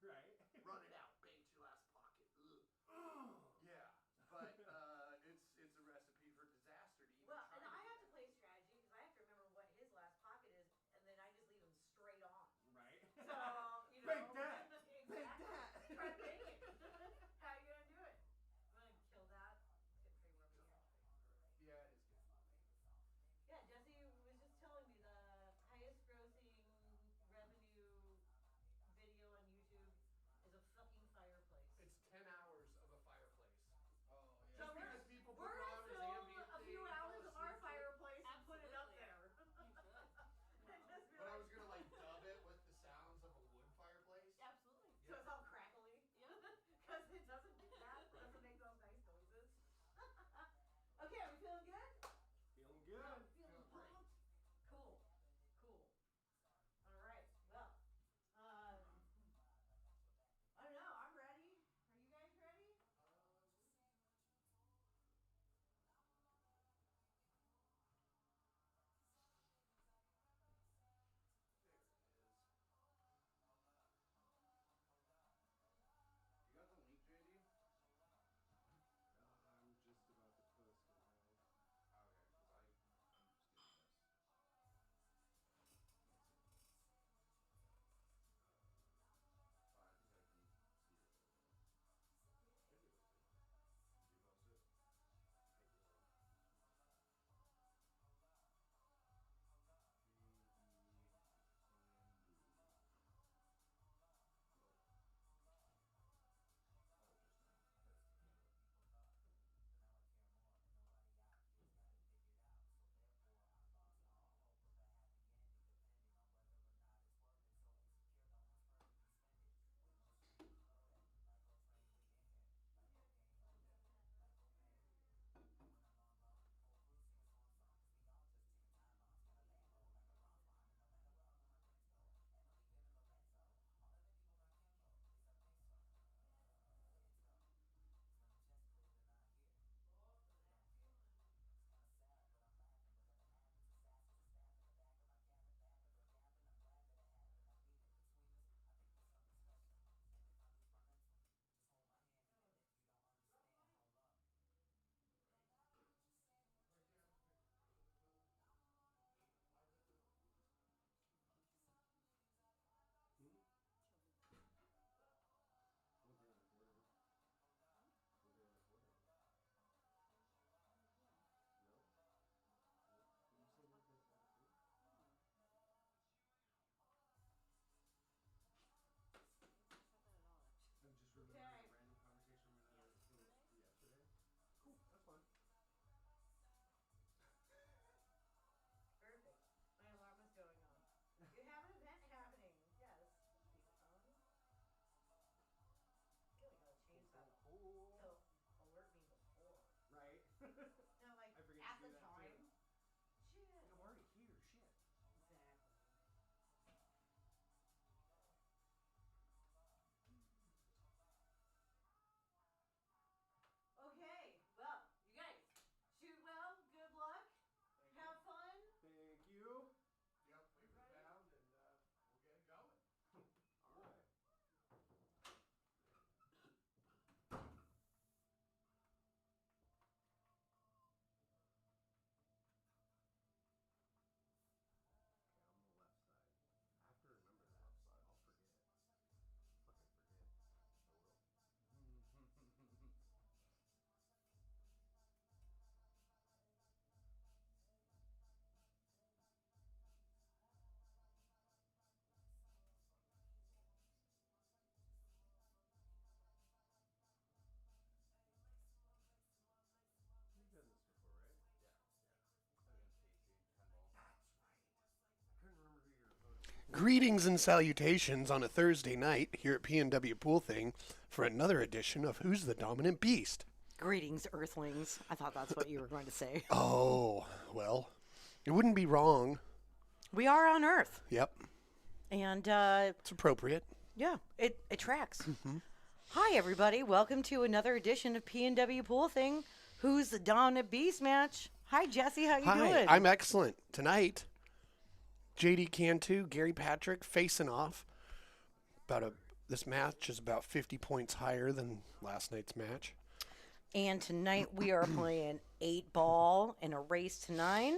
Right. Run it out. Bang to your last pocket. Yeah. But it's a recipe for disaster to even Well, try and to I do have to that. play strategy because I have to remember what his last pocket is, and then I just leave him straight on. Right. So, you know. Bake that. Exactly. Bake that. Try to bake it. How are you going to do it? I'm going to kill that. It's getting pretty warm in here. Yeah, it is good. Yeah, Jesse was just telling me the highest grossing revenue video on YouTube is a fucking fireplace. It's 10 hours of a fireplace. Oh, yeah. Just So because people put we're it gonna on as film ambient a few thing, hours fall of our asleep to it. fireplace and put it up Absolutely. there. You should. And just be But I like, was gonna like dub it with the sounds of a wood fireplace. Absolutely. so it's all crackly. Yep. Because it doesn't do that. It doesn't make those nice noises. Okay, are we feeling good? Feeling good. Feeling great. pumped? Cool. Cool. All right. Well, I don't know. I'm ready. Are you guys ready? There it is. You got the link, JD? I'm just about to post it now. Okay, because I'm just getting this. I think I can see it. Should be able to. Did you post it? I did. Was there a recording? Was there a recording? No? Did you say that there's that too? I'm just remembering a random conversation from yesterday. Cool, that's fun. Perfect. My alarm is going on. You have an event happening. Yes. Speakerphone. I feel like I would change that Cool. to alert me before. Right? Not like I forget at to do the that time. too. Shit. I'm already here, shit. Exactly. Okay, well, you guys, shoot well, good luck, have fun. Thank you. Yep, we were bound and we'll get it going. Alright. Okay, on the left side. I have to remember that. Left side. I'll forget. Fucking forget. I will. You've done this before, right? Yeah. Against Casey, 10 ball. That's right. I couldn't remember who you were opposing. Greetings and salutations on a Thursday night here at PNW Pool Thing for another edition of Who's the Dominant Beast? Greetings, Earthlings. I thought that's what you were going to say. Oh, well, it wouldn't be wrong. We are on Earth, Yep, and it's appropriate. yeah, it tracks. Hi, everybody. Welcome to another edition of PNW Pool Thing. Who's the Dominant Beast match? Hi, Jesse. How you Hi, doing? I'm excellent. Tonight, JD Cantu, Gary Patrick facing off. About a This match is about 50 points higher than last night's match. And tonight we are playing 8-ball in a race to 9.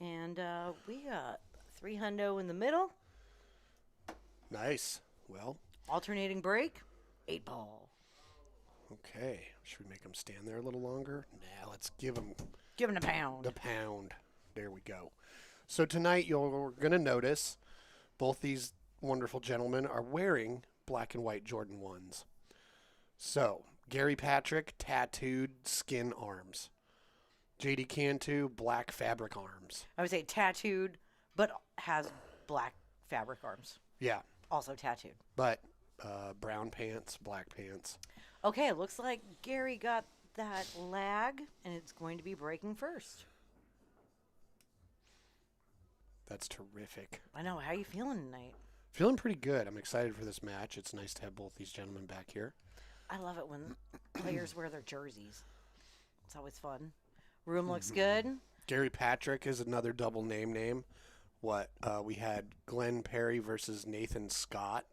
And we got 3 hundo in the middle. Nice. Well, Alternating break, 8-ball. okay. Should we make him stand there a little longer? Nah, let's give him Give him a pound. the pound. There we go. So tonight you're going to notice both these wonderful gentlemen are wearing black and white Jordan 1s. So, Gary Patrick, tattooed skin arms. JD Cantu, black fabric arms. I would say tattooed, but has black fabric arms. Yeah, Also tattooed. but brown pants, black pants. Okay, it looks like Gary got that lag, and it's going to be breaking first. That's terrific. I know. How are you feeling tonight? Feeling pretty good. I'm excited for this match. It's nice to have both these gentlemen back here. I love it when players wear their jerseys. It's always fun. Room looks good. Gary Patrick is another double name. We had Glenn Perry versus Nathan Scott.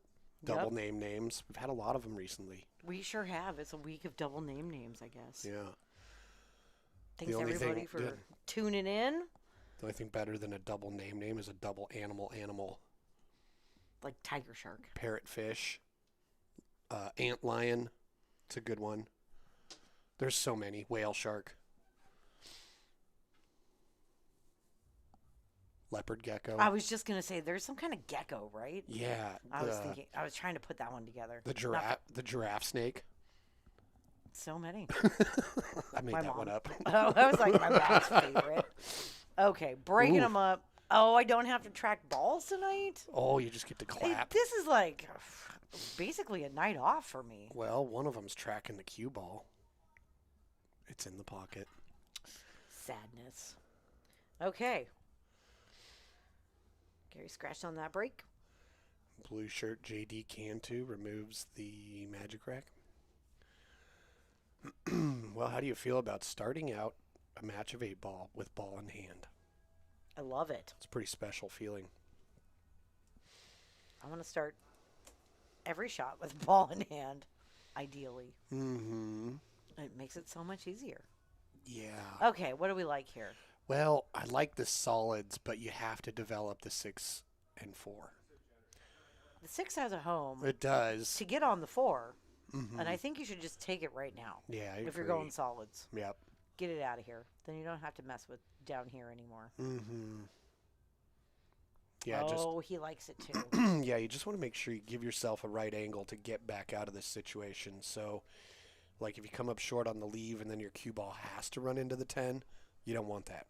Double Yep. names. We've had a lot of them recently. We sure have. It's a week of double names, I guess. Yeah. Thanks, only everybody, thing- for yeah. tuning in. The only thing better than a double name is a double animal. Like Tiger Shark. Parrotfish. Antlion. It's a good one. There's so many. Whale shark. Leopard gecko. I was just going to say, there's some kind of gecko, right? Yeah. I was trying to put that one together. The giraffe snake. So many. I made My that one mom. up. Oh, that was like my dad's favorite. Okay, breaking Ooh. them up. Oh, I don't have to track balls tonight? Oh, you just get to clap. This is like basically a night off for me. Well, one of them's tracking the cue ball. It's in the pocket. Sadness. Okay. Gary scratched on that break. Blue shirt JD Cantu removes the magic rack. Well, how do you feel about starting out a match of 8-ball with ball in hand? I love it. It's a pretty special feeling. I want to start every shot with ball in hand, ideally. Mm-hmm. It makes it so much easier. Yeah. Okay, what do we like here? Well, I like the solids, but you have to develop the 6 and 4. The 6 has a home It does. to get on the 4, Mm-hmm. and I think you should just take it right now. Yeah, I If you're agree. going solids, Yep. get it out of here. Then you don't have to mess with down here anymore. Mm-hmm. Yeah, He likes it too. just yeah, you just want to make sure you give yourself a right angle to get back out of this situation. So, like if you come up short on the leave and then your cue ball has to run into the 10, you don't want that.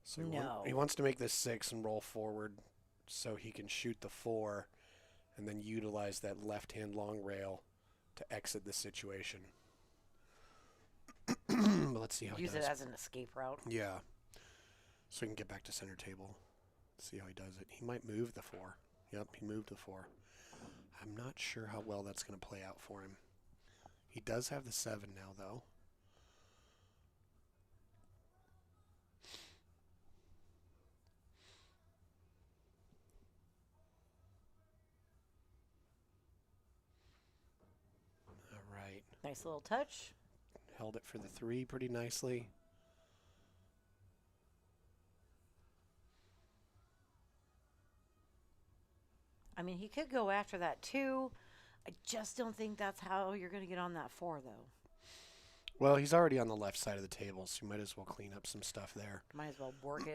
So he wants to make this 6 and roll forward so he can shoot the 4 and then utilize that left-hand long rail to exit the situation. But let's see how he Use does. it as an escape route. Yeah. So he can get back to center table. See how he does it. He might move the 4. Yep, he moved the 4. I'm not sure how well that's going to play out for him. He does have the 7 now, though. All right. Nice little touch. Held it for the 3 pretty nicely. I mean, he could go after that too. I just don't think that's how you're going to get on that 4, though. Well, he's already on the left side of the table, so you might as well clean up some stuff there. Might as well work it.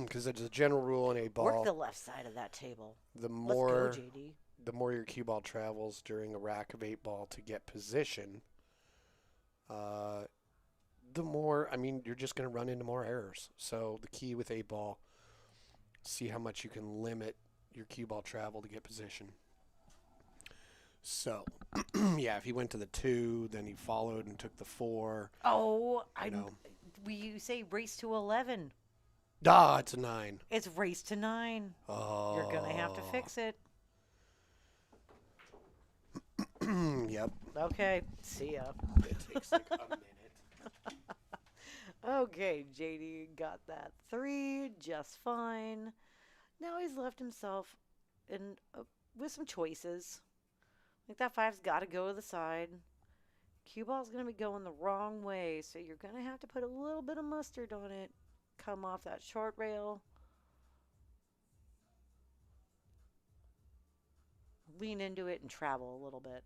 Because it's a general rule in a ball. Work the left side of that table. The Let's more go, JD. the more your cue ball travels during a rack of 8-ball to get position, the more, I mean, you're just going to run into more errors. So the key with 8-ball, see how much you can limit your cue ball travel to get position. So, yeah, if he went to the 2, then he followed and took the 4. Oh, know. You say race to 11. It's a 9. It's race to 9. Oh. You're going to have to fix it. Yep. Okay, see ya. It takes like a minute. Okay, JD got that 3 just fine. Now he's left himself in a with some choices. Like that 5's got to go to the side. Cue ball's going to be going the wrong way, so you're going to have to put a little bit of mustard on it. Come off that short rail. Lean into it and travel a little bit.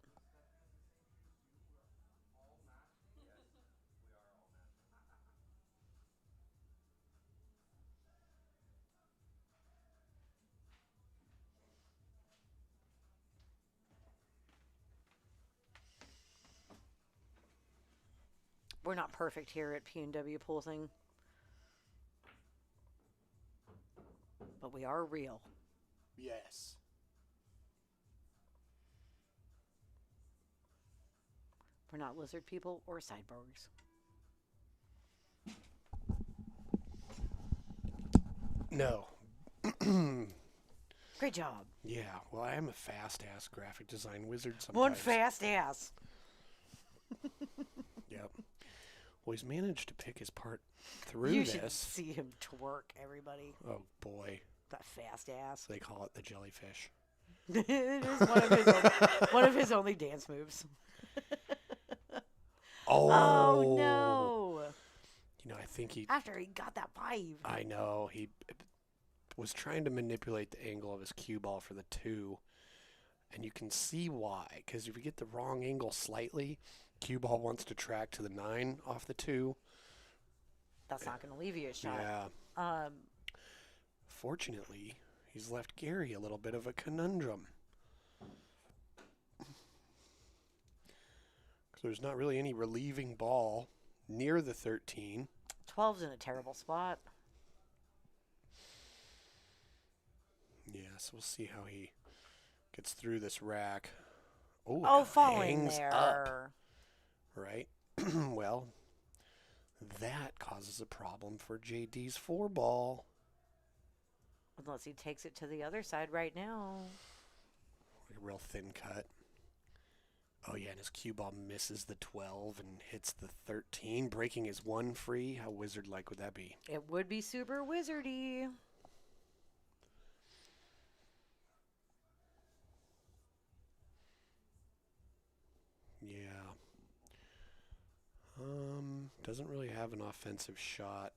We're not perfect here at P&W Pulsing, but we are real. Yes. We're not lizard people or cyborgs. No. Great job. Yeah, well, I am a fast-ass graphic design wizard sometimes. One fast ass. Yep. Well, he's managed to pick his part through You this. should see him twerk, everybody. Oh, boy. That fast ass. They call it the jellyfish. It is one of his only dance moves. Oh no! You know, I think he... After he got that 5. I know. He was trying to manipulate the angle of his cue ball for the 2. And you can see why. Because if you get the wrong angle slightly, cue ball wants to track to the 9 off the 2. That's not going to leave you a shot. Yeah. Fortunately, he's left Gary a little bit of a conundrum. Because there's not really any relieving ball near the 13. 12's in a terrible spot. Yes, we'll see how he gets through this rack. Oh, Oh, it falling hangs there. up, right? Well, that causes a problem for JD's 4 ball. Unless he takes it to the other side right now. Like a real thin cut. Oh, yeah, and his cue ball misses the 12 and hits the 13, breaking his 1 free. How wizard-like would that be? It would be super wizardy. Yeah. Doesn't really have an offensive shot.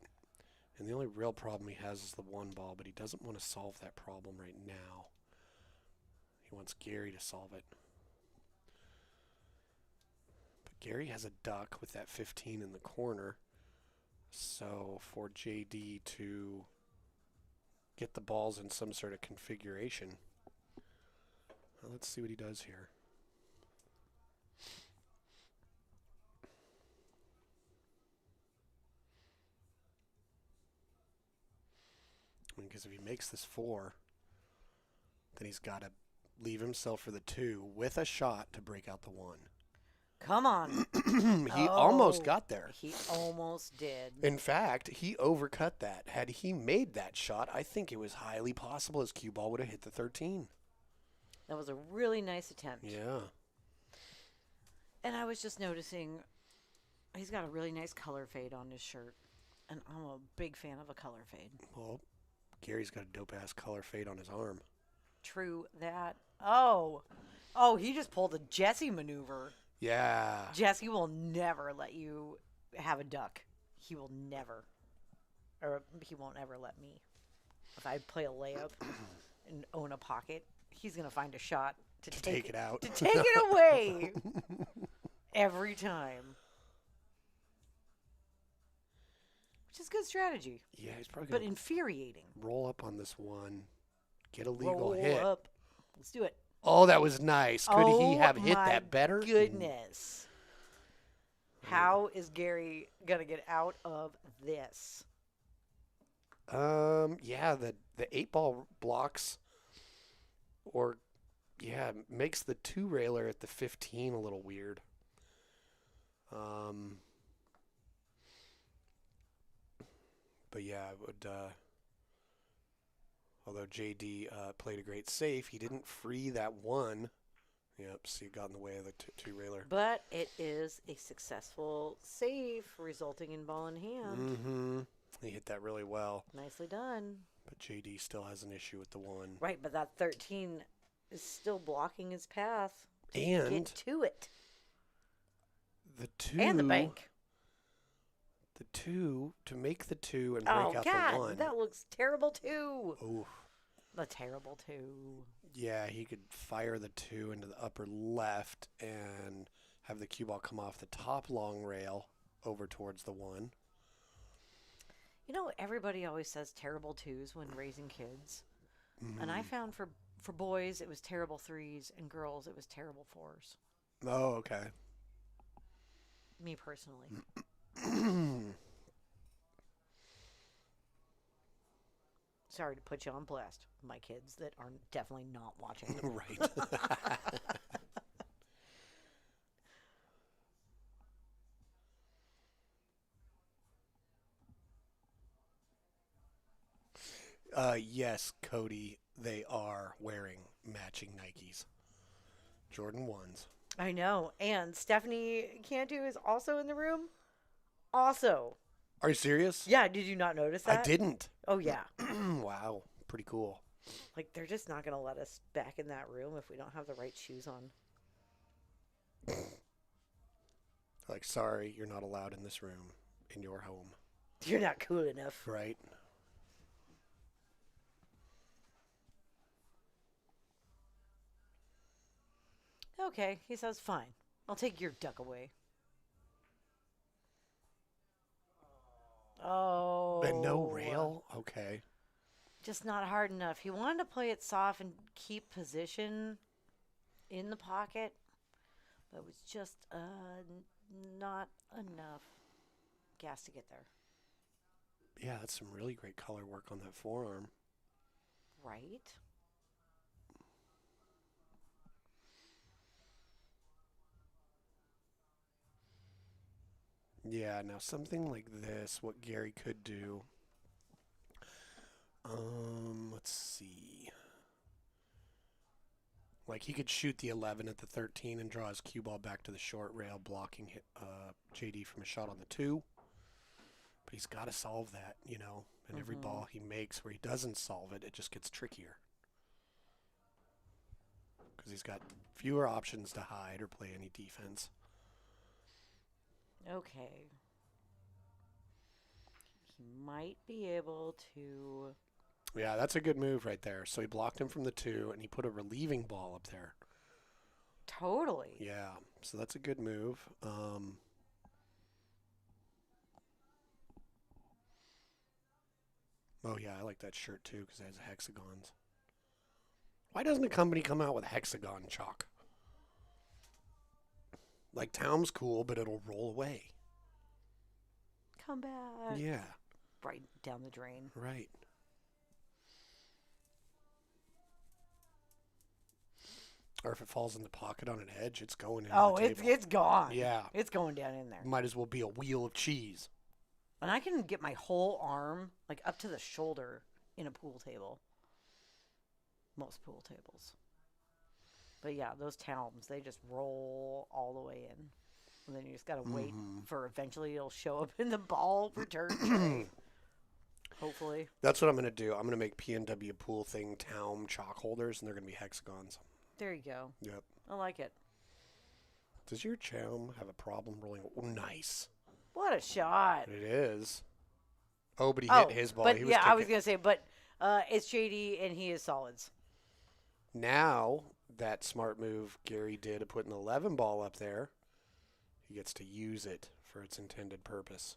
And the only real problem he has is the 1 ball, but he doesn't want to solve that problem right now. He wants Gary to solve it. But Gary has a duck with that 15 in the corner. So for JD to get the balls in some sort of configuration. Well, let's see what he does here. Because if he makes this 4, then he's got to leave himself for the 2 with a shot to break out the 1. Come on. He almost got there. He almost did. In fact, he overcut that. Had he made that shot, I think it was highly possible his cue ball would have hit the 13. That was a really nice attempt. Yeah. And I was just noticing he's got a really nice color fade on his shirt. And I'm a big fan of a color fade. Well, Gary's got a dope-ass color fade on his arm. True that. Oh, he just pulled a Jesse maneuver. Yeah. Jesse will never let you have a duck. He will never. Or he won't ever let me. If I play a layup and own a pocket, he's going to find a shot to take it out. To take it away. Every time. Which is good strategy. Yeah, he's probably But going to infuriating. roll up on this one. Get a legal Roll hit. up. Let's do it. Oh, that was nice. Could he have hit my that better? Goodness. How is Gary going to get out of this? Yeah, the 8-ball blocks or makes the 2-railer at the 15 a little weird. But yeah, I would although JD played a great safe, he didn't free that 1. Yep, so he got in the way of the 2-railer. But it is a successful save, resulting in ball in hand. Mm-hmm. He hit that really well. Nicely done. But JD still has an issue with the 1. Right, but that 13 is still blocking his path. And Get to it. the 2. And the bank. The 2, to make the 2 and break Oh, out God. the 1. That looks terrible, too. Ooh. The terrible, too. Yeah, he could fire the 2 into the upper left and have the cue ball come off the top long rail over towards the 1. You know, everybody always says terrible 2s when raising kids. Mm-hmm. And I found for boys, it was terrible 3s, and girls, it was terrible 4s. Oh, okay. Me personally. Sorry to put you on blast, my kids that are definitely not watching. Right. Yes, Cody, they are wearing matching Nikes. Jordan 1s. I know. And Stephanie Cantu is also in the room. Also. Are you serious? Yeah, did you not notice that? I didn't. Oh, yeah. Wow. Pretty cool. Like, they're just not going to let us back in that room if we don't have the right shoes on. Like, sorry, you're not allowed in this room in your home. You're not cool enough. Right? Okay, he says, fine. I'll take your duck away. Oh. And no rail? Okay. Just not hard enough. He wanted to play it soft and keep position in the pocket, but it was just not enough gas to get there. Yeah, that's some really great color work on that forearm. Right? Yeah, now something like this, what Gary could do. Let's see. Like he could shoot the 11 at the 13 and draw his cue ball back to the short rail, blocking JD from a shot on the 2. But he's got to solve that, you know. And every ball he makes where he doesn't solve it, it just gets trickier. Because he's got fewer options to hide or play any defense. Okay. He might be able to... Yeah, that's a good move right there. So he blocked him from the 2, and he put a relieving ball up there. Totally. Yeah, so that's a good move. Oh, yeah, I like that shirt, too, because it has hexagons. Why doesn't a company come out with hexagon chalk? Like, Town's cool, but it'll roll away. Come back. Yeah. Right down the drain. Right. Or if it falls in the pocket on an edge, it's going in. Oh, the table. it's gone. Yeah. It's going down in there. Might as well be a wheel of cheese. And I can get my whole arm, like up to the shoulder, in a pool table. Most pool tables. But yeah, those Towns, they just roll all the way in. And then you just got to wait for eventually it'll show up in the ball return tray. Hopefully. That's what I'm going to do. I'm going to make P&W pool thing Town chalk holders, and they're going to be hexagons. There you go. Yep. I like it. Does your Chum have a problem rolling? Oh, nice. What a shot. It is. Oh, but he hit his ball. But He was yeah, I was kicking. going to say, but it's JD and he is solids. Now, that smart move Gary did of putting the 11 ball up there, he gets to use it for its intended purpose.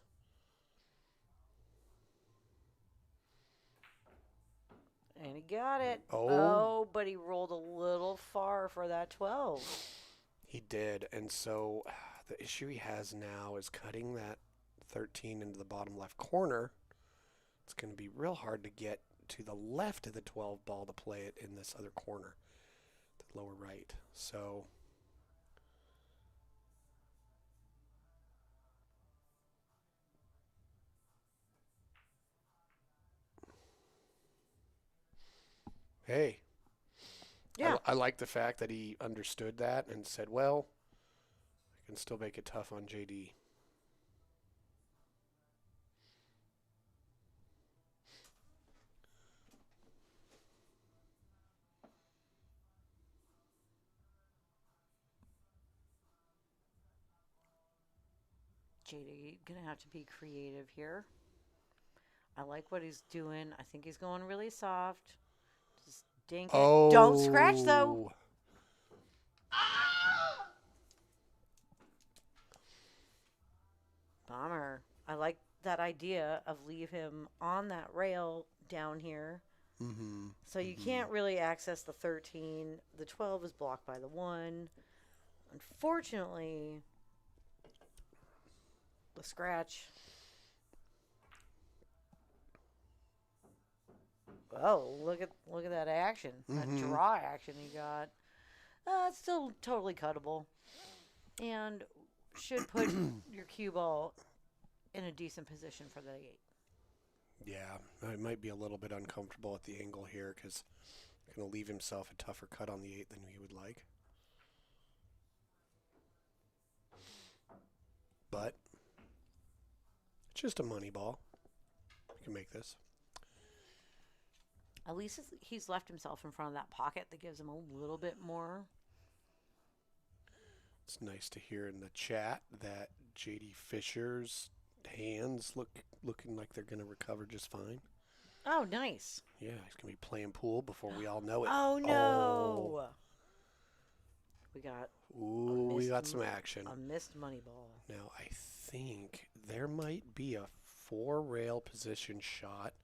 And he got it. Oh. But he rolled a little far for that 12. He did, and so the issue he has now is cutting that 13 into the bottom left corner. It's going to be real hard to get to the left of the 12 ball to play it in this other corner, the lower right. So hey, Yeah. I like the fact that he understood that and said, well, I can still make it tough on JD. JD gonna have to be creative here. I like what he's doing. I think he's going really soft. Just dink it. Oh. Don't scratch though. Bummer. I like that idea of leave him on that rail down here. Mm-hmm. So you can't really access the 13. The 12 is blocked by the 1. Unfortunately, the scratch. Oh, look at that action. That draw action he got. It's still totally cuttable. And should put your cue ball in a decent position for the 8. Yeah, it might be a little bit uncomfortable at the angle here because he's going to leave himself a tougher cut on the 8 than he would like. But it's just a money ball. You can make this. At least he's left himself in front of that pocket that gives him a little bit more. It's nice to hear in the chat that J.D. Fisher's hands looking like they're going to recover just fine. Oh, nice. Yeah, he's going to be playing pool before we all know it. Oh, no. Oh. We got some action. A missed money ball. Now, I think there might be a 4-rail position shot.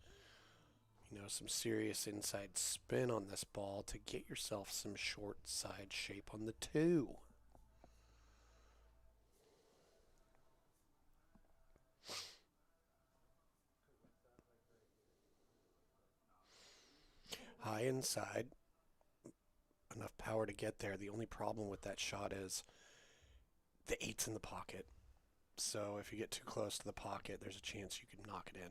You know, some serious inside spin on this ball to get yourself some short side shape on the 2. High inside. Enough power to get there. The only problem with that shot is the 8's in the pocket. So if you get too close to the pocket, there's a chance you could knock it in.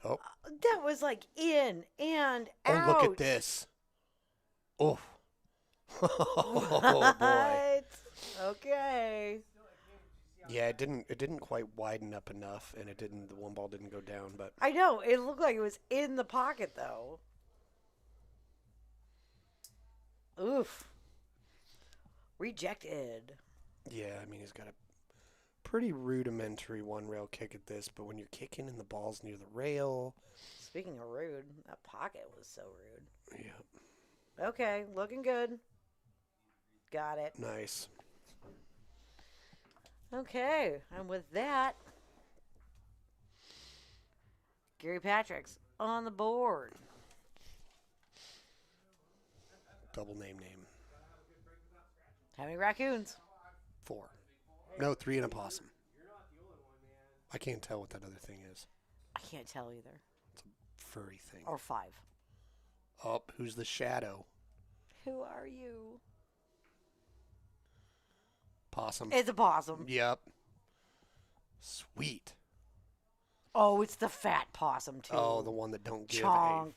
Oh. That was like in and out. Oh, look at this. Oh. Oh, boy. Okay. Yeah, it didn't quite widen up enough, and the one ball didn't go down, but I know. It looked like it was in the pocket, though. Oof. Rejected. yeah, I mean, he's got a pretty rudimentary 1-rail kick at this, but when you're kicking and the ball's near the rail. Speaking of rude, that pocket was so rude. Yeah. Okay, looking good. Got it. Nice. Okay, and with that, Gary Patrick's on the board. Double name. How many raccoons? 4. No, 3 and a possum. I can't tell what that other thing is. I can't tell either. It's a furry thing. Or 5. Oh, who's the shadow? Who are you? Possum. It's a possum. Yep. Sweet. Oh, it's the fat possum, too. Oh, the one that don't give Chonk.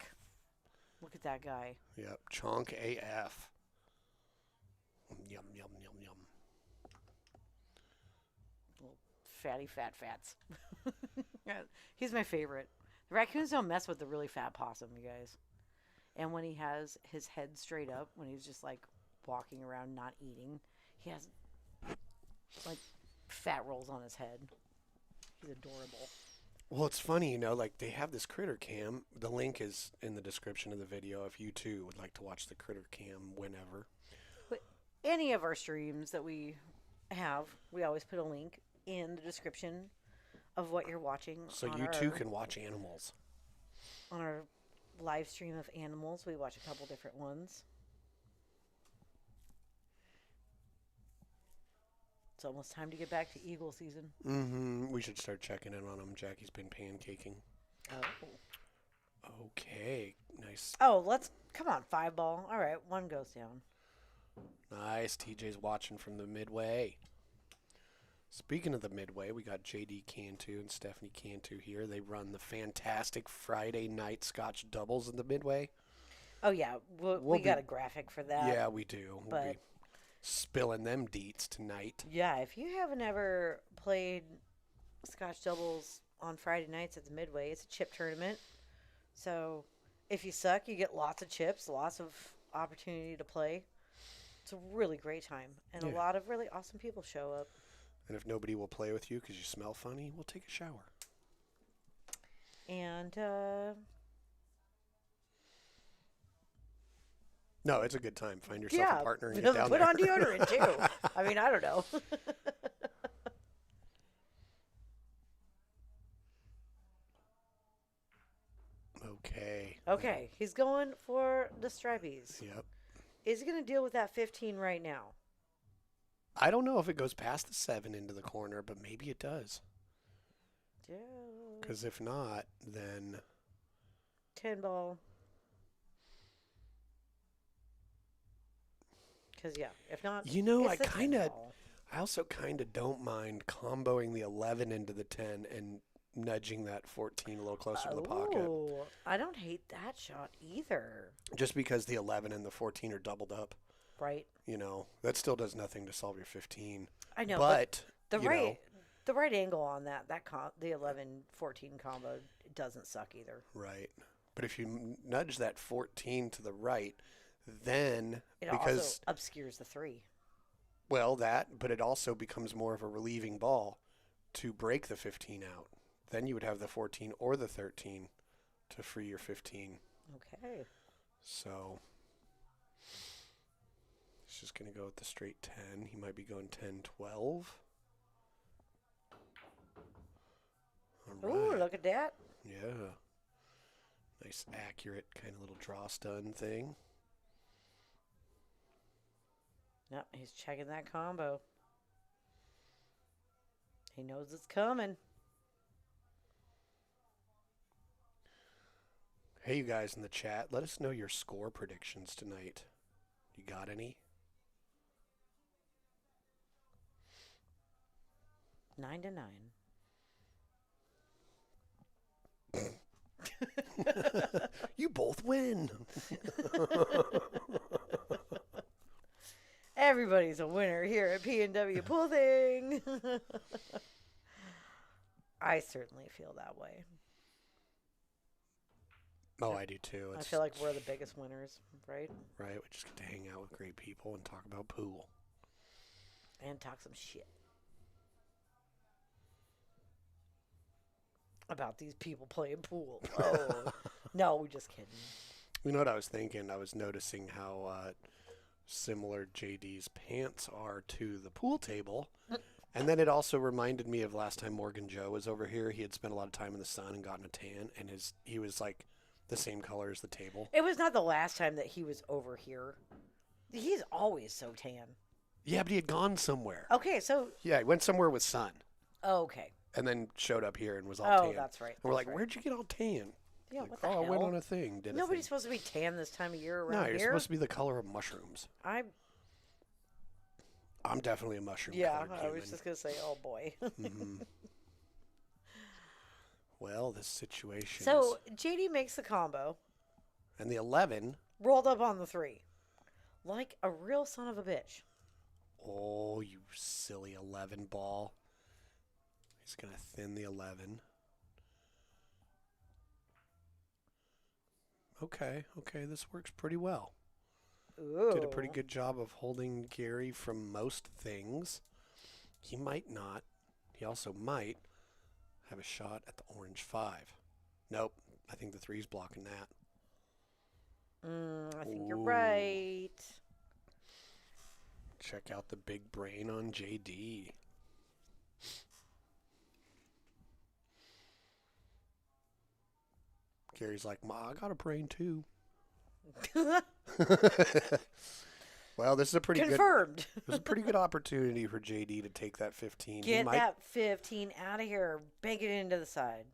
Look at that guy. Yep, chonk AF. Yum, yum, yum, yum. Little fatty fats. He's my favorite. The raccoons don't mess with the really fat possum, you guys. And when he has his head straight up, when he's just like walking around not eating, he has like fat rolls on his head. He's adorable. Well, it's funny, like they have this critter cam. The link is in the description of the video if you too would like to watch the critter cam whenever. But any of our streams that we have, we always put a link in the description of what you're watching. So you too can watch animals. On our live stream of animals, we watch a couple different ones. It's almost time to get back to eagle season. Mm-hmm. We should start checking in on them. Jackie's been pancaking. Oh. Okay. Nice. Oh, come on, 5 ball. All right, 1 goes down. Nice. TJ's watching from the midway. Speaking of the midway, we got JD Cantu and Stephanie Cantu here. They run the fantastic Friday night Scotch doubles in the midway. Oh, yeah. We got a graphic for that. Yeah, we do. We'll But be spilling them deets tonight. yeah, if you haven't ever played Scotch doubles on Friday nights at the Midway, it's a chip tournament. So if you suck, you get lots of chips, lots of opportunity to play. It's a really great time, and a Yeah. lot of really awesome people show up. And if nobody will play with you because you smell funny, we'll take a shower. And No, it's a good time. Find yourself yeah, a partner and get down put there. on deodorant too. I mean, I don't know. Okay. Okay, he's going for the stripies. Yep. Is he going to deal with that 15 right now? I don't know if it goes past the 7 into the corner, but maybe it does. Yeah. Because if not, then 10 ball. Because, yeah, if not, you know, it's the 10 ball. I also kind of don't mind comboing the 11 into the 10 and nudging that 14 a little closer to the pocket. Oh, I don't hate that shot either. Just because the 11 and the 14 are doubled up. Right. You know, that still does nothing to solve your 15. I know, but the you right know, the right angle on the 11-14 combo doesn't suck either. right. But if you nudge that 14 to the right, then It because also obscures the 3. well, but it also becomes more of a relieving ball to break the 15 out. Then you would have the 14 or the 13 to free your 15. Okay. So he's just going to go with the straight 10. He might be going 10-12. All Ooh, right. look at that. Yeah. Nice, accurate kind of little draw stun thing. Yep, he's checking that combo. He knows it's coming. Hey, you guys in the chat, let us know your score predictions tonight. You got any? 9-9. You both win. Everybody's a winner here at P&W Pool Thing. I certainly feel that way. Oh, I do too. I feel like we're the biggest winners, right? Right, we just get to hang out with great people and talk about pool. And talk some shit about these people playing pool. Oh, no, just kidding. You know what I was thinking? I was noticing how similar JD's pants are to the pool table. And then it also reminded me of last time Morgan Joe was over here. He had spent a lot of time in the sun and gotten a tan, and he was like the same color as the table. It was not the last time that he was over here. He's always so tan. Yeah, but he had gone somewhere. Okay, so... Yeah, he went somewhere with sun. Okay. And then showed up here and was all tan. Oh, that's right. And we're like, right. where'd you get all tan? Yeah, Like, what the I hell? went on a thing. Did Nobody's a thing. supposed to be tan this time of year around No, you're here. supposed to be the color of mushrooms. I'm definitely a mushroom. Yeah, colored I was human. just going to say, oh boy. Mhm. Well, this situation So, is... JD makes the combo, And the 11... rolled up on the 3. Like a real son of a bitch. Oh, you silly 11 ball. He's going to thin the 11. Okay, this works pretty well. Ooh. Did a pretty good job of holding Gary from most things. He might not. He also might have a shot at the orange 5. Nope, I think the 3's blocking that. I think you're Ooh. right. Check out the big brain on JD. Gary's like, Ma, I got a brain too. Well, this is a pretty Confirmed. good. This is a pretty good opportunity for JD to take that 15. Get that 15 out of here. Bank it into the side.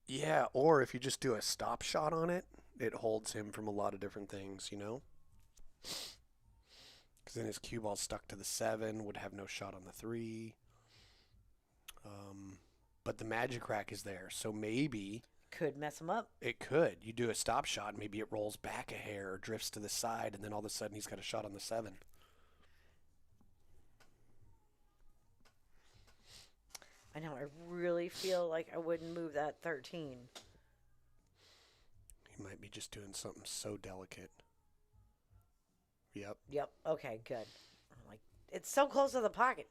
Yeah, or if you just do a stop shot on it, it holds him from a lot of different things, you know? Because then his cue ball stuck to the 7, would have no shot on the 3. But the magic rack is there, so maybe... Could mess him up. It could. You do a stop shot, maybe it rolls back a hair or drifts to the side, and then all of a sudden he's got a shot on the 7. I know. I really feel like I wouldn't move that 13. He might be just doing something so delicate. Yep. Yep. Okay, good. I'm like, it's so close to the pocket.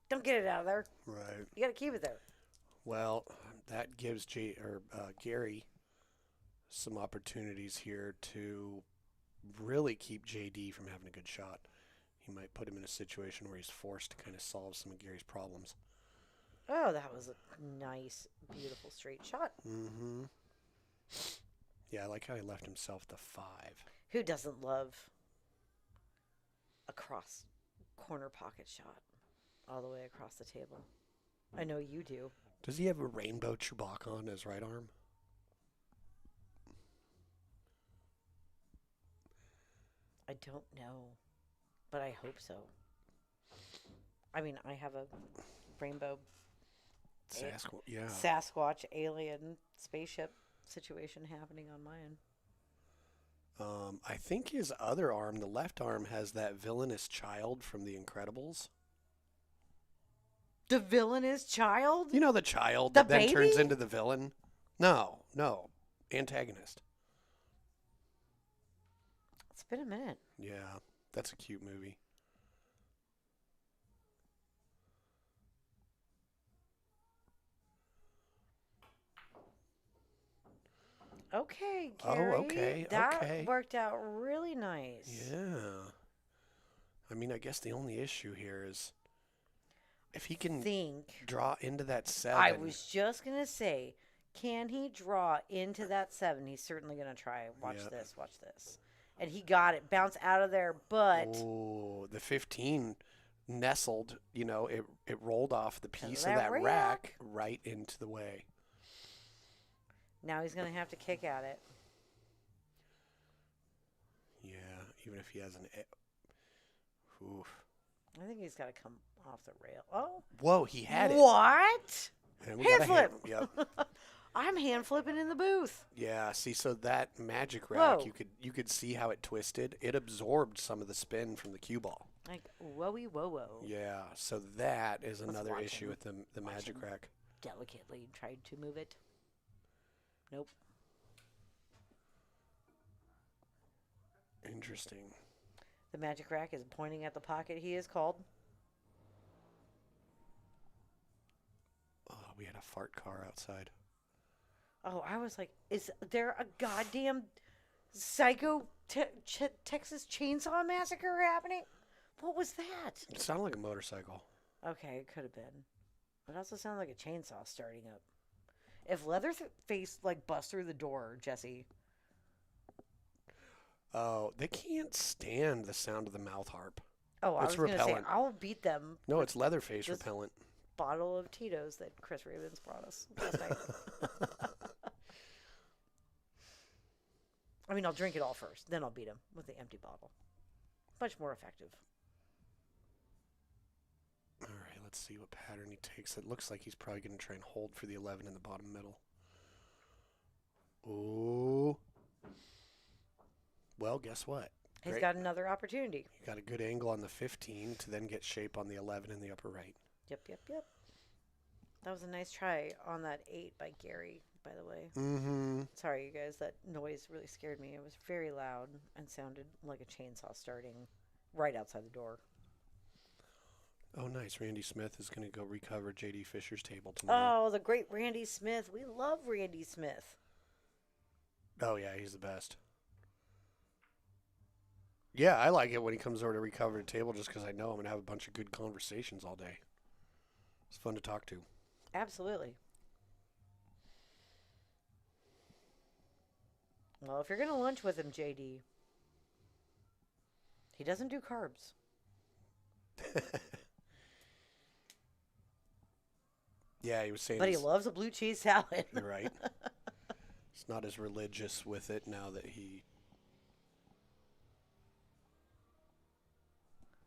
Don't get it out of there. Right. You got to keep it there. Well, that gives Gary some opportunities here to really keep JD from having a good shot. He might put him in a situation where he's forced to kind of solve some of Gary's problems. Oh, that was a nice, beautiful straight shot. Mm-hmm. Yeah, I like how he left himself the 5. Who doesn't love a cross corner pocket shot all the way across the table? I know you do. Does he have a rainbow Chewbacca on his right arm? I don't know, but I hope so. I mean, I have a rainbow Sasquatch alien spaceship situation happening on my end. I think his other arm, the left arm, has that villainous child from The Incredibles. The villainous child? You know the child The that then turns baby? into the villain? No. Antagonist. It's been a minute. Yeah, that's a cute movie. Okay, Oh, Gary. okay, That okay. worked out really nice. Yeah. I mean, I guess the only issue here is if he can Think. draw into that 7. I was just going to say, can he draw into that 7? He's certainly going to try. Watch Yeah. this, watch this. And he got it. Bounce out of there, but Oh, the 15 nestled, it rolled off the piece of that that rack. rack right into the way. now he's going to have to kick at it. Yeah, even if he has an... Oof. I think he's got to come off the rail. Oh. Whoa, he had it. What? And we Hand got a flip. Yep. I'm hand flipping in the booth. Yeah, see, so that magic rack, Whoa. you could see how it twisted. It absorbed some of the spin from the cue ball. Like, whoa-y, whoa-whoa. Yeah, so that is Let's another watch issue him. with the Watch magic him. rack. Delicately tried to move it. Nope. Interesting. The magic rack is pointing at the pocket he is called. Oh, we had a fart car outside. Oh, I was like, is there a goddamn psycho Texas Chainsaw Massacre happening? What was that? It sounded like a motorcycle. Okay, it could have been. It also sounded like a chainsaw starting up. If Leatherface, busts through the door, Jesse. Oh, they can't stand the sound of the mouth harp. Oh, I It's was going to say, repellent. I'll beat them. No, it's Leatherface This- repellent. Bottle of Tito's that Chris Ravens brought us last night. I mean, I'll drink it all first, then I'll beat him with the empty bottle. Much more effective. All right, let's see what pattern he takes. It looks like he's probably going to try and hold for the 11 in the bottom middle. Ooh. Well, guess what? He's Great. got another opportunity. You got a good angle on the 15 to then get shape on the 11 in the upper right. Yep. That was a nice try on that 8 by Gary, by the way. Mm-hmm. Sorry, you guys. That noise really scared me. It was very loud and sounded like a chainsaw starting right outside the door. Oh, nice. Randy Smith is going to go recover J.D. Fisher's table tomorrow. Oh, the great Randy Smith. We love Randy Smith. Oh, yeah, he's the best. Yeah, I like it when he comes over to recover the table just because I know I'm going to have a bunch of good conversations all day. It's fun to talk to. Absolutely. Well, if you're going to lunch with him, JD, he doesn't do carbs. Yeah, he was saying But he he's- loves a blue cheese salad. You're right. He's not as religious with it now that he...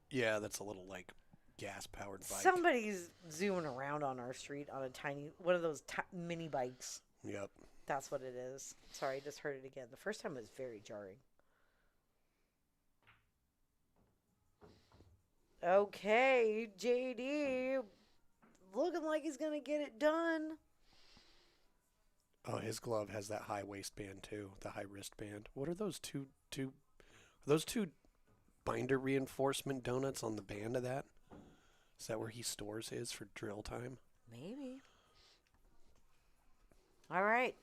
Yeah, that's a little, gas-powered bike. Somebody's zooming around on our street on a tiny, one of those mini bikes. Yep. That's what it is. Sorry, I just heard it again. The first time was very jarring. Okay, JD. Looking like he's going to get it done. Oh, his glove has that high waistband too, the high wristband. What are those are those two binder reinforcement donuts on the band of that? Is that where he stores his for drill time? Maybe. All right.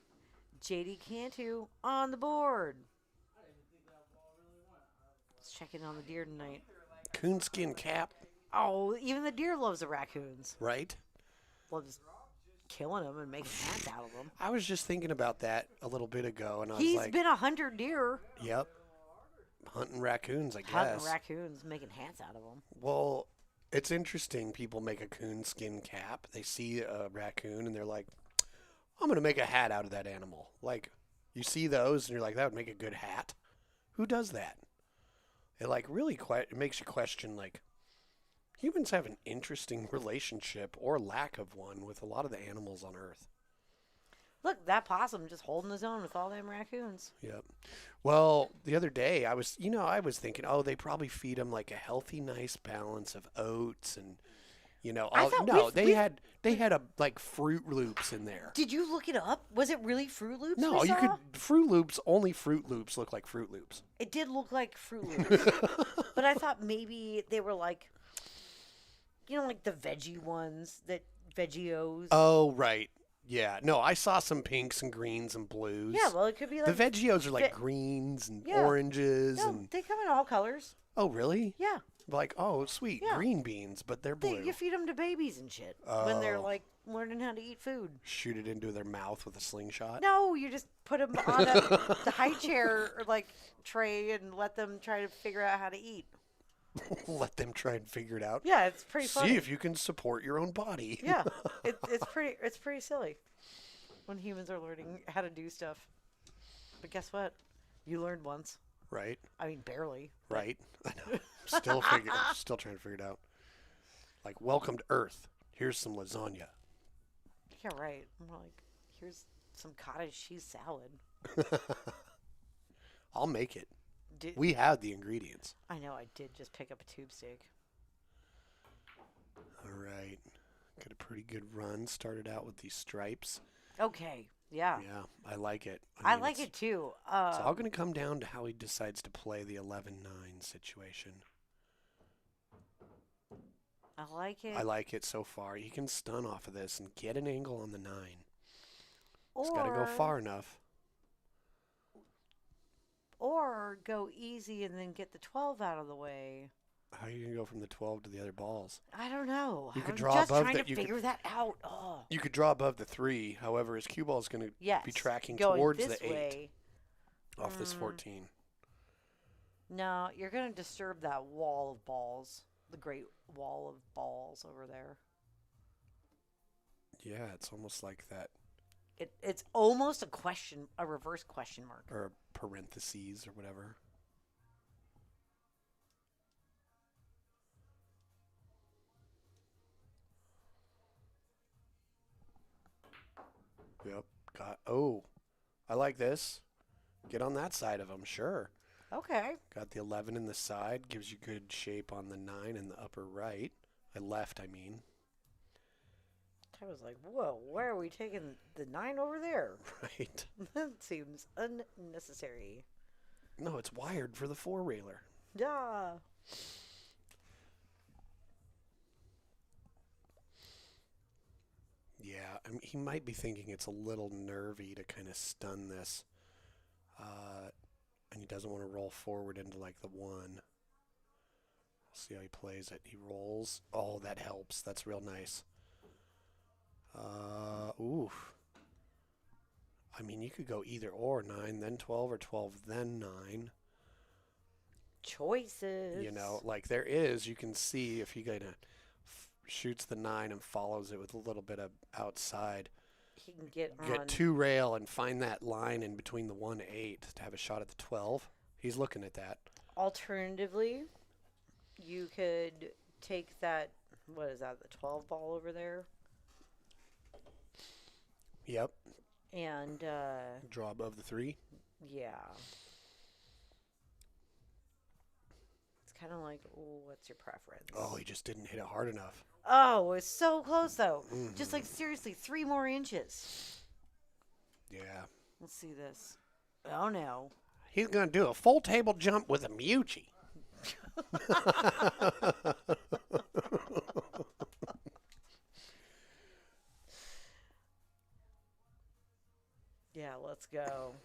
JD Cantu on the board. Let's check in on the deer tonight. Coonskin cap, Oh, even the deer loves the raccoons. right? Loves killing them and making hats out of them. I was just thinking about that a little bit ago, and I was He's like, been 100 deer yep, hunting raccoons, I hunting guess. raccoons, making hats out of them. Well, it's interesting. People make a coonskin cap. They see a raccoon, and they're like, I'm going to make a hat out of that animal. Like, you see those, and you're like, that would make a good hat. Who does that? It, like, really it makes you question, like, humans have an interesting relationship or lack of one with a lot of the animals on Earth. Look, that possum just holding his own with all them raccoons. Yep. Well, the other day I was thinking, oh, they probably feed them like a healthy, nice balance of oats and, they had a like Fruit Loops in there. Did you look it up? Was it really Fruit Loops? No, you could only Fruit Loops look like Fruit Loops. It did look like Fruit Loops, but I thought maybe they were like, like the veggie ones, that Veggios. Oh, right. Yeah. No, I saw some pinks and greens and blues. Yeah, well, it could be like the Veggios are like greens and Yeah. oranges No, and. they come in all colors. Oh, really? Yeah, Like, oh, sweet, Yeah. green beans, but they're blue. you feed them to babies and shit when they're Oh. like learning how to eat food. Shoot it into their mouth with a slingshot. No, you just put them on the high chair or like tray and let them try to figure out how to eat. Let them try and figure it out. Yeah, it's pretty funny. See if you can support your own body. Yeah, it's pretty silly when humans are learning how to do stuff. But guess what? You learned once. Right. I mean, barely. Right. I know. I'm still trying to figure it out. Like, welcome to Earth. Here's some lasagna. Yeah, right. I'm like, here's some cottage cheese salad. I'll make it. Did, We have the ingredients. I know. I did just pick up a tube steak. All right. Got a pretty good run. Started out with these stripes. Okay. Yeah. Yeah, I like it. I mean, like it too. It's all going to come down to how he decides to play the 11-9 situation. I like it. I like it so far. He can stun off of this and get an angle on the 9. He's Or got to go far enough. Or go easy and then get the 12 out of the way. How are you going to go from the 12 to the other balls? I don't know. You could I'm draw just above trying that. to figure that out. Oh. You could draw above the 3. However, his cue ball is going to Yes. be tracking going towards this the 8 way. off this 14. No, you're going to disturb that wall of balls. The great wall of balls over there. Yeah, it's almost like that. It's almost a reverse question mark. Or parentheses or whatever. Yep. I like this. Get on that side of him, sure. Okay. Got the 11 in the side. Gives you good shape on the 9 in the upper right. I mean. I was like, whoa, why are we taking the 9 over there? Right. That seems unnecessary. No, it's wired for the 4-railer. Yeah. Yeah, I mean, he might be thinking it's a little nervy to kind of stun this. And he doesn't want to roll forward into like the 1. We'll see how he plays it. He rolls. Oh, that helps. That's real nice. Oof. I mean, you could go either or 9, then 12, or 12, then 9. Choices. Like there is, you can see if he kind of shoots the 9 and follows it with a little bit of outside. He can get 2 rail and find that line in between the 1 to 8 to have a shot at the 12. He's looking at that. Alternatively, you could take that, what is that, the 12 ball over there? Yep. And, Draw above the 3. yeah. It's kind of like, oh, what's your preference? Oh, he just didn't hit it hard enough. Oh, it's so close, though. Just like, seriously, 3 more inches. Yeah. Let's see this. Oh, no. He's going to do a full table jump with a Mewtwo. Yeah, let's go.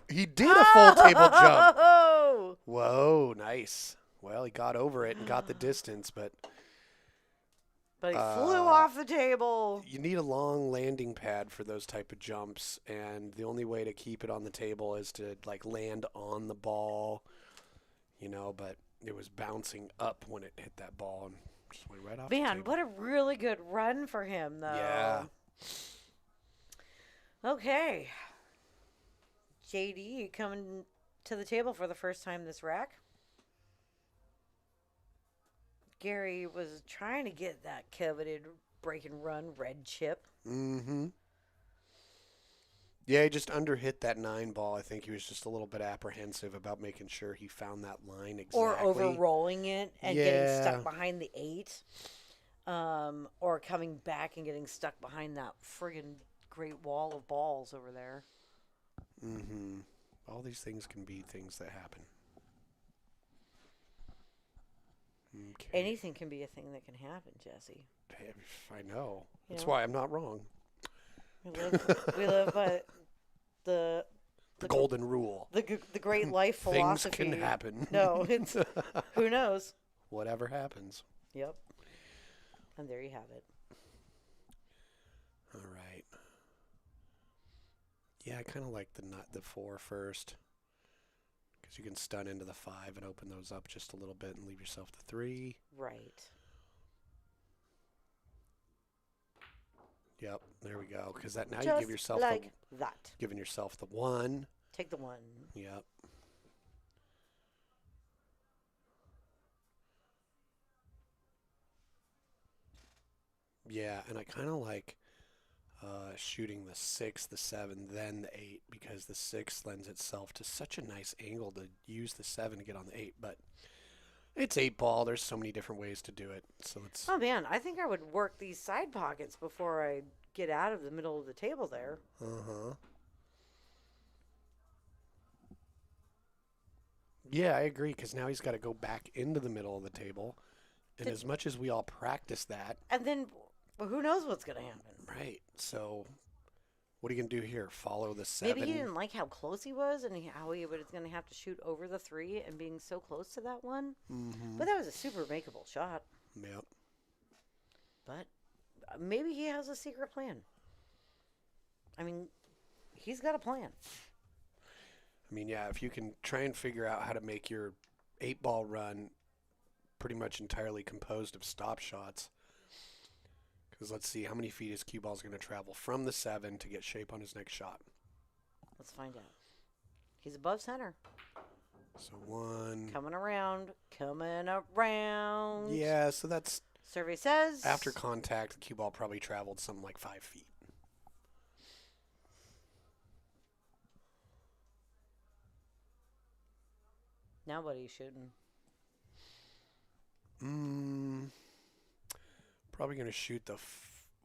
He did a full table jump. Oh! Whoa, nice. Well, he got over it and got the distance, but But he flew off the table. you need a long landing pad for those type of jumps, and the only way to keep it on the table is to like land on the ball, but it was bouncing up when it hit that ball and just went right off the Man, table. what a really good run for him, though. Yeah. Okay. JD coming to the table for the first time this rack. Gary was trying to get that coveted break and run red chip. Mm-hmm. Yeah, he just underhit that 9 ball. I think he was just a little bit apprehensive about making sure he found that line exactly. Or over-rolling it and getting Yeah. stuck behind the 8. Or coming back and getting stuck behind that friggin' great wall of balls over there. Mm-hmm. All these things can be things that happen. Okay. Anything can be a thing that can happen, Jesse. I know. You That's know? why I'm not wrong. We live by the Golden rule. the great life Things philosophy. can happen. No, it's who knows. Whatever happens. Yep. And there you have it. All right. Yeah, I kind of like the 4 first. Because you can stun into the 5 and open those up just a little bit and leave yourself the 3. Right. Yep, there we go. Because that now Just you give yourself like that. giving yourself the 1. Take the 1. Yep. Yeah, and I kind of like shooting the 6, the 7, then the 8, because the 6 lends itself to such a nice angle to use the 7 to get on the 8. But it's 8 ball. There's so many different ways to do it. So it's Oh man, I think I would work these side pockets before I get out of the middle of the table there. Yeah, I agree. Because now he's got to go back into the middle of the table, and as much as we all practice that, And then who knows what's gonna happen? right? So what are you gonna do here? Follow the 7? Maybe he didn't like how close he was and how he was going to have to shoot over the 3 and being so close to that one. Mm-hmm. But that was a super makeable shot. Yep. But maybe he has a secret plan. I mean, he's got a plan. I mean, yeah, if you can try and figure out how to make your 8-ball run pretty much entirely composed of stop shots. Because let's see, how many feet is cue ball's going to travel from the 7 to get shape on his next shot? Let's find out. He's above center. So 1. Coming around. Coming around. Yeah, so that's Survey says. after contact, the cue ball probably traveled something like 5 feet. Now what are you shooting? Probably going to shoot the...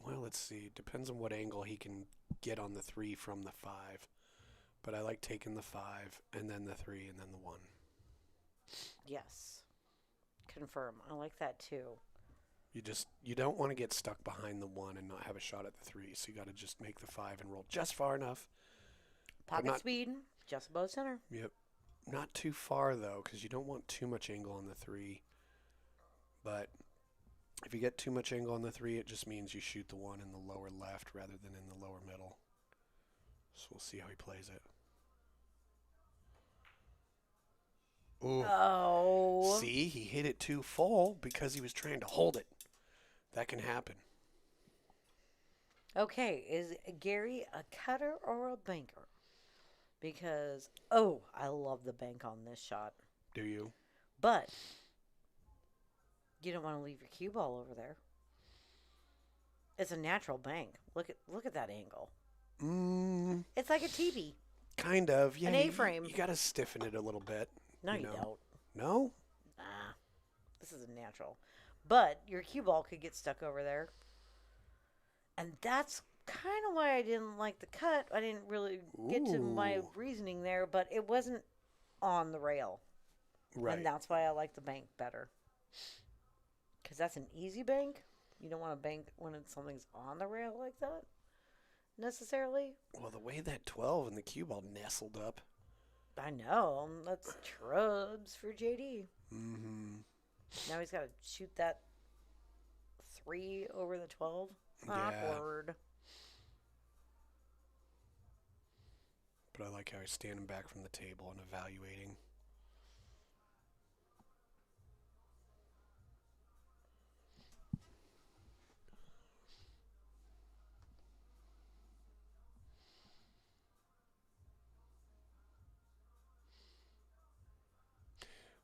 well, let's see. Depends on what angle he can get on the 3 from the 5. But I like taking the 5, and then the 3, and then the 1. Yes. Confirm. I like that too. You don't want to get stuck behind the 1 and not have a shot at the 3. So you got to just make the 5 and roll just far enough. Pocket not- speed. Just above center. Yep. Not too far, though, because you don't want too much angle on the 3. But if you get too much angle on the 3, it just means you shoot the 1 in the lower left rather than in the lower middle. So we'll see how he plays it. Ooh. Oh. See, he hit it too full because he was trying to hold it. That can happen. Okay, is Gary a cutter or a banker? Because, oh, I love the bank on this shot. Do you? But you don't want to leave your cue ball over there. It's a natural bank. Look at that angle. Mm, It's like a teepee. kind of. Yeah, An A-frame. You got to stiffen it a little bit. No, you know. don't. No? Nah. This is a natural. But your cue ball could get stuck over there. And that's kind of why I didn't like the cut. I didn't really get to my Ooh. reasoning there, but it wasn't on the rail. Right. And that's why I like the bank better. Because that's an easy bank. You don't want to bank when something's on the rail like that, necessarily. Well, the way that 12 and the cue ball nestled up. I know. That's trubs for JD. Mm-hmm. Now he's got to shoot that 3 over the 12. Yeah. Awkward. But I like how he's standing back from the table and evaluating.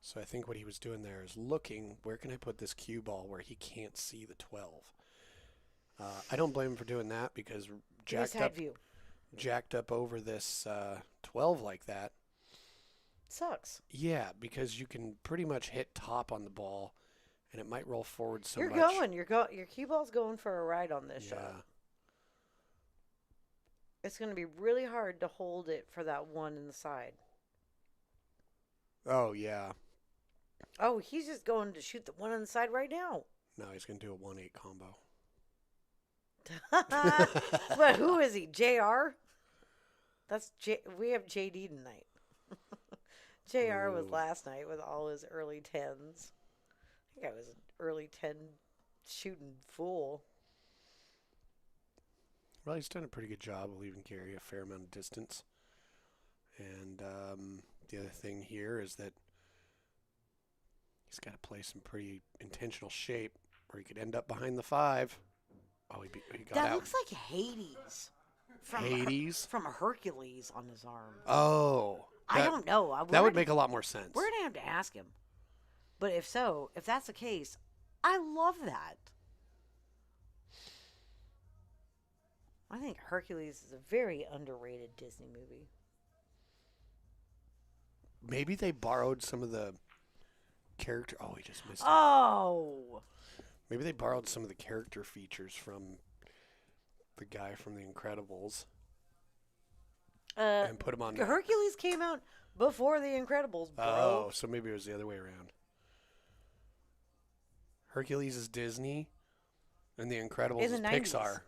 So I think what he was doing there is looking, where can I put this cue ball where he can't see the 12? I don't blame him for doing that because jacked up over this 12 like that. Sucks. Yeah, because you can pretty much hit top on the ball, and it might roll forward so You're much. your cue ball's going for a ride on this shot. It's going to be really hard to hold it for that one in the side. Oh, yeah. Oh, he's just going to shoot the one on the side right now. No, he's going to do a 1-8 combo. But who is he? JR? We have JD tonight. JR was Ooh. last night with all his early 10s. I think I was an early 10 shooting fool. Well, he's done a pretty good job of leaving Gary a fair amount of distance. And the other thing here is that he's got to play some pretty intentional shape or he could end up behind the 5. Oh, he got That out. looks like Hades. Hades? From a Hercules on his arm. Oh. I don't know. That would make a lot more sense. We're going to have to ask him. But if that's the case, I love that. I think Hercules is a very underrated Disney movie. Maybe they borrowed some of the character. Oh, he just missed it. Oh! Maybe they borrowed some of the character features from the guy from The Incredibles and put him on. Hercules came out before The Incredibles, bro. Oh, so maybe it was the other way around. Hercules is Disney, and The Incredibles In the is 90s. Pixar.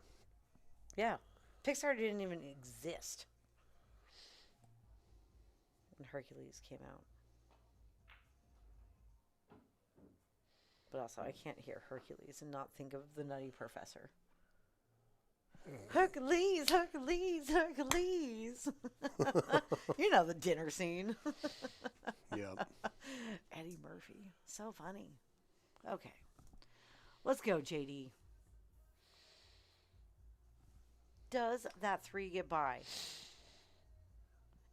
Yeah. Pixar didn't even exist when Hercules came out. But also, I can't hear Hercules and not think of the Nutty Professor. Hercules, Hercules, Hercules. You know the dinner scene. Yep. Eddie Murphy. So funny. Okay. Let's go, JD. Does that 3 get by?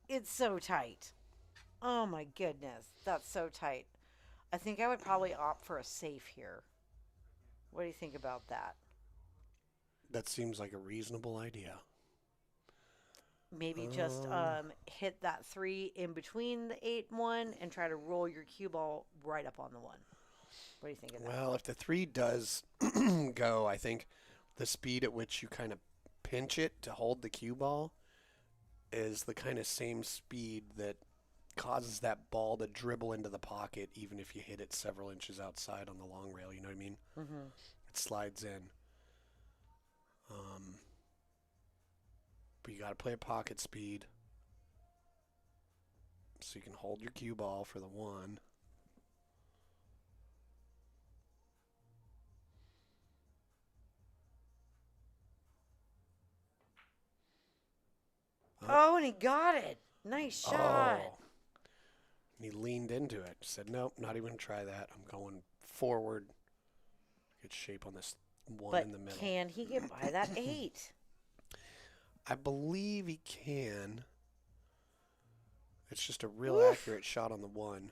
It's so tight. Oh my goodness. That's so tight. I think I would probably opt for a safe here. What do you think about that? That seems like a reasonable idea. Maybe just hit that 3 in between the 8 and 1 and try to roll your cue ball right up on the 1. What do you think of that? Well, if the 3 does go, I think the speed at which you kind of pinch it to hold the cue ball is the kind of same speed that causes that ball to dribble into the pocket even if you hit it several inches outside on the long rail, you know what I mean? Mm-hmm. It slides in. But you got to play a pocket speed so you can hold your cue ball for the 1. Oh, and he got it. Nice shot. Oh. And he leaned into it. Said, nope, not even going to try that. I'm going forward. Good shape on this 1 in the middle. But can he get by that 8? I believe he can. It's just a real accurate shot on the 1.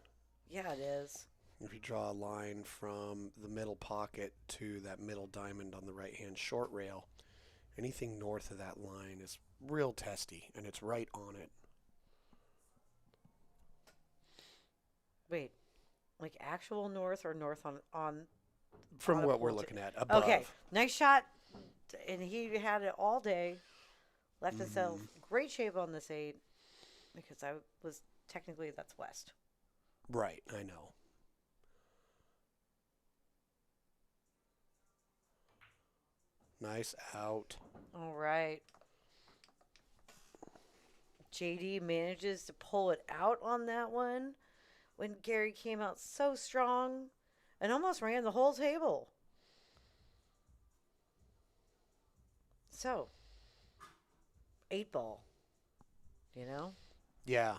Yeah, it is. If you draw a line from the middle pocket to that middle diamond on the right-hand short rail, anything north of that line is real testy, and it's right on it. Wait, like actual north or north on From on a what we're pool looking at, above. Okay, nice shot. And he had it all day. Left himself great shape on this 8 because I was technically that's west. Right, I know. Nice out. All right. JD manages to pull it out on that one when Gary came out so strong and almost ran the whole table. So, 8-ball, you know? Yeah.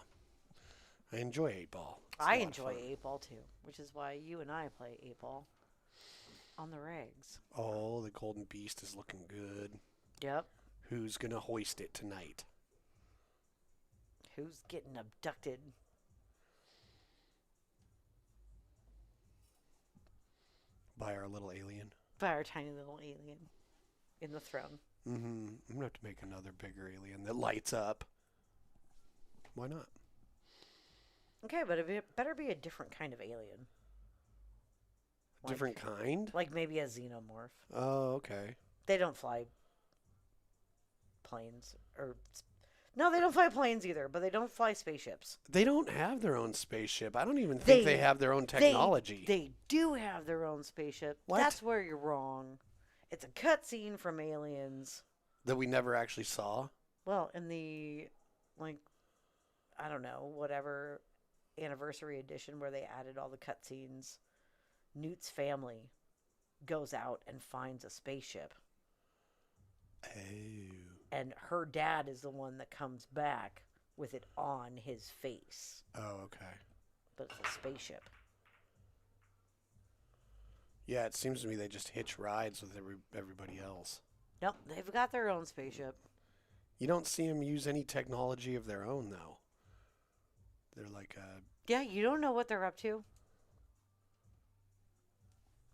I enjoy 8-ball. I enjoy 8-ball too, which is why you and I play 8-ball on the regs. Oh, the Golden Beast is looking good. Yep. Who's going to hoist it tonight? Who's getting abducted? By our little alien. By our tiny little alien in the throne. Mm-hmm. I'm going to have to make another bigger alien that lights up. Why not? Okay, but it better be a different kind of alien. Different kind? Like maybe a xenomorph. Oh, okay. They don't fly planes. No, they don't fly planes either, but they don't fly spaceships. They don't have their own spaceship. I don't even think they have their own technology. They do have their own spaceship. What? That's where you're wrong. It's a cutscene from Aliens. That we never actually saw? Well, in the, I don't know, whatever anniversary edition where they added all the cutscenes, Newt's family goes out and finds a spaceship. Oh. And her dad is the one that comes back with it on his face. Oh, okay. But it's a spaceship. Yeah, it seems to me they just hitch rides with everybody else. Nope, they've got their own spaceship. You don't see them use any technology of their own, though. They're like Yeah, you don't know what they're up to.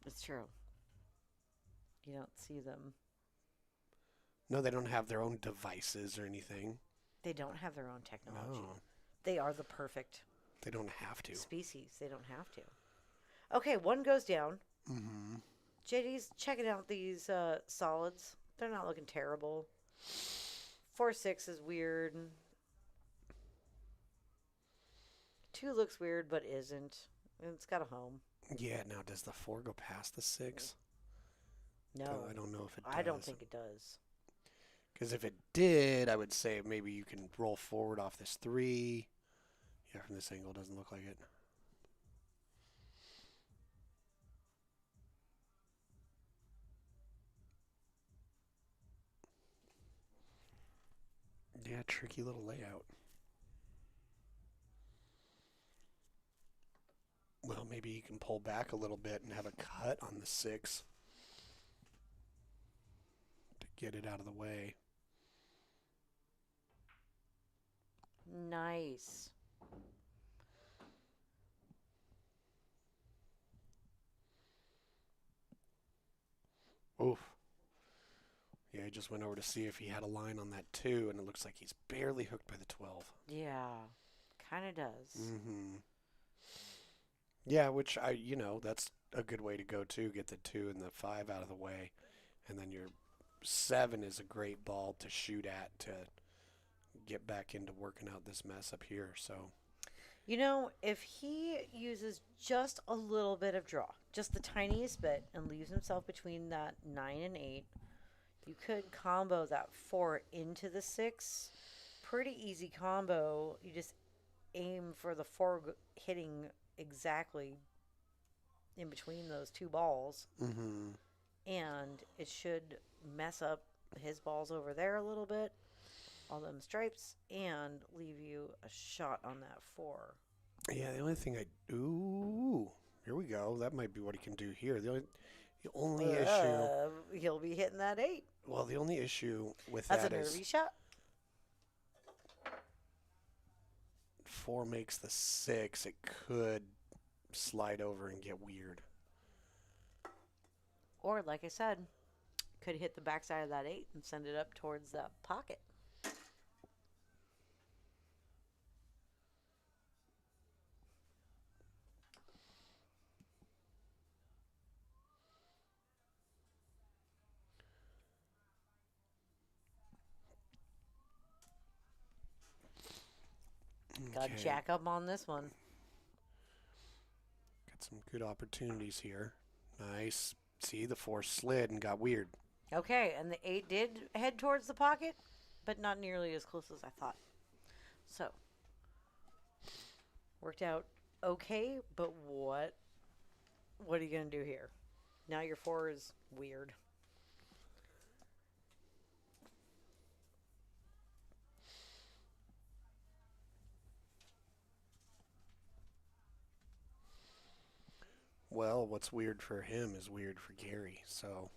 It's true. You don't see them. No, they don't have their own devices or anything. They don't have their own technology. No. They are the perfect They don't have to. species. They don't have to. Okay, one goes down. Mm-hmm. JD's checking out these solids. They're not looking terrible. 4-6 is weird. 2 looks weird, but isn't. It's got a home. Yeah, now does the 4 go past the 6? No. I don't know if it does. I don't think it does. Because if it did, I would say maybe you can roll forward off this 3. Yeah, from this angle, it doesn't look like it. Yeah, tricky little layout. Well, maybe you can pull back a little bit and have a cut on the 6 to get it out of the way. Nice. Oof. Yeah, I just went over to see if he had a line on that 2, and it looks like he's barely hooked by the 12. Yeah, kind of does. Mm-hmm. Yeah, which that's a good way to go too. Get the 2 and the 5 out of the way, and then your 7 is a great ball to shoot at to get back into working out this mess up here. So, if he uses just a little bit of draw, just the tiniest bit, and leaves himself between that 9 and 8, you could combo that 4 into the 6. Pretty easy combo. You just aim for the 4 hitting exactly in between those 2 balls. mm-hmm. And it should mess up his balls over there a little bit, all them stripes, and leave you a shot on that 4. Yeah, the only thing ooh, here we go. That might be what he can do here. The only issue, he'll be hitting that 8. well, the only issue with That's that a is nervy shot. 4 makes the 6. It could slide over and get weird. Or, like I said, could hit the backside of that 8 and send it up towards that pocket. Got to Okay. jack up on this one. Got some good opportunities here. Nice. See, the 4 slid and got weird. Okay, and the 8 did head towards the pocket, but not nearly as close as I thought. So, worked out okay, but what are you going to do here? Now your 4 is weird. Well, what's weird for him is weird for Gary, so...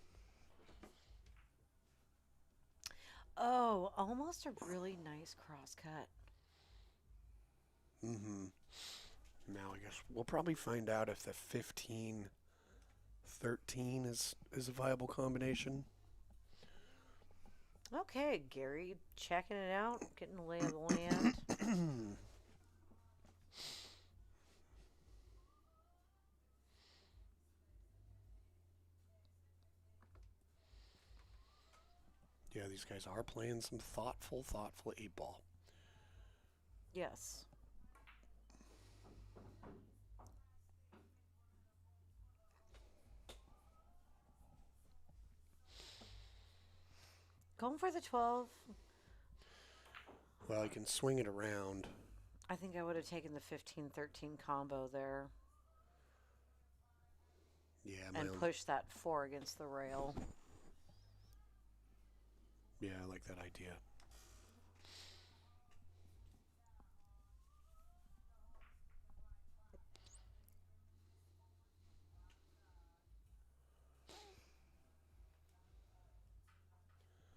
Oh, almost a really nice cross cut. Mm-hmm. Now I guess we'll probably find out if the 15-13 is a viable combination. Okay, Gary, checking it out, getting the lay of the land. Yeah, these guys are playing some thoughtful 8-ball. Yes. Going for the 12. Well, he can swing it around. I think I would have taken the 15-13 combo there. Yeah, and push that 4 against the rail. Yeah, I like that idea.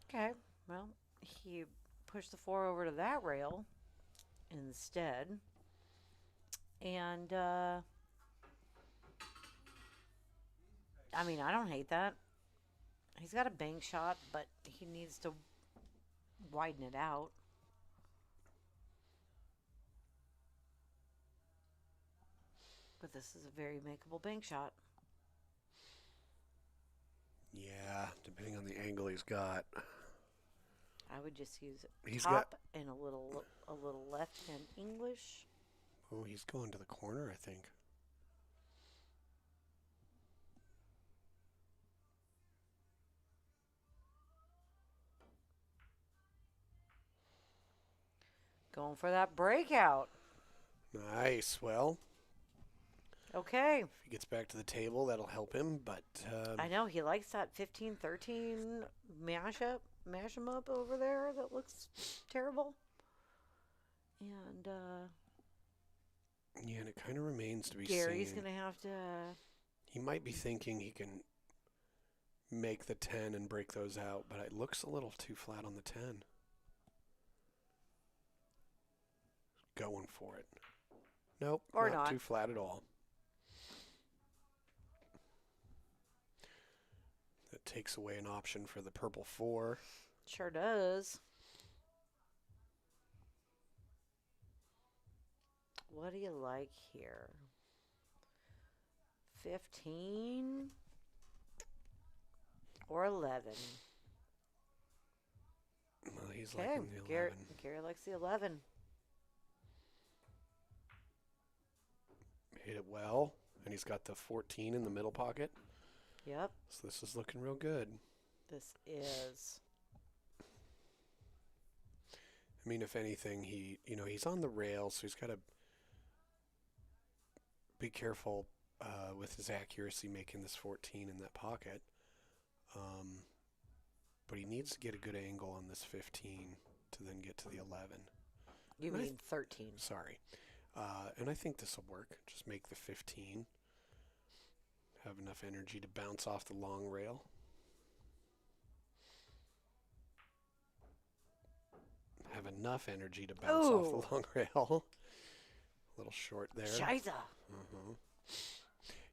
Okay, well, he pushed the 4 over to that rail instead. And, I mean, I don't hate that. He's got a bank shot, but he needs to widen it out. But this is a very makeable bank shot. Yeah, depending on the angle he's got. I would just use He's top and a little left and English. Oh, he's going to the corner, I think. Going for that breakout. Nice. Well, Okay. if he gets back to the table, that'll help him. But I know he likes that 15-13 mash 'em up over there that looks terrible. And yeah, and it kind of remains to be Gary's seen. going to have to... He might be thinking he can make the 10 and break those out, but it looks a little too flat on the 10. Going for it. Nope, Or not not. too flat at all. That takes away an option for the purple 4. Sure does. What do you like here? 15 or 11? Well, he's Okay, liking the 11. Gary likes the 11. Hit it well, and he's got the 14 in the middle pocket. Yep, So this is looking real good. this is. I mean, if anything, he's on the rail, so he's got to be careful with his accuracy making this 14 in that pocket. But he needs to get a good angle on this 15 to then get to the 11. You Right. mean 13. Sorry. And I think this will work. Just make the 15. Have enough energy to bounce off the long rail. Have enough energy to bounce off the long rail. A little short there. Shiza. Mm-hmm.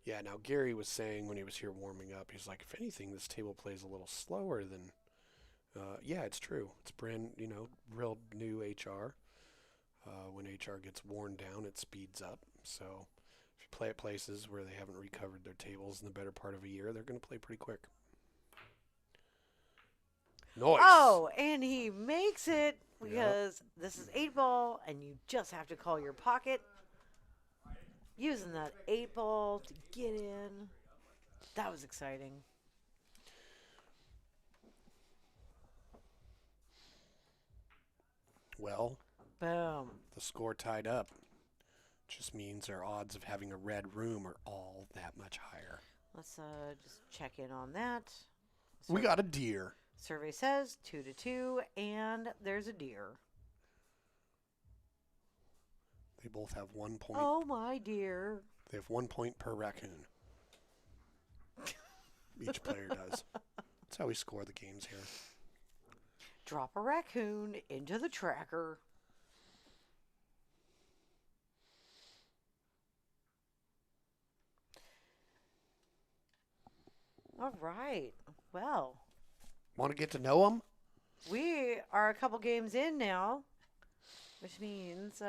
Yeah, now Gary was saying when he was here warming up, he's like, if anything, this table plays a little slower than. Yeah, it's true. It's brand, real new HR. When HR gets worn down, it speeds up. So if you play at places where they haven't recovered their tables in the better part of a year, they're going to play pretty quick. Nice. Oh, and he makes it because this is 8-ball, and you just have to call your pocket. Using that 8-ball to get in. That was exciting. Well, Boom. the score tied up. Just means our odds of having a red room are all that much higher. Let's just check in on that. We got a deer. Survey says 2-2, and there's a deer. They both have 1 point. Oh, my dear. They have 1 point per raccoon. Each player does. That's how we score the games here. Drop a raccoon into the tracker. All right. Well, Want to get to know them? we are a couple games in now, which means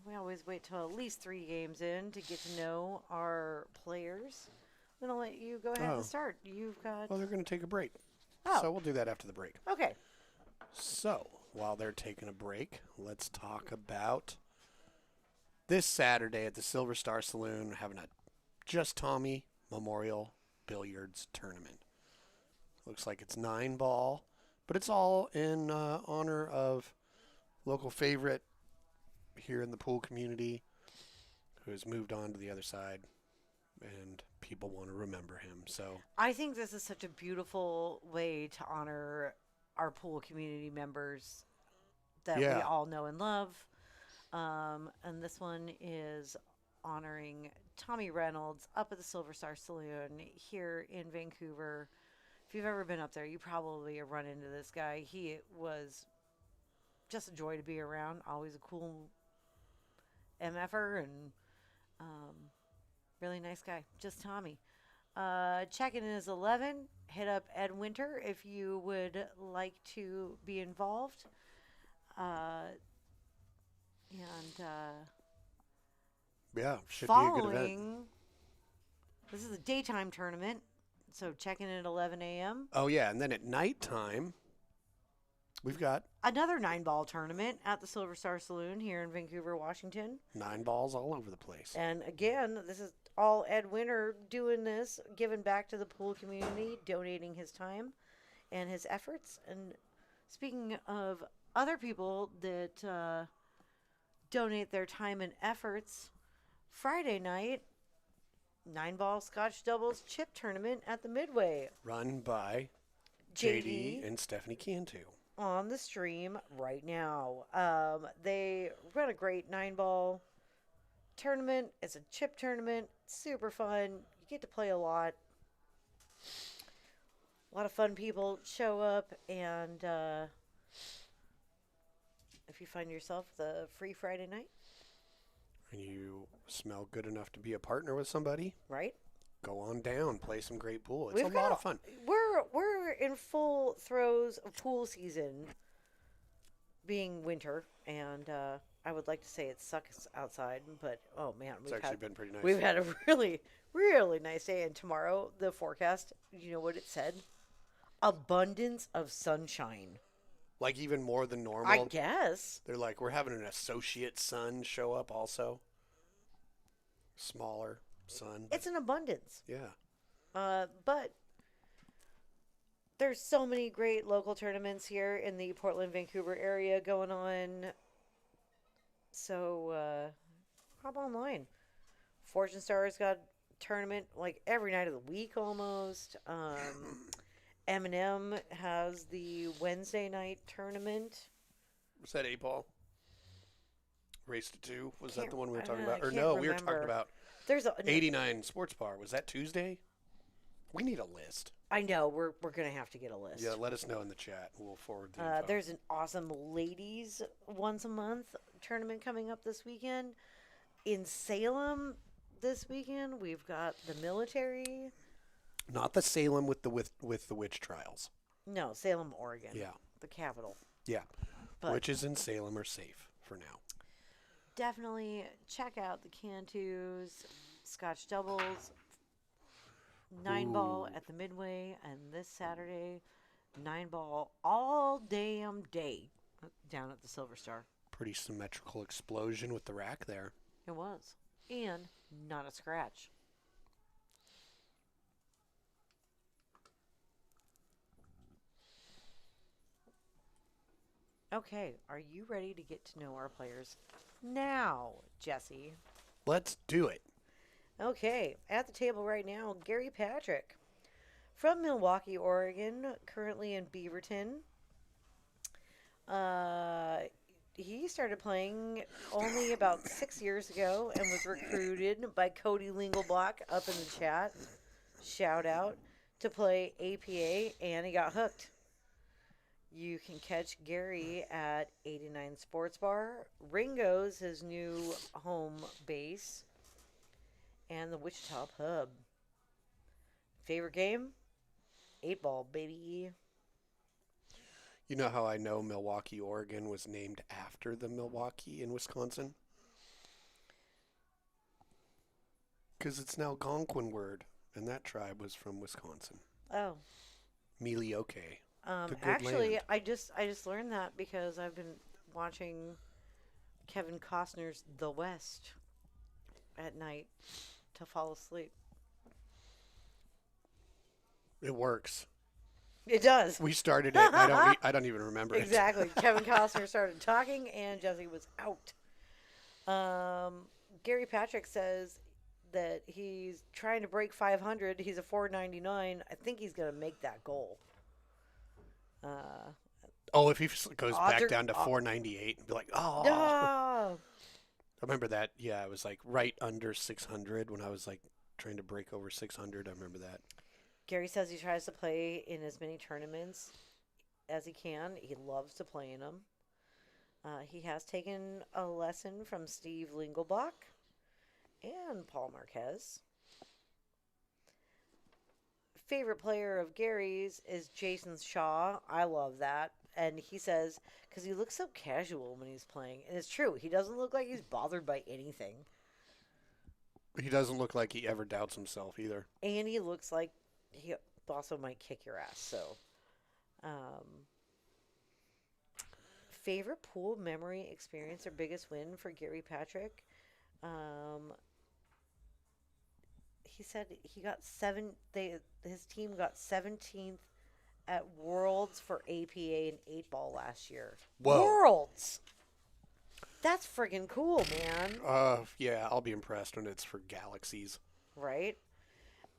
we always wait till at least 3 games in to get to know our players. I'm going to let you go ahead Oh. and start. You've got... Well, they're going to take a break. Oh. So we'll do that after the break. Okay. So, while they're taking a break, let's talk about this Saturday at the Silver Star Saloon, having a Just Tommy Memorial Billiards Tournament. Looks like it's 9-ball, but it's all in honor of local favorite here in the pool community who has moved on to the other side, and people want to remember him. So I think this is such a beautiful way to honor our pool community members that we all know and love. And this one is honoring Tommy Reynolds up at the Silver Star Saloon here in Vancouver. If you've ever been up there, you probably have run into this guy. He was just a joy to be around. Always a cool MFer and really nice guy. Just Tommy. Check-in is 11. Hit up Ed Winter if you would like to be involved. yeah, should be a good event. Following, this is a daytime tournament, so check-in at 11 a.m. Oh yeah, and then at nighttime, we've got Another 9-ball tournament at the Silver Star Saloon here in Vancouver, Washington. 9 balls all over the place. And again, this is all Ed Winter doing this, giving back to the pool community, donating his time and his efforts. And speaking of other people that donate their time and efforts, Friday night, 9-ball Scotch doubles chip tournament at the Midway. Run by JD and Stephanie Cantu. On the stream right now. They run a great 9-ball tournament. It's a chip tournament. Super fun. You get to play a lot. A lot of fun people show up, and if you find yourself the free Friday night, And you smell good enough to be a partner with somebody, right? go on down, play some great pool. It's We've a lot of fun. We're in full throes of pool season, being winter, and I would like to say it sucks outside, but oh man, It's actually been pretty nice. we've had a really, really nice day. And tomorrow, the forecast, you know what it said? Abundance of sunshine. Like even more than normal. I guess. They're like, we're having an associate sun show up also. Smaller sun. It's an abundance. Yeah. But there's so many great local tournaments here in the Portland, Vancouver area going on. So hop online. Fortune Star's got a tournament like every night of the week almost. M&M has the Wednesday night tournament. Was that 8-ball? Race to 2? Was that Can't- the one we were talking I about? Or can't no, we were remember. talking about There's a 89 Sports Bar. Was that Tuesday? We need a list. I know we're gonna have to get a list. Yeah, let us know in the chat. We'll forward the info. There's an awesome ladies once a month tournament coming up this weekend in Salem. this weekend. We've got the military. Not the Salem with the witch trials. No, Salem, Oregon. Yeah. The capital. Yeah. But Witches in Salem are safe for now. definitely check out the Cantu's Scotch doubles. 9-ball Ooh. at the Midway, and this Saturday, 9-ball all damn day down at the Silver Star. Pretty symmetrical explosion with the rack there. It was. And not a scratch. Okay, are you ready to get to know our players? Now, Jesse. Let's do it. Okay, at the table right now, Gary Patrick. From Milwaukee, Oregon, currently in Beaverton. He started playing only about 6 years ago and was recruited by Cody Lingelbach up in the chat. Shout out to play APA, and he got hooked. You can catch Gary at 89 Sports Bar, Ringo's his new home base, and the Wichita Pub. Favorite game? 8-ball, baby. You know how I know Milwaukee, Oregon was named after the Milwaukee in Wisconsin? Because it's now Algonquin word, and that tribe was from Wisconsin. Oh. Milioke. The good Actually, land. I just learned that because I've been watching Kevin Costner's The West at night to fall asleep. It works. It does. We started it. I don't even remember it. Exactly. Kevin Costner started talking, and Jesse was out. Gary Patrick says that he's trying to break 500. He's a 499. I think he's going to make that goal. Oh, if he goes back Odds down to are- 498 and be like, oh. No! I remember that. Yeah, it was like right under 600 when I was like trying to break over 600. I remember that. Gary says he tries to play in as many tournaments as he can. He loves to play in them. He has taken a lesson from Steve Lingelbach and Paul Marquez. Favorite player of Gary's is Jason Shaw. I love that. And he says, because he looks so casual when he's playing. And it's true. He doesn't look like he's bothered by anything. He doesn't look like he ever doubts himself either. And he looks like he also might kick your ass. So, favorite pool memory, experience, or biggest win for Gary Patrick? He said he got his team got 17th at Worlds for APA and 8-ball last year. Whoa. Worlds! That's friggin' cool, man. Yeah, I'll be impressed when it's for galaxies. Right?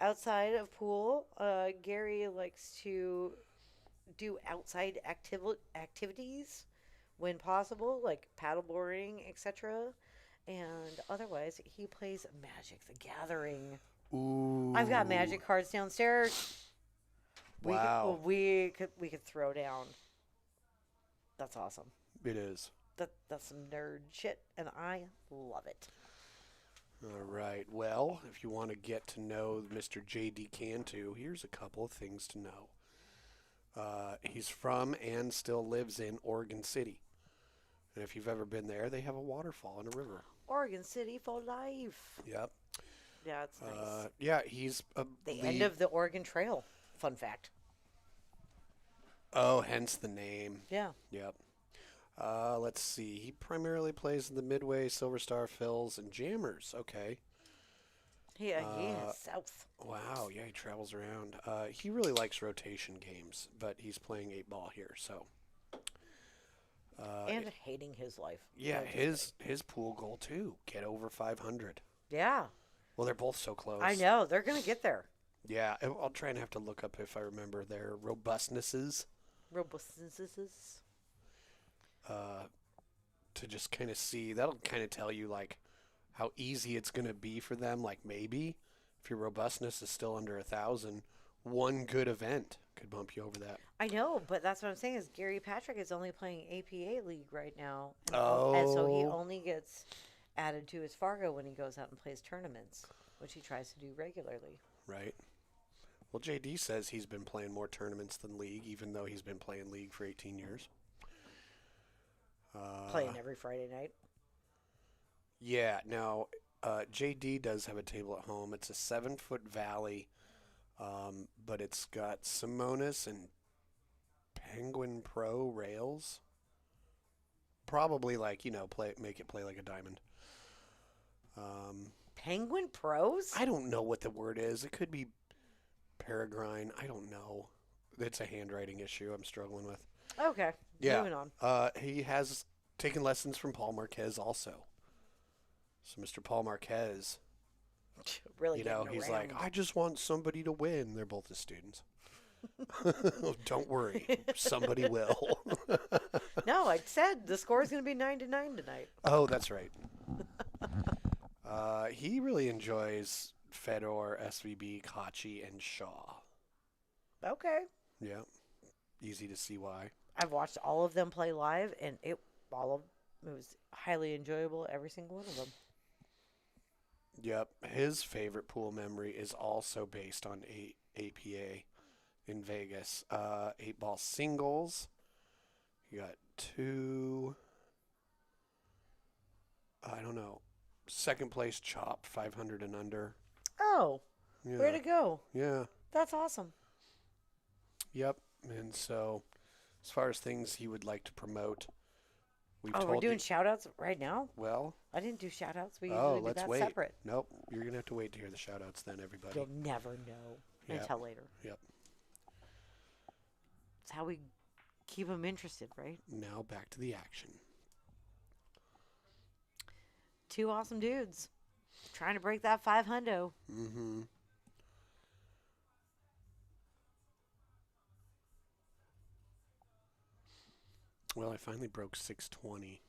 Outside of pool, Gary likes to do outside activities when possible, like paddleboarding, etc. And otherwise, he plays Magic the Gathering. Ooh. I've got Magic cards downstairs. Wow. We could throw down. That's awesome. It is. That's some nerd shit, and I love it. All right. Well, if you want to get to know Mr. J.D. Cantu, here's a couple of things to know. He's from and still lives in Oregon City. And if you've ever been there, they have a waterfall and a river. Oregon City for life. Yep. Yeah, it's nice. Yeah, he's The end of the Oregon Trail. Fun fact. Oh, hence the name. Yeah. Yep. Let's see. He primarily plays in the Midway, Silver Star, Phils, and Jammers. Okay. Yeah, he is south. Wow. Yeah, he travels around. He really likes rotation games, but he's playing 8-ball here, so. And hating his life. Yeah, his pool goal too. Get over 500. Yeah. Well, they're both so close. I know. They're going to get there. Yeah, I'll try and have to look up if I remember their robustnesses. Robustnesses. To just kind of see. That'll kind of tell you, like, how easy it's going to be for them. Like, maybe if your robustness is still under 1,000, one good event could bump you over that. I know, but that's what I'm saying is Gary Patrick is only playing APA League right now. And Oh. so he only gets added to his Fargo when he goes out and plays tournaments, which he tries to do regularly. Right. Well, JD says he's been playing more tournaments than League, even though he's been playing League for 18 years. Playing every Friday night. Yeah. Now, JD does have a table at home. It's a 7-foot valley, but it's got Simonis and Penguin Pro rails. Probably make it play like a diamond. Penguin Pros? I don't know what the word is. It could be Peregrine. I don't know. It's a handwriting issue I'm struggling with. Okay. Yeah. Moving on. He has taken lessons from Paul Marquez also. So Mr. Paul Marquez, Really, he's like, I just want somebody to win. They're both his students. Don't worry. Somebody will. No, I said the score is going to be 9-9 tonight. Oh, that's right. He really enjoys Fedor, SVB, Kachi, and Shaw. Okay. Yeah. Easy to see why. I've watched all of them play live, and it was highly enjoyable, every single one of them. Yep. His favorite pool memory is also based on APA in Vegas. 8-ball singles. You got 2. I don't know. Second place chop, 500 and under. Oh, Yeah. way to go. Yeah. That's awesome. Yep. And so, as far as things he would like to promote, we're doing shout-outs right now? Well, I didn't do shout-outs. We usually do let's that wait. separate. Nope. You're going to have to wait to hear the shout-outs then, everybody. You'll never know until later. Yep. That's how we keep them interested, right? Now back to the action. 2 awesome dudes trying to break that 500. Mm-hmm. Well, I finally broke 620.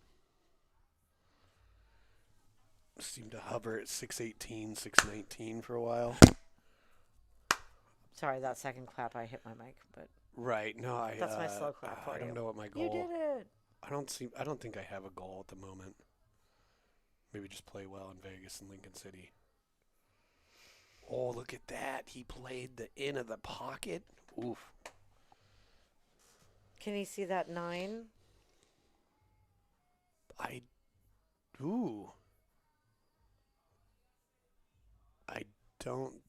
Seemed to hover at 618, 619 for a while. Sorry, that second clap, I hit my mic, but Right. No, that's my slow clap for I you. don't know what my goal. You did it. I don't think I have a goal at the moment. Maybe just play well in Vegas and Lincoln City. Oh, look at that. He played the in of the pocket. Oof. Can you see that 9? Ooh. I don't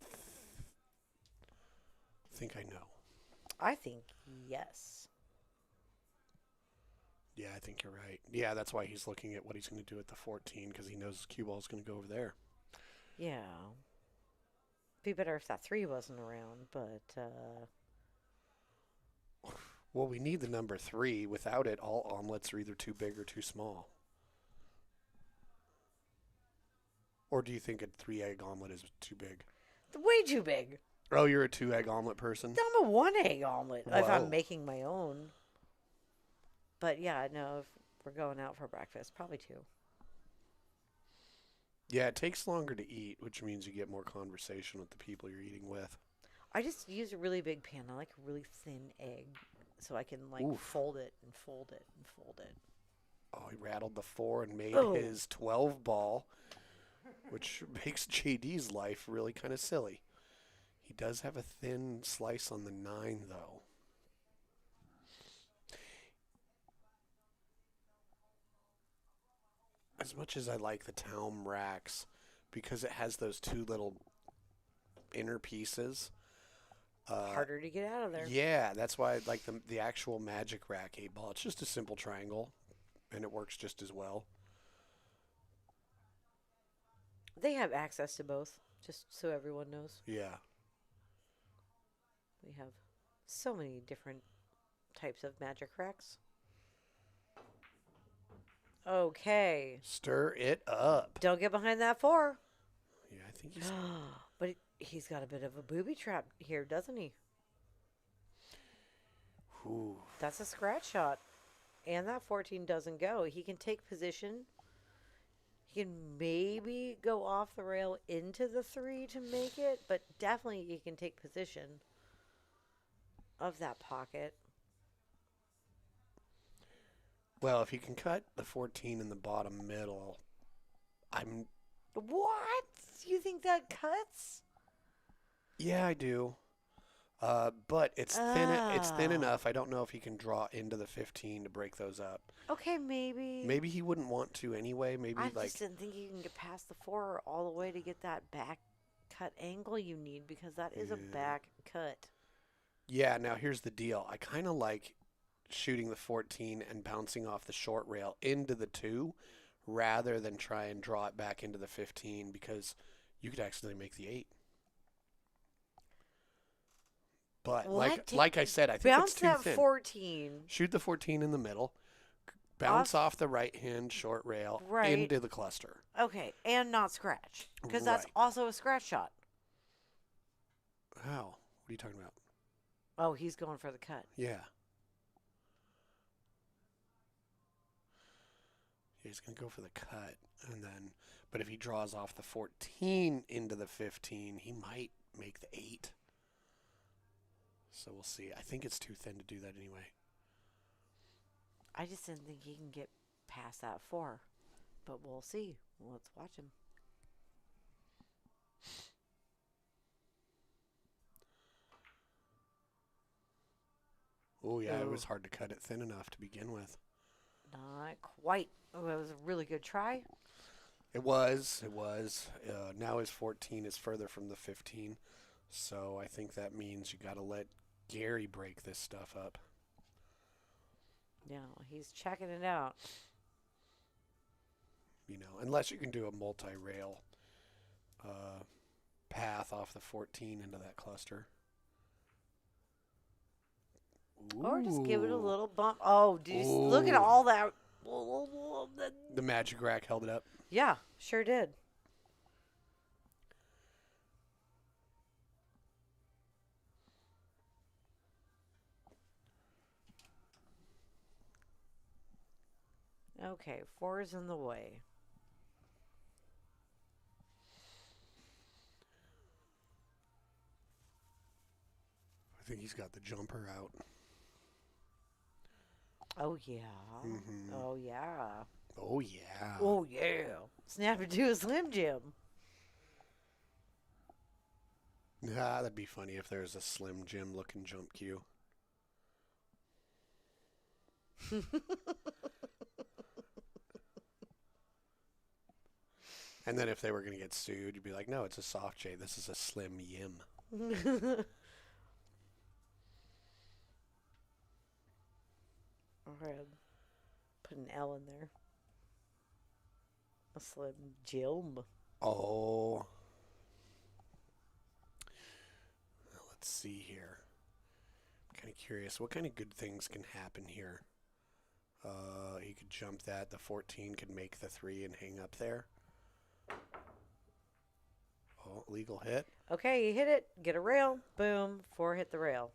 think I know. I think yes. Yeah, I think you're right. Yeah, that's why he's looking at what he's going to do at the 14, because he knows his cue ball is going to go over there. Yeah. Be better if that 3 wasn't around, but Well, we need the number 3. Without it, all omelets are either too big or too small. Or do you think a 3-egg omelet is too big? way too big. Oh, you're a 2-egg omelet person? I'm a 1-egg omelet if Whoa. I'm making my own. But yeah, no, if we're going out for breakfast, probably 2. Yeah, it takes longer to eat, which means you get more conversation with the people you're eating with. I just use a really big pan. I like a really thin egg so I can like Oof. fold it and fold it and fold it. Oh, he rattled the 4 and made Oh. his 12 ball, which makes JD's life really kind of silly. He does have a thin slice on the 9, though. As much as I like the Taum racks, because it has those 2 little inner pieces. Harder to get out of there. Yeah, that's why I like the actual Magic Rack 8-ball. It's just a simple triangle, and it works just as well. They have access to both, just so everyone knows. Yeah. We have so many different types of magic racks. Okay. Stir it up. Don't get behind that 4. Yeah, I think he's... But he's got a bit of a booby trap here, doesn't he? Ooh. That's a scratch shot. And that 14 doesn't go. He can take position. He can maybe go off the rail into the 3 to make it, but definitely he can take position of that pocket. Well, if you can cut the 14 in the bottom middle, I'm. What? You think that cuts? Yeah, I do. But it's thin. It's thin Oh. enough. I don't know if he can draw into the 15 to break those up. Okay, maybe. Maybe he wouldn't want to anyway. Maybe I like. just didn't think you can get past the 4 all the way to get that back cut angle you need, because that is a Yeah. back cut. Yeah. Now here's the deal. I kind of like shooting the 14 and bouncing off the short rail into the 2, rather than try and draw it back into the 15, because you could accidentally make the 8. But What? like I said, I think Bounce it's too that thin. 14. Shoot the 14 in the middle. Bounce off the right hand short rail Right. into the cluster. Okay, and not scratch, because that's Right. also a scratch shot. How? What are you talking about? Oh, he's going for the cut. Yeah. He's going to go for the cut, and then, but if he draws off the 14 into the 15, he might make the 8. So we'll see. I think it's too thin to do that anyway. I just didn't think he can get past that 4, but we'll see. Let's watch him. Oh, yeah, it Oh. was hard to cut it thin enough to begin with. Not quite. Oh, it was a really good try. It was. Now his 14 is further from the 15. So I think that means you got to let Gary break this stuff up. No, he's checking it out. You know, unless you can do a multi-rail path off the 14 into that cluster. Or just give it a Ooh. little bump. Oh, did you look at Ooh. all that? The magic rack held it up. Yeah, sure did. Okay, 4 is in the way. I think he's got the jumper out. Oh, yeah. Mhm. Oh, yeah. Oh, yeah. Oh, yeah. Snap it to a Slim Jim. Ah, that'd be funny if there's a Slim Jim looking jump cue. And then if they were going to get sued, you'd be like, no, it's a soft J. This is a Slim Yim. Or put an L in there. A Slim Jim. Oh. Let's see here. I'm kind of curious. What kind of good things can happen here? He could jump that. The 14 could make the 3 and hang up there. Oh, legal hit. Okay, you hit it. Get a rail. Boom. 4 hit the rail.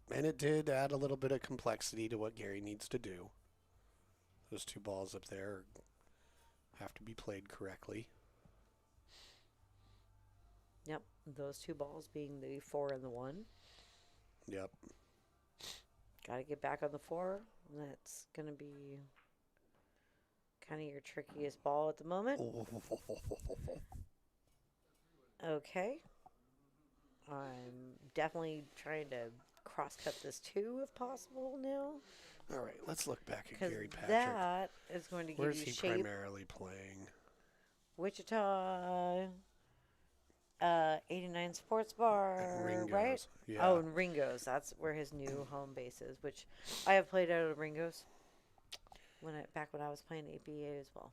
And it did add a little bit of complexity to what Gary needs to do. Those 2 balls up there have to be played correctly. Yep. Those 2 balls being the 4 and the 1. Yep. Got to get back on the 4. That's going to be kind of your trickiest ball at the moment. Okay. I'm definitely trying to cross-cut this 2 if possible now. All right, let's look back at Because Gary Patrick. that is going to give Where's you he shape. primarily playing? Wichita, 89 Sports Bar, At Ringo's. right? Yeah. Oh, and Ringo's. That's where his new home base is, which I have played out of Ringo's back when I was playing APA as well.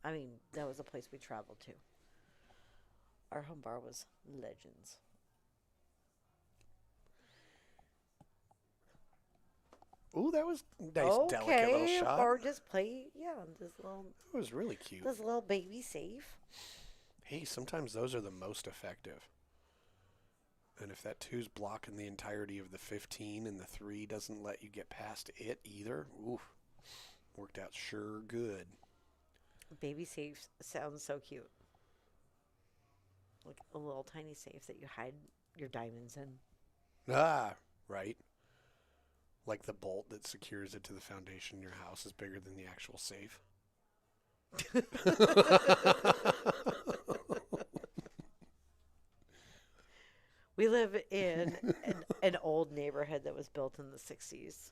I mean, that was a place we traveled to. Our home bar was Legends. Ooh, that was nice, delicate little shot. Or just play, It was really cute. this little baby safe. Hey, sometimes those are the most effective. And if that 2's blocking the entirety of the 15 and the 3 doesn't let you get past it either, oof, worked out sure good. Baby safe sounds so cute. Like a little tiny safe that you hide your diamonds in. Ah, right. Like the bolt that secures it to the foundation in your house is bigger than the actual safe. We live in an old neighborhood that was built in the 60s.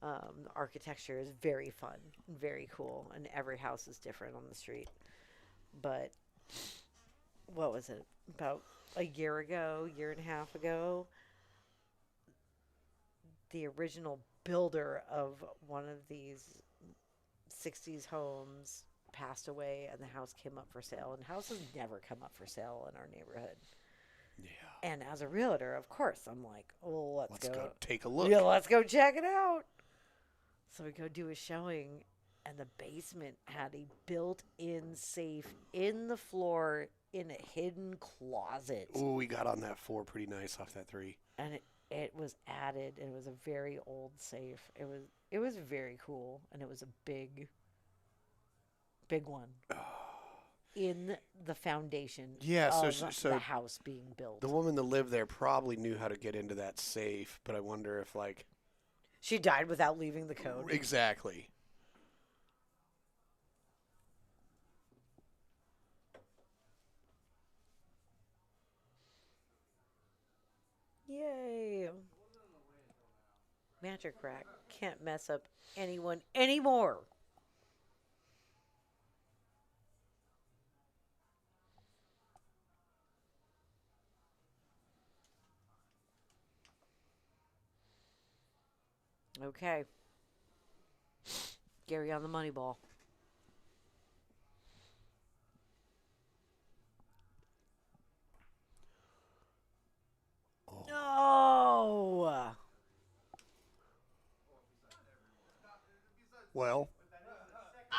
The architecture is very fun, very cool, and every house is different on the street. But what was it? About a year ago, year and a half ago, the original builder of one of these 60s homes passed away, and the house came up for sale. And houses never come up for sale in our neighborhood. Yeah. And as a realtor, of course, I'm like, oh, let's Go take a look. Yeah, let's go check it out. So we go do a showing, and the basement had a built-in safe in the floor in a hidden closet. Ooh, we got on that 4 pretty nice off that 3. And it was added, and it was a very old safe. It was very cool, and it was a big one. In the foundation Yeah, of so the house being built. the woman that lived there probably knew how to get into that safe, but I wonder if, like... She died without leaving the code. Exactly. Yay. Magic Rack can't mess up anyone anymore. Okay. Gary on the money ball. No. Well, I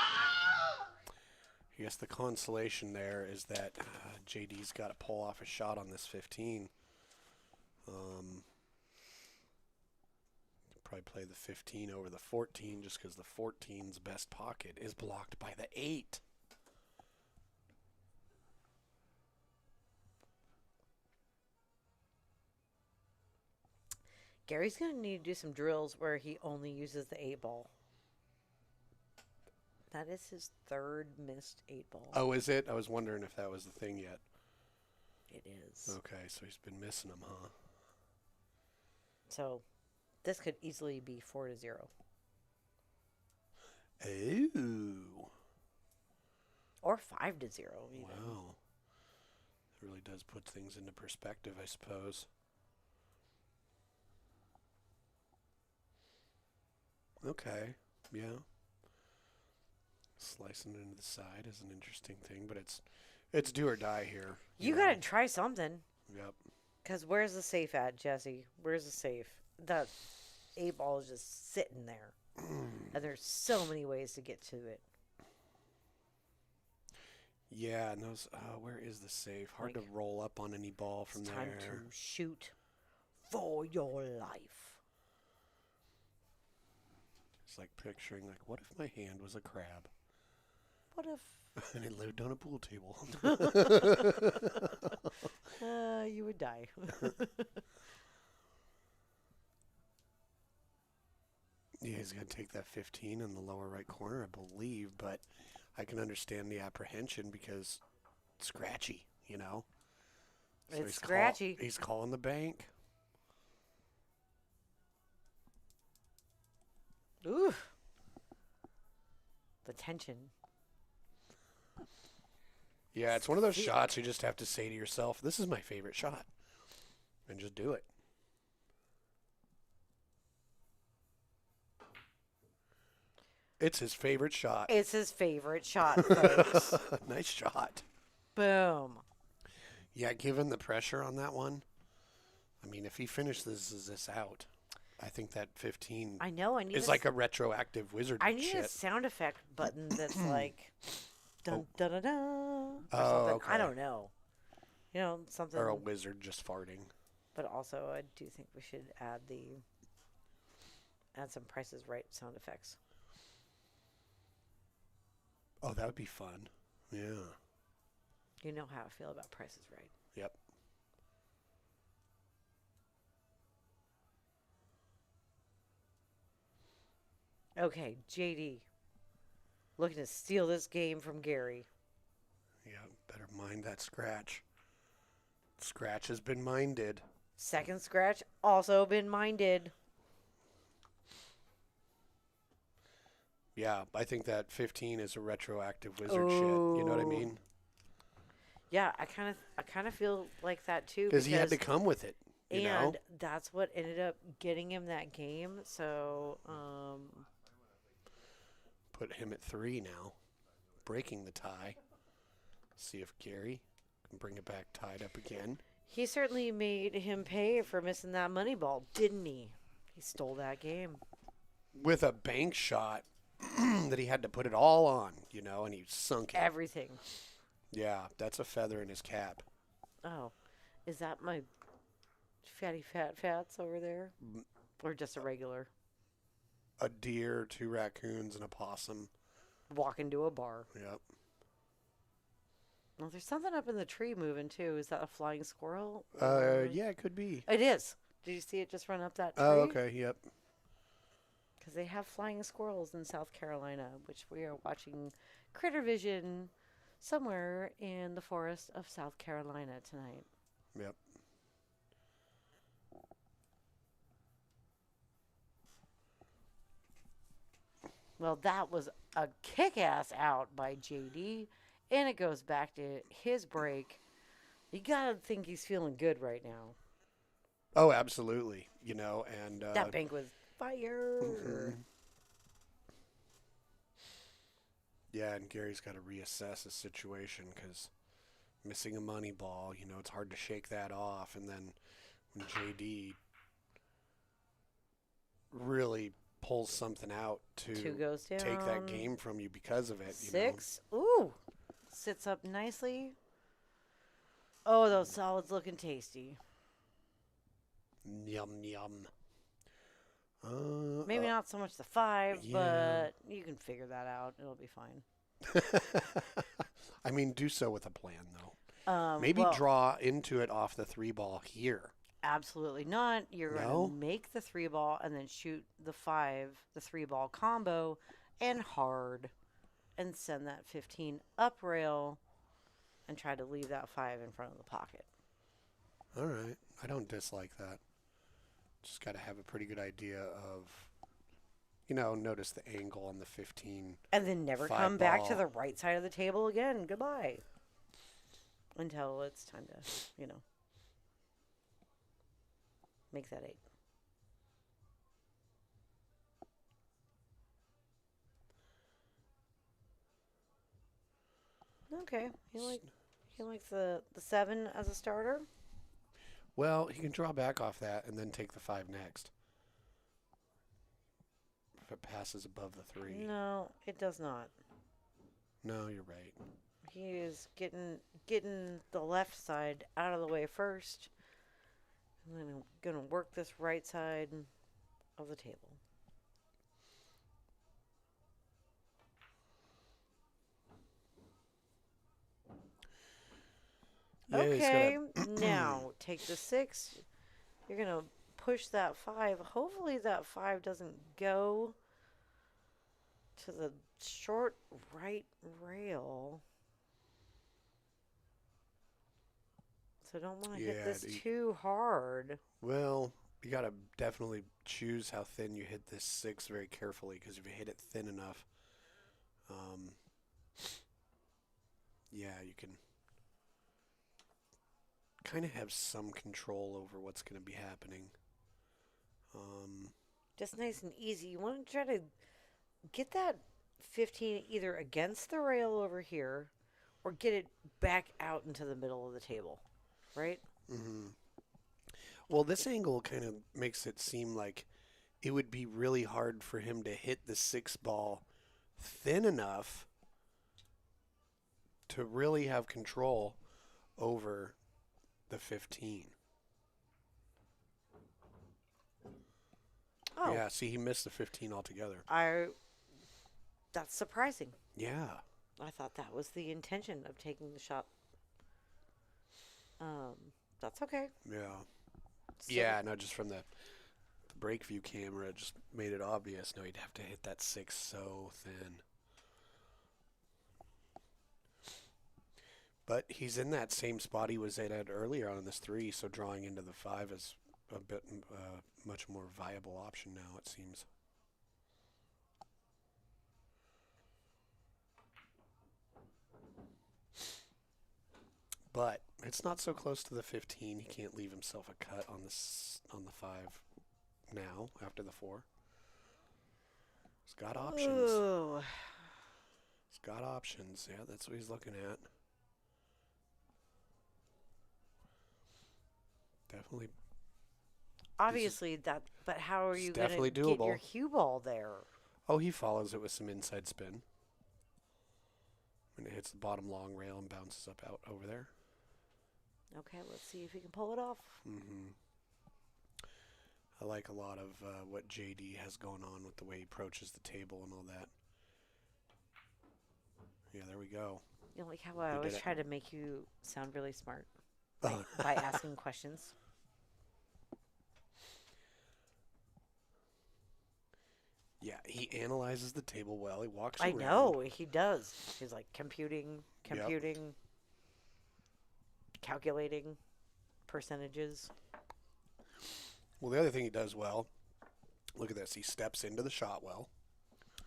guess the consolation there is that JD's got to pull off a shot on this 15. Probably play the 15 over the 14 just because the 14's best pocket is blocked by the 8. Gary's going to need to do some drills where he only uses the 8 ball. That is his 3rd missed 8 ball. Oh, is it? I was wondering if that was the thing yet. It is. Okay, so he's been missing them, huh? So this could easily be 4-0. Ooh. Or 5-0 even. Wow. It really does put things into perspective, I suppose. Okay, yeah. Slicing it into the side is an interesting thing, but it's do or die here. You know? got to try something. Yep. Because where's the safe at, Jesse? Where's the safe? That 8 ball is just sitting there. And there's so many ways to get to it. Yeah, and those, where is the safe? Hard to roll up on any ball from It's there. time to shoot for your life. It's like picturing, like, what if my hand was a crab? What if And it lived on a pool table. you would die? Yeah, he's going to take that 15 in the lower right corner, I believe, but I can understand the apprehension because it's scratchy, you know? So It's scratchy. He's calling the bank. Ooh. The tension. Yeah, it's one of those shots you just have to say to yourself, this is my favorite shot. And just do it. It's his favorite shot. It's his favorite shot, folks. Nice shot. Boom. Yeah, given the pressure on that one, I mean, if he finishes this out, I think that 15 I know. I need is like a retroactive wizard I need shit. a sound effect button that's like dun dun dun dun or Oh, something. okay. I don't know. You know, something. Or a wizard just farting. But also, I do think we should add some Price is Right sound effects. Oh, that would be fun. Yeah. You know how I feel about Price is Right. Yep. Okay, JD. looking to steal this game from Gary. Yeah, better mind that scratch. Scratch has been minded. Second scratch also been minded. Yeah, I think that 15 is a retroactive wizard shit. You know what I mean? Yeah, I kind of feel like that too. Because he had to come with it. You know? That's what ended up getting him that game. So, Put him at 3 now, breaking the tie. See if Gary can bring it back tied up again. he certainly made him pay for missing that money ball, didn't he? He stole that game. With a bank shot that he had to put it all on, you know, and he sunk it. Everything. Yeah, that's a feather in his cap. Oh, is that my fatty fats over there? Or just a regular? A deer, 2 raccoons, and a possum. Walk into a bar. Yep. Well, there's something up in the tree moving too. Is that a flying squirrel? Yeah, it could be. It is. Did you see it just run up that tree? Oh, okay, yep. Because they have flying squirrels in South Carolina, which we are watching CritterVision somewhere in the forest of South Carolina tonight. Yep. Well, that was a kick-ass out by JD, and it goes back to his break. You gotta think he's feeling good right now. Oh, absolutely. You know, and That bank was fire. mhm. Yeah, and Gary's got to reassess his situation because missing a money ball, you know, it's hard to shake that off. And then when JD really pulls something out to 2 goes down. take that game from you because of it, you 6. Ooh. Sits up nicely. Oh, those solids looking tasty. know. Yum, yum. Maybe not so much the 5, yeah. but you can figure that out. It'll be fine. I mean, do so with a plan, though. Maybe well, draw into it off the 3 ball here. Absolutely not. You're No? going to make the 3 ball and then shoot the 3 ball combo and hard and send that 15 up rail and try to leave that 5 in front of the pocket. All right. I don't dislike that. Just got to have a pretty good idea of, you know, notice the angle on the 15. And then never 5 come back to ball. the right side of the table again. Goodbye. Until it's time to, you know, make that 8. Okay. He likes the 7 as a starter. Well, he can draw back off that and then take the 5 next. If it passes above the 3. No, it does not. No, you're right. He is getting the left side out of the way first. And then I'm going to work this right side of the table. Yeah, he's Okay, gotta- now take the 6. You're going to push that 5. Hopefully that 5 doesn't go to the short right rail. So I don't want to hit Yeah, this dude. too hard. Well, you got to definitely choose how thin you hit this 6 very carefully, because if you hit it thin enough, yeah, you can kind of have some control over what's going to be happening. Just nice and easy. You want to try to get that 15 either against the rail over here or get it back out into the middle of the table, right? Mm-hmm. Well, this angle kind of makes it seem like it would be really hard for him to hit the 6 ball thin enough to really have control over the 15. Oh, Yeah, see, he missed the 15 altogether. that's surprising. Yeah. I thought that was the intention of taking the shot. That's okay. Yeah. So- Yeah, no, just from the break view camera, it just made it obvious. No, he'd have to hit that 6 so thin. But he's in that same spot he was at earlier on this 3, so drawing into the 5 is a bit much more viable option now, it seems. But it's not so close to the 15. He can't leave himself a cut on the 5 now after the 4. He's got options. Ooh. He's got options. Yeah, that's what he's looking at. Definitely. Obviously, that. But how are you going to definitely get doable. your cue ball there? Oh, he follows it with some inside spin. And it hits the bottom long rail and bounces up out over there. Okay, let's see if he can pull it off. Mm-hmm. I like a lot of what JD has going on with the way he approaches the table and all that. Yeah, there we go. You know, like how I He always did it. try to make you sound really smart Oh. by asking questions. Yeah, he analyzes the table well. He walks I around. know, he does. He's like computing, calculating percentages. Well, the other thing he does well, look at this. He steps into the shot well.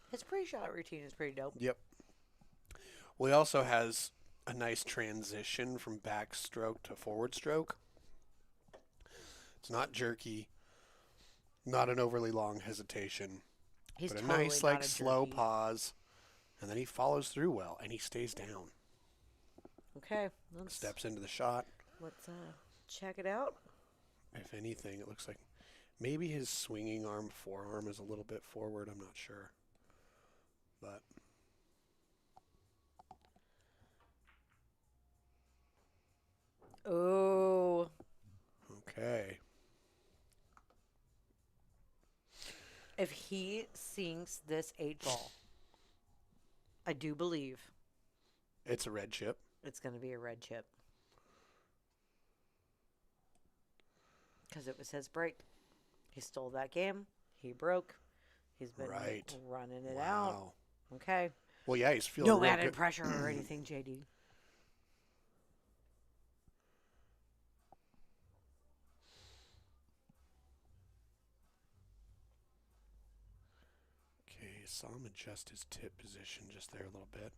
His pre-shot routine is pretty dope. Yep. Well, he also has a nice transition from backstroke to forward stroke. It's not jerky, not an overly long hesitation, He's but a totally nice, not like, a slow jerky. pause, and then he follows through well, and he stays down. Okay, let's Steps into the shot. check it out. If anything, it looks like maybe his swinging arm forearm is a little bit forward. I'm not sure. But Oh, okay. if he sinks this 8-ball, I do believe It's a red chip. it's going to be a red chip. Because it was his break. He stole that game. He broke. He's been Right. running it out. Wow. Okay. Well, yeah, he's feeling No real added good. pressure or anything, JD. Okay, saw him adjust his tip position just there a little bit.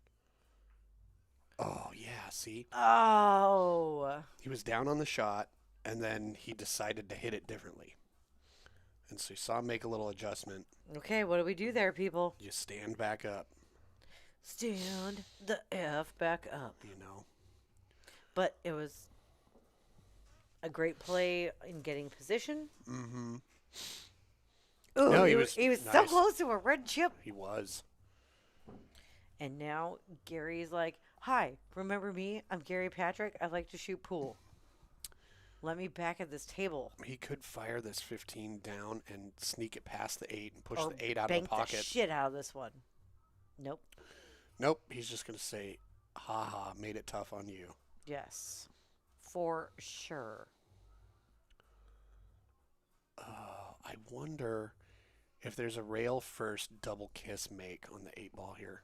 Oh, yeah, see? Oh. He was down on the shot, and then he decided to hit it differently. And so you saw him make a little adjustment. Okay, what do we do there, people? You stand back up, Stand the F back up. you know. But it was a great play in getting position. Mm-hmm. Ooh, No, he he was was so nice. close to a red chip. He was. And now Gary's like, hi, remember me? I'm Gary Patrick. I like to shoot pool. Let me back at this table. He could fire this 15 down and sneak it past the 8 and push Or the 8 out of bank the pocket. the shit out of this one. Nope. Nope, he's just going to say, ha, made it tough on you. Yes. For sure. I wonder if there's a rail first double kiss make on the 8-ball here.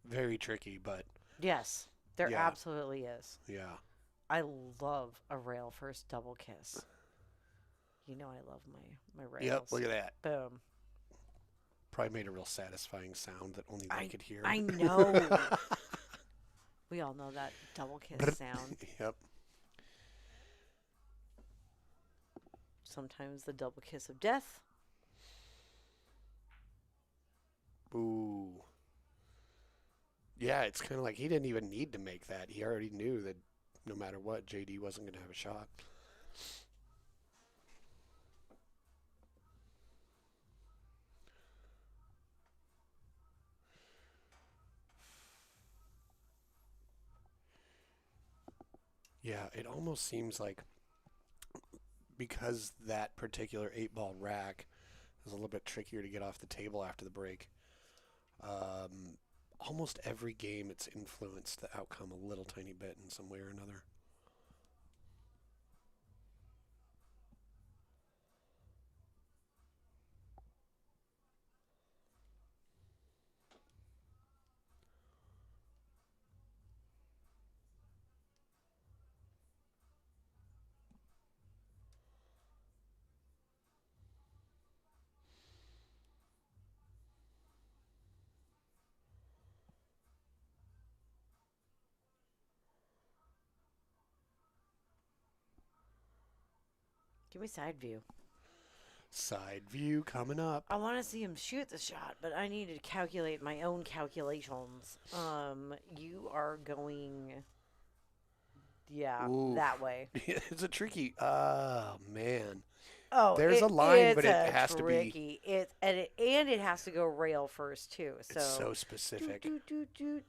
Very tricky, but Yes, there Yeah. absolutely is. yeah. I love a rail first double kiss. You know I love my rails. Yep, look at that. Boom. Probably made a real satisfying sound that only they could hear. I know. We all know that double kiss sound. Yep. Sometimes the double kiss of death. Ooh. Yeah, it's kind of like he didn't even need to make that. He already knew that no matter what, JD wasn't going to have a shot. Yeah, it almost seems like because that particular 8-ball rack is a little bit trickier to get off the table after the break. Almost every game it's influenced the outcome a little tiny bit in some way or another. Give me side view. Side view coming up. I want to see him shoot the shot, but I need to calculate my own calculations. You are going, Oof. that way. It's a tricky. Oh man. Oh, There's a line, but it has to be. tricky. And it has to go rail first too. So It's so specific.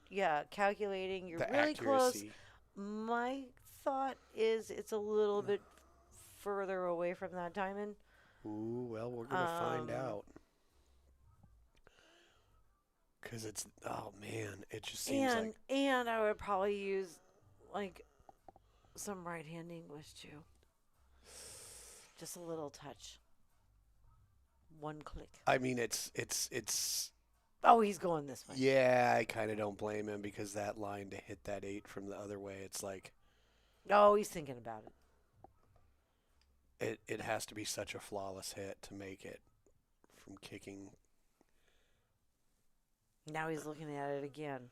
Yeah, calculating. You're The really close. accuracy. My thought is it's a little bit further away from that diamond. Ooh, well, we're gonna find Um, out. Cause it's man, it just seems like And I would probably use like some right hand English too. Just a little touch. One click. I mean it's Oh, he's going this way. yeah, I kind of don't blame him because that line to hit that 8 from the other way, it's like Oh, he's thinking about it. it has to be such a flawless hit to make it from kicking. Now he's looking at it again.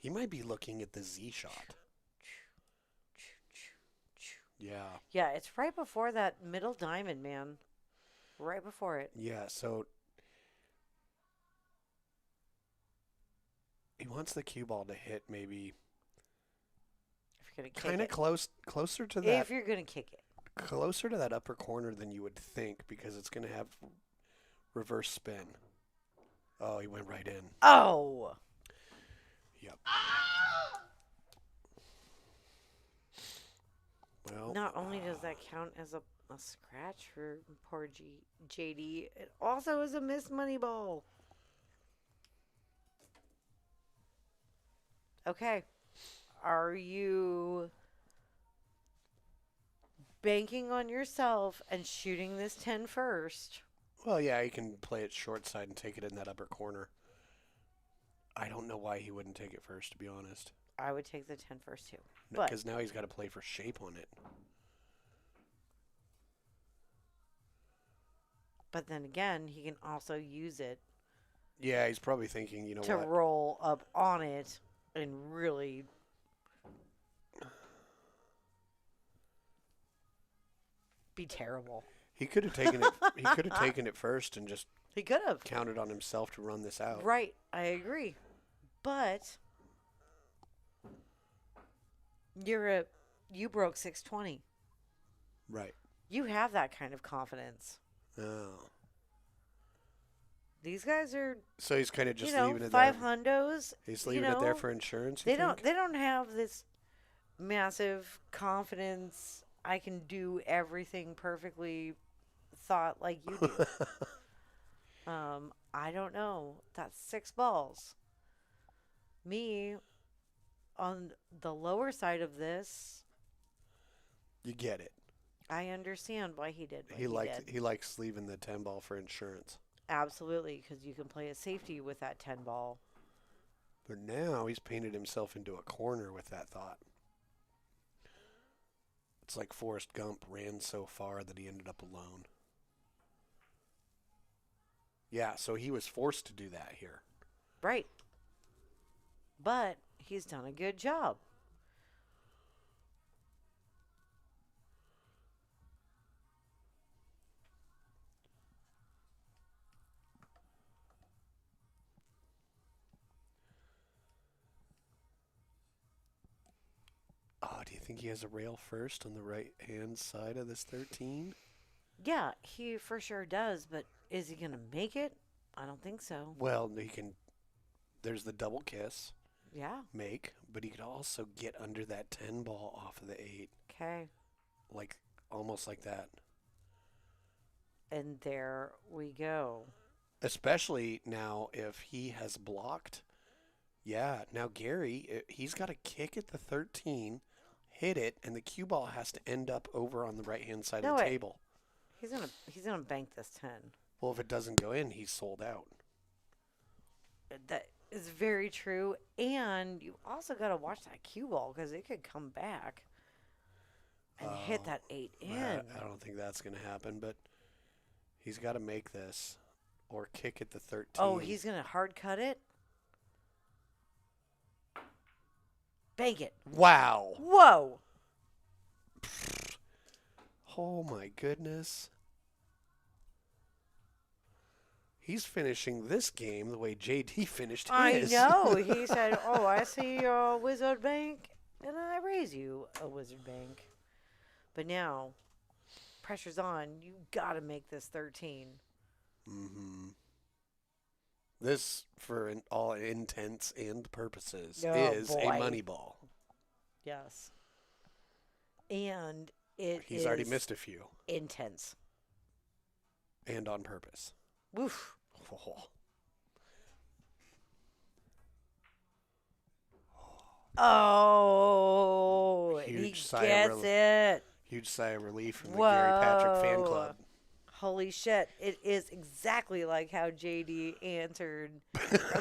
He might be looking at the Z shot. Yeah. Yeah, it's right before that middle diamond, man. Right before it. Yeah, so he wants the cue ball to hit maybe If you're gonna kick kind of it. closer to that If you're gonna kick it. closer to that upper corner than you would think because it's going to have reverse spin. Oh, he went right in. Oh. Yep. Well, Not only does that count as a scratch for poor JD, it also is a missed money ball. Okay. Are you banking on yourself and shooting this 10 first? well, yeah, he can play it short side and take it in that upper corner. I don't know why he wouldn't take it first, to be honest. I would take the 10 first too. But Because now he's got to play for shape on it. but then again, he can also use it Yeah, he's probably thinking, you know to what? roll up on it and really be terrible. He could have taken it. He could have taken it first and just He could have. counted on himself to run this out. Right, I agree. But you broke 620. Right. You have that kind of confidence. Oh. These guys are, So he's kind of just you know, leaving it five there. hundos. He's you leaving it there know, for insurance. They You think? don't have this massive confidence. I can do everything perfectly. Thought like you do. I don't know. That's 6 balls. Me, on the lower side of this, You get it. I understand why he did what He did. he likes leaving the 10 ball for insurance. Absolutely, because you can play a safety with that 10 ball. But now he's painted himself into a corner with that thought. It's like Forrest Gump ran so far that he ended up alone. Yeah, so he was forced to do that here. Right. But he's done a good job. Oh, do you think he has a rail first on the right-hand side of this 13? Yeah, he for sure does, but is he going to make it? I don't think so. Well, he can. There's the double kiss Yeah. make, but he could also get under that 10 ball off of the 8, Okay. like almost like that. And there we go. Especially now if he has blocked. Yeah, now Gary, he's got to kick at the 13, hit it, and the cue ball has to end up over on the right-hand side No, of the wait. table. He's gonna bank this 10. Well, if it doesn't go in, he's sold out. That is very true. And you also got to watch that cue ball because it could come back and hit that 8 in. I don't think that's going to happen, but he's got to make this or kick at the 13. Oh, he's going to hard cut it? Bank it. Wow. Whoa. Oh my goodness. He's finishing this game the way JD finished his. I know. He said, "Oh, I see your wizard bank, and I raise you a wizard bank." But now, pressure's on. You gotta make this 13. Mm-hmm. This, for all intents and purposes, Oh, is boy. a money ball. Yes. And He's already missed a few. intense. And on purpose. Woof. Oh. Oh, Huge he sigh of gets relief. it. Huge sigh of relief from the Gary Patrick fan Whoa. club. Holy shit. It is exactly like how JD answered,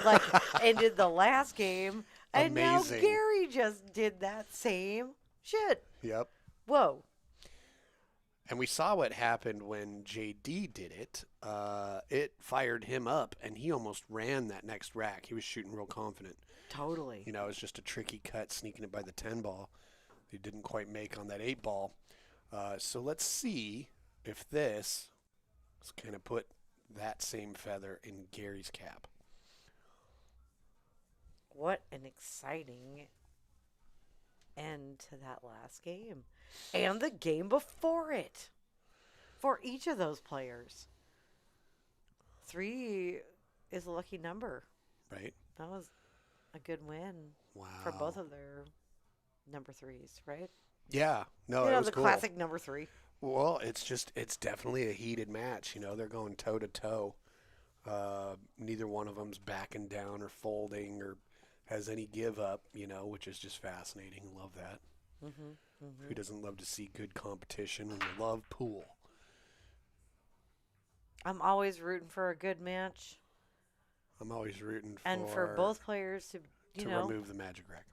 like, ended the last game. And Amazing. now Gary just did that same shit. Yep. Whoa. And we saw what happened when JD did it. It fired him up, and he almost ran that next rack. He was shooting real confident. Totally. You know, it was just a tricky cut, sneaking it by the 10 ball. He didn't quite make on that 8 ball. So let's see if this is going to put that same feather in Gary's cap. What an exciting end to that last game. And the game before it. For each of those players. 3 is a lucky number. Right? That was a good win Wow. for both of their number 3s, right? Yeah. No, you it know, was the cool. classic number 3. Well, it's definitely a heated match. You know, they're going toe to toe. Neither one of them's backing down or folding or has any give up, you know, which is just fascinating. Love that. Who doesn't love to see good competition when you love pool? I'm always rooting for a good match. I'm always rooting for And for both players to remove the magic rack.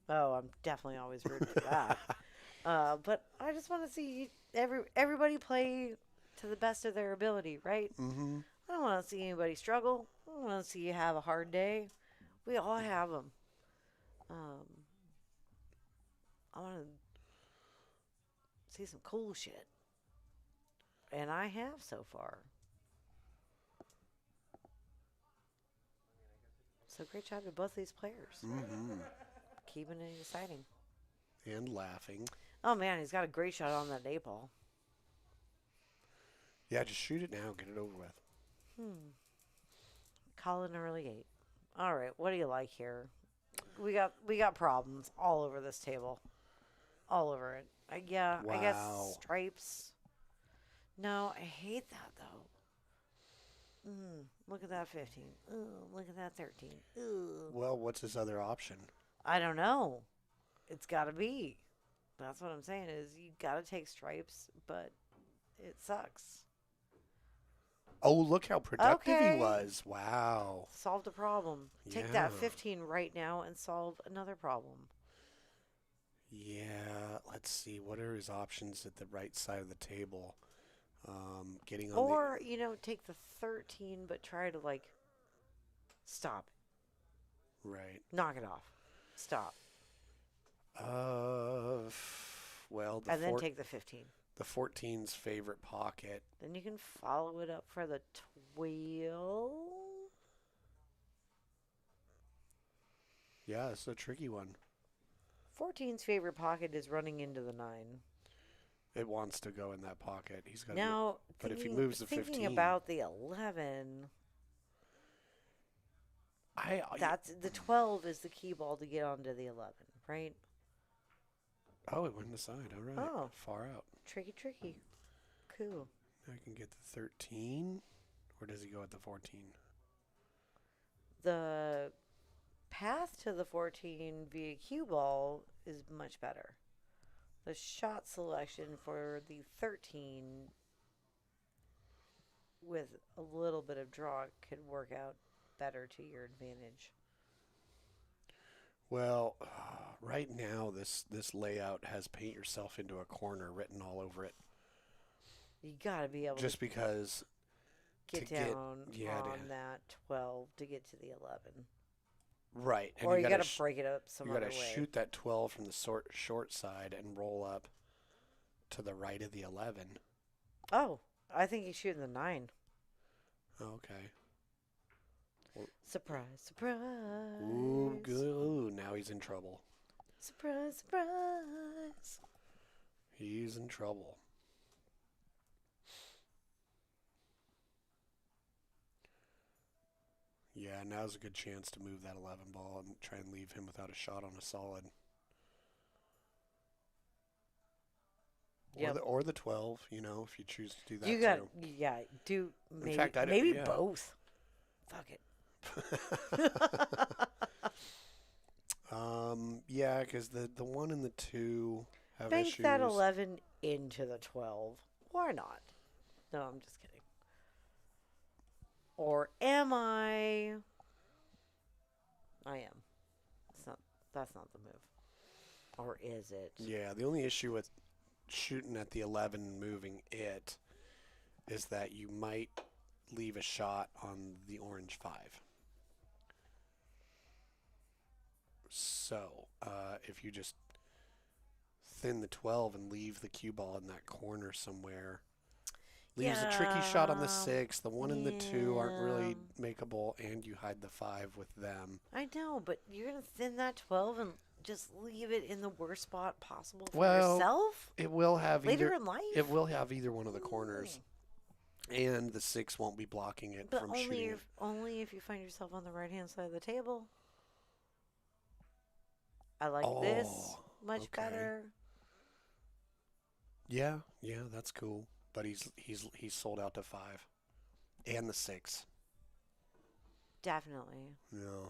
Oh, I'm definitely always rooting for that. But I just want to see everybody play to the best of their ability, right? Mm-hmm. I don't want to see anybody struggle. I don't want to see you have a hard day. We all have them. I want to see some cool shit. And I have so far. So great job to both these players. Mm-hmm. Keeping it exciting. And laughing. Oh, man, he's got a great shot on that 8 ball. Yeah, just shoot it now. Get it over with. Call it an early 8. All right, what do you like here? We got problems all over this table. All over it. I guess Wow. stripes. No, I hate that, though. Look at that 15. Ooh, look at that 13. Ooh. Well, what's his other option? I don't know. It's got to be. That's what I'm saying is you got to take stripes, but it sucks. Oh, look how productive Okay. he was. Wow. Solved a problem. Take Yeah. that 15 right now and solve another problem. Yeah, let's see. What are his options at the right side of the table? Getting on Or, take the 13, but try to, stop. Right. Knock it off. Stop. Well, And then take the 15. the 14's favorite pocket. Then you can follow it up for the 12. Yeah, it's a tricky one. 14's favorite pocket is running into the 9. It wants to go in that pocket. He's got. Now, but if he moves the thinking 15, about the 11, I that's the 12 is the key ball to get onto the 11, right? Oh, it went aside. All right. Oh. Far out. Tricky. Cool. Now I can get the 13, or does he go at the 14? The path to the 14 via cue ball is much better. The shot selection for the 13 with a little bit of draw could work out better to your advantage. Well, right now this layout has paint yourself into a corner written all over it. You got to be able Just to because get to get- down yeah, to- on that 12 to get to the 11. right, and Or you got gotta to break it up some you other gotta way. shoot that 12 from the short side and roll up to the right of the 11. Oh, I think he's shooting the 9. Okay. Surprise, surprise. Ooh, good. Ooh, now he's in trouble. Surprise, surprise. He's in trouble. Yeah, now's a good chance to move that 11 ball and try and leave him without a shot on a solid. Yep. Or the 12, you know, if you choose to do that You too. got, yeah, do maybe, fact, maybe yeah. both. Fuck it. Yeah, because the 1 and the 2 have Bank issues. that 11 into the 12. Why not? No, I'm just kidding. Or am I? I am. That's not the move. Or is it? Yeah, the only issue with shooting at the 11 and moving it is that you might leave a shot on the orange 5. So, if you just thin the 12 and leave the cue ball in that corner somewhere, leaves a tricky shot on the 6. The 1 and the 2 aren't really makeable, and you hide the 5 with them. I know, but you're going to thin that 12 and just leave it in the worst spot possible for Well, yourself? It will have Later in life? It will have either one of the corners, and the 6 won't be blocking it But from only shooting if, it. only if you find yourself on the right-hand side of the table. I like this much okay. better. Yeah, that's cool. But he's sold out to 5, and the 6. Definitely. Yeah.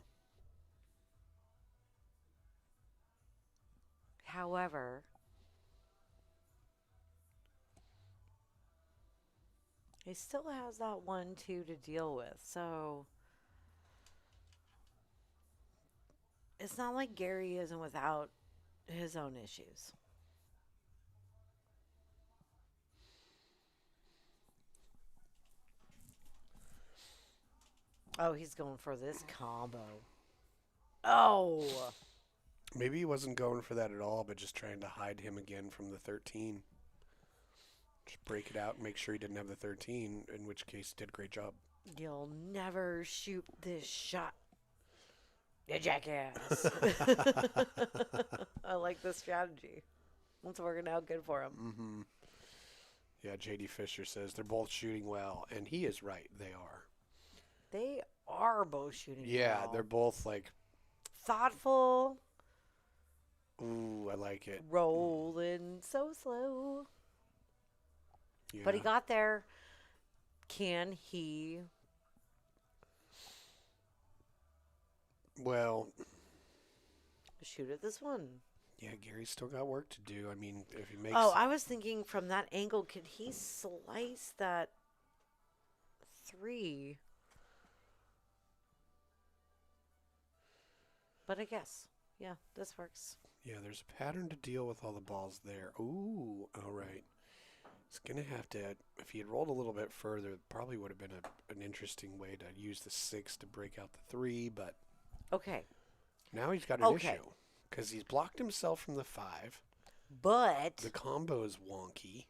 However, he still has that 1-2 to deal with, so it's not like Gary isn't without his own issues. Oh, he's going for this combo. Oh! Maybe he wasn't going for that at all, but just trying to hide him again from the 13. Just break it out and make sure he didn't have the 13, in which case did a great job. You'll never shoot this shot, you jackass. I like this strategy. It's working out good for him. Mm-hmm. Yeah, J.D. Fisher says they're both shooting well, and he is right. They are. They are both shooting Yeah, well. they're both like Thoughtful. Ooh, I like it. Rolling so slow. Yeah. But he got there. Can he? Well, Shoot at this one. yeah, Gary's still got work to do. I mean, if he makes... Oh, I was thinking from that angle, could he slice that 3? But I guess, yeah, this works. Yeah, there's a pattern to deal with all the balls there. Ooh, all right. He's going to have to... If he had rolled a little bit further, it probably would have been an interesting way to use the 6 to break out the 3, but... Okay. Now he's got an issue. Because he's blocked himself from the 5. But... The combo is wonky.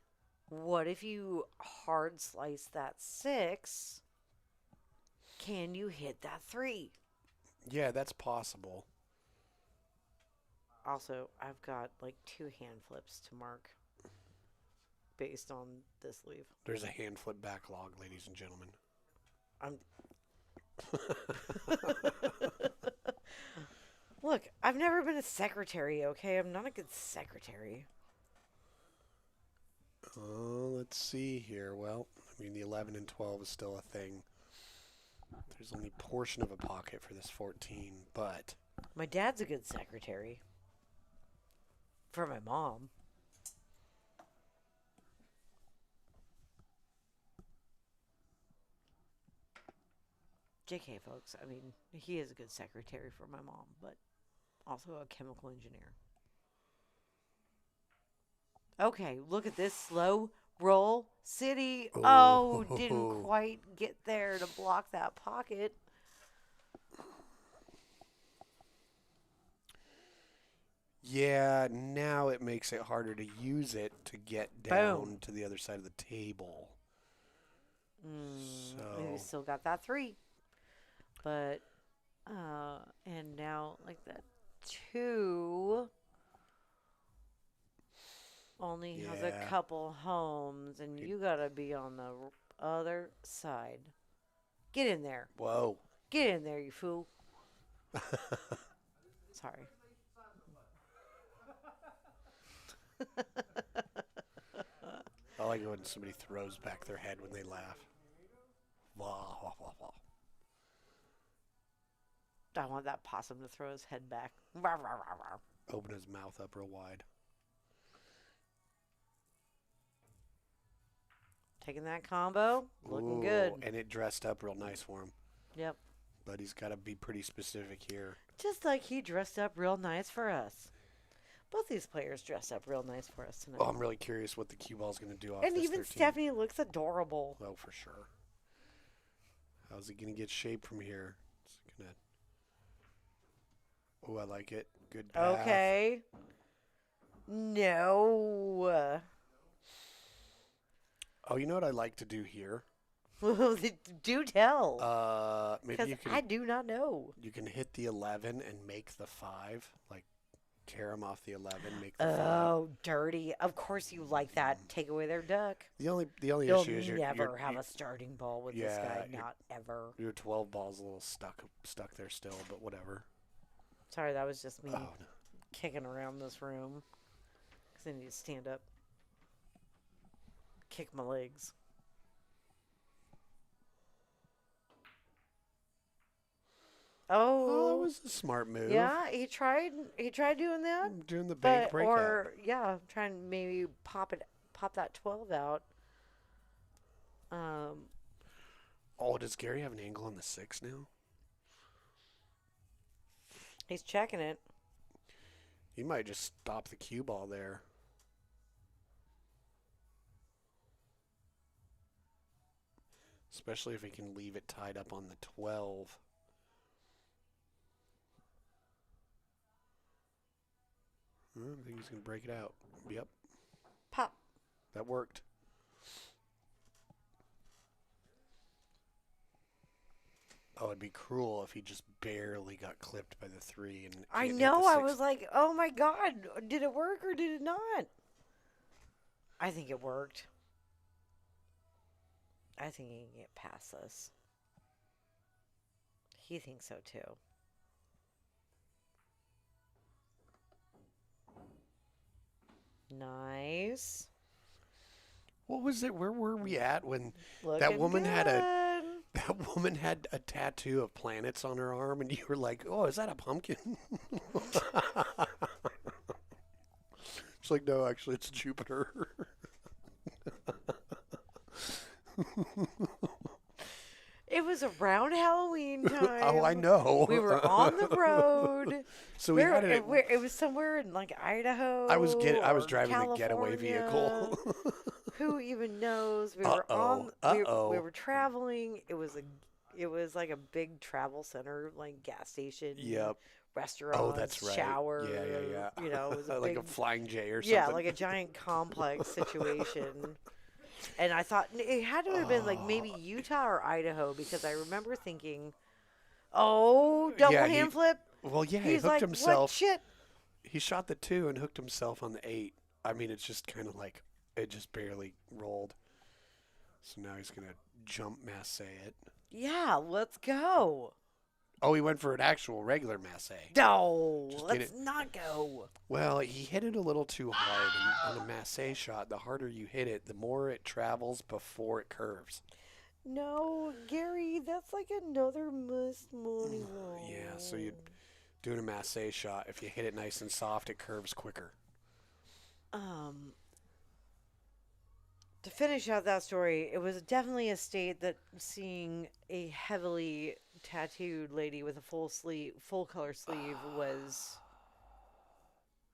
What if you hard slice that 6? Can you hit that 3? Yeah, that's possible. Also, I've got like 2 hand flips to mark based on this leave. There's a hand flip backlog, ladies and gentlemen. Look, I've never been a secretary, okay? I'm not a good secretary. Let's see here. Well, I mean, the 11 and 12 is still a thing. There's only a portion of a pocket for this 14, but... My dad's a good secretary. For my mom. JK, folks. I mean, he is a good secretary for my mom, but also a chemical engineer. Okay, look at this slow roll city. Oh, didn't quite get there to block that pocket. Yeah, now it makes it harder to use it to get down to the other side of the table. You still got that 3. But, and now, like, that 2 only has a Yeah. couple homes, and you gotta be on the other side. Get in there. Whoa. Get in there, you fool. Sorry. I like it when somebody throws back their head when they laugh. Wah, wah, wah, wah. I want that possum to throw his head back. Rawr, rawr, rawr, rawr. Open his mouth up real wide. Taking that combo. Looking Ooh, good. And it dressed up real nice for him. Yep. But he's got to be pretty specific here. Just like he dressed up real nice for us. Both these players dressed up real nice for us tonight. Oh, I'm really curious what the cue ball's going to do off and this even 13. Stephanie looks adorable. Oh, for sure. How's he going to get shape from here? It's gonna... Oh, I like it. Good path. Okay. No. Oh, you know what I like to do here? Do tell. Maybe Because you can I do not know. you can hit the 11 and make the 5, like tear him off the 11, make the 5. Oh, dirty. Of course you like that. Take away their duck. The only You'll issue is never have a starting ball with this guy. Yeah, Not ever. your 12 ball's a little stuck there still, but whatever. Sorry, that was just me Oh, no. kicking around this room. Because I need to stand up. Kick my legs. Oh, Oh, that was a smart move. yeah. He tried doing that, Doing the bank but breakout. or yeah, trying to maybe pop that 12 out. Oh, does Gary have an angle on the 6 now? He's checking it. He might just stop the cue ball there. Especially if he can leave it tied up on the 12. I think he's going to break it out. Yep, Pop. that worked. Oh, it'd be cruel if he just barely got clipped by the 3. And I hit the know. I 6. was like, oh my God. Did it work or did it not? I think it worked. I think he can get past this. He thinks so too. Nice. What was it? Where were we at when Looking woman had good. that woman had a tattoo of planets on her arm, and you were like, "Oh, is that a pumpkin?" It's like, no, actually, it's Jupiter. It was around Halloween time. Oh, I know. We were on the road. So we had it. It was somewhere in like Idaho. I was or driving the getaway California. vehicle. Who even knows? We were traveling. It was like a big travel center, like gas station. Yep. Restaurant. Oh, that's right. Shower. Yeah. You know, it was a like big, a Flying J or something. yeah, like a giant complex situation. And I thought it had to have been like maybe Utah or Idaho because I remember thinking, oh, double Yeah, hand flip. Well, yeah, he He's hooked like, himself. what shit? He shot the 2 and hooked himself on the 8. I mean, it's just kind of like it just barely rolled. So now he's gonna jump masse it. Yeah, let's go. Oh, he went for an actual regular masse. No, Just get let's it. not go. Well, he hit it a little too hard. And on a masse shot, the harder you hit it, the more it travels before it curves. No, Gary, that's like another missed money roll. Yeah, so you doing a masse shot, if you hit it nice and soft, it curves quicker. To finish out that story, it was definitely a state that seeing a heavily tattooed lady with a full color sleeve was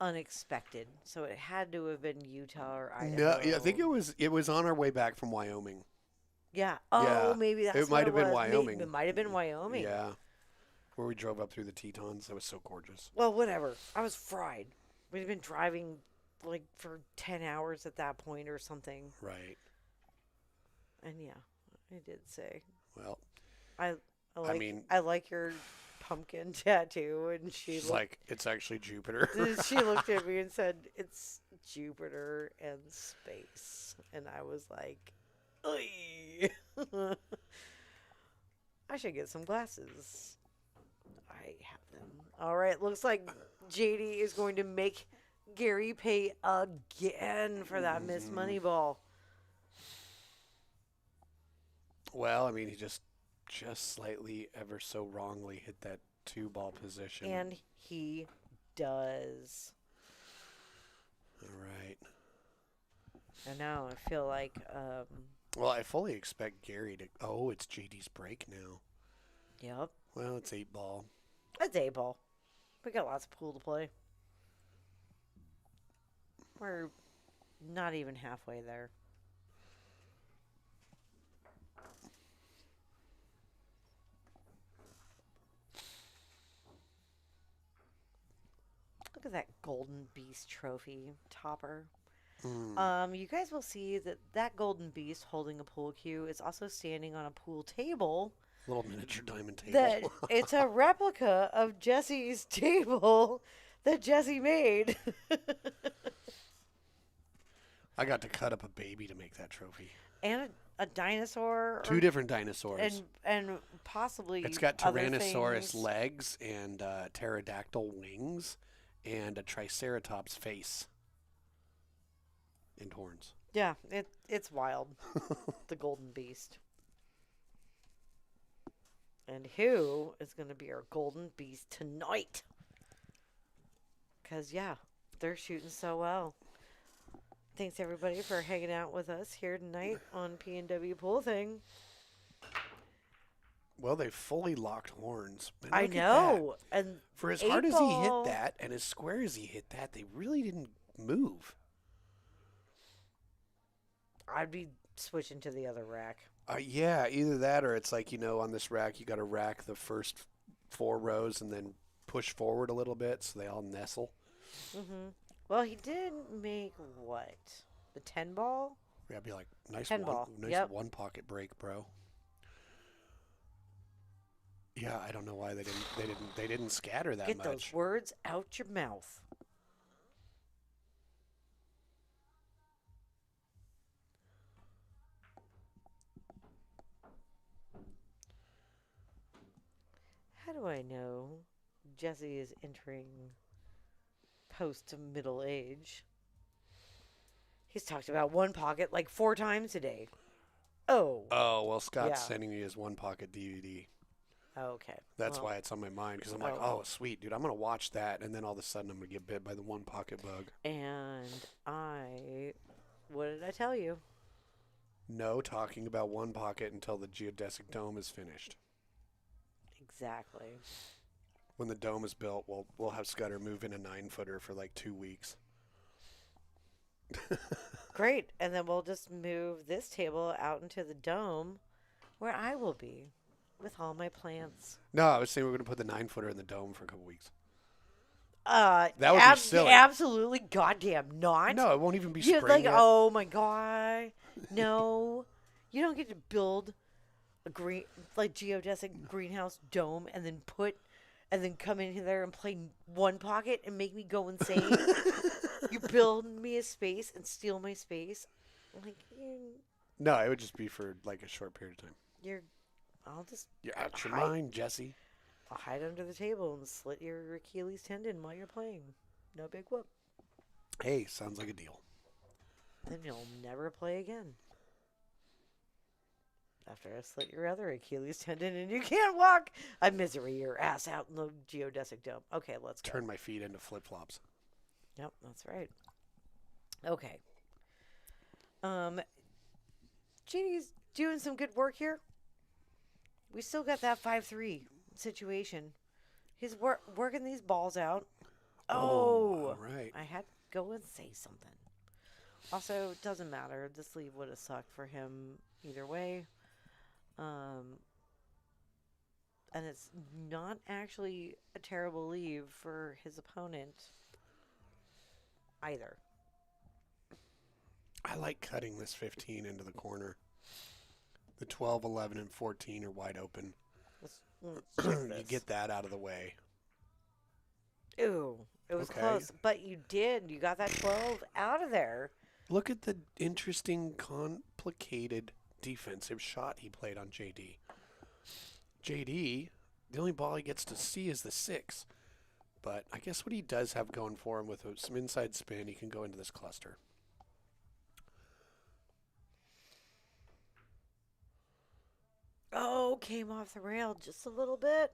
unexpected. So it had to have been Utah or Idaho. No, yeah, I think it was on our way back from Wyoming. Yeah. Oh, Yeah, maybe that's it might have what been was. Wyoming. It might have been Wyoming. Yeah. Where we drove up through the Tetons. That was so gorgeous. Well, whatever. I was fried. We'd been driving like for 10 hours at that point or something. Right. And yeah, I did say, Well, I like, mean- I like your pumpkin tattoo. And she she's like, it's actually Jupiter. she looked at me and said, it's Jupiter and space. And I was like, "Oy." I should get some glasses. I have them. All right, looks like JD is going to make Gary pay again for that missed money ball. Well, I mean, he just slightly, ever so wrongly hit that 2-ball position. And he does. All right. I know. I feel like Well, I fully expect Gary to. Oh, it's JD's break now. yep. Well, it's 8-ball. It's 8-ball. We got lots of pool to play. We're not even halfway there. Look at that Golden Beast trophy topper. You guys will see that that Golden Beast holding a pool cue is also standing on a pool table. Little miniature diamond table. That it's a replica of Jesse's table that Jesse made. I got to cut up a baby to make that trophy. And a dinosaur. Two different dinosaurs. And possibly It's got other Tyrannosaurus things. legs and pterodactyl wings and a Triceratops face and horns. Yeah, it's wild. The Golden Beast. And who is going to be our Golden Beast tonight? Because, yeah, they're shooting so well. Thanks, everybody, for hanging out with us here tonight on P&W Pool Thing. Well, they fully locked horns. Man, I look at know. that. And For as hard as he hit 8-ball. that and as square as he hit that, they really didn't move. I'd be switching to the other rack. Yeah, either that or it's like, on this rack, you got to rack the first 4 rows and then push forward a little bit so they all nestle. Mm-hmm. Well, he did make what? The 10 ball? Yeah, be like, nice 10 ball. nice Yep. one pocket break, bro. Yeah, I don't know why they didn't scatter that Get much. those words out your mouth. How do I know Jesse is entering post-middle age? He's talked about one pocket like 4 times today. Oh. Oh, well, Scott's Yeah. sending me his one pocket DVD. Okay. That's Well, why it's on my mind because I'm like, Oh. oh, sweet, dude, I'm going to watch that. And then all of a sudden I'm going to get bit by the one pocket bug. And what did I tell you? No talking about one pocket until the geodesic dome is finished. Exactly. When the dome is built, we'll have Scudder move in a 9-footer for like 2 weeks. Great. And then we'll just move this table out into the dome where I will be with all my plants. No, I was saying we're going to put the 9-footer in the dome for a couple weeks. That would be silly. Absolutely goddamn not. No, it won't even be You spring like, yet. oh my god. No. You don't get to build a geodesic greenhouse dome and then come in there and play one pocket and make me go insane. You build me a space and steal my space. Like No, it would just be for like a short period of time. you're You're out your Hi. mind, Jesse. I'll hide under the table and slit your Achilles tendon while you're playing. No big whoop. Hey, sounds like a deal. Then you'll never play again. After I slit your other Achilles tendon and you can't walk, I misery your ass out in the geodesic dome. Okay, let's go. Turn my feet into flip-flops. Yep, that's right. Okay. JD's doing some good work here. We still got that 5-3 situation. He's working these balls out. Oh, all right. I had to go and say something. Also, it doesn't matter. This leave would have sucked for him either way. And it's not actually a terrible leave for his opponent. either. I like cutting this 15 into the corner. The 12, 11, and 14 are wide open. Let's check You this. get that out of the way. Ooh, it was Okay. close, but you did. You got that 12 out of there. Look at the interesting, complicated defensive shot he played on JD. JD, the only ball he gets to see is the 6. But I guess what he does have going for him with some inside spin, he can go into this cluster. Oh, came off the rail just a little bit.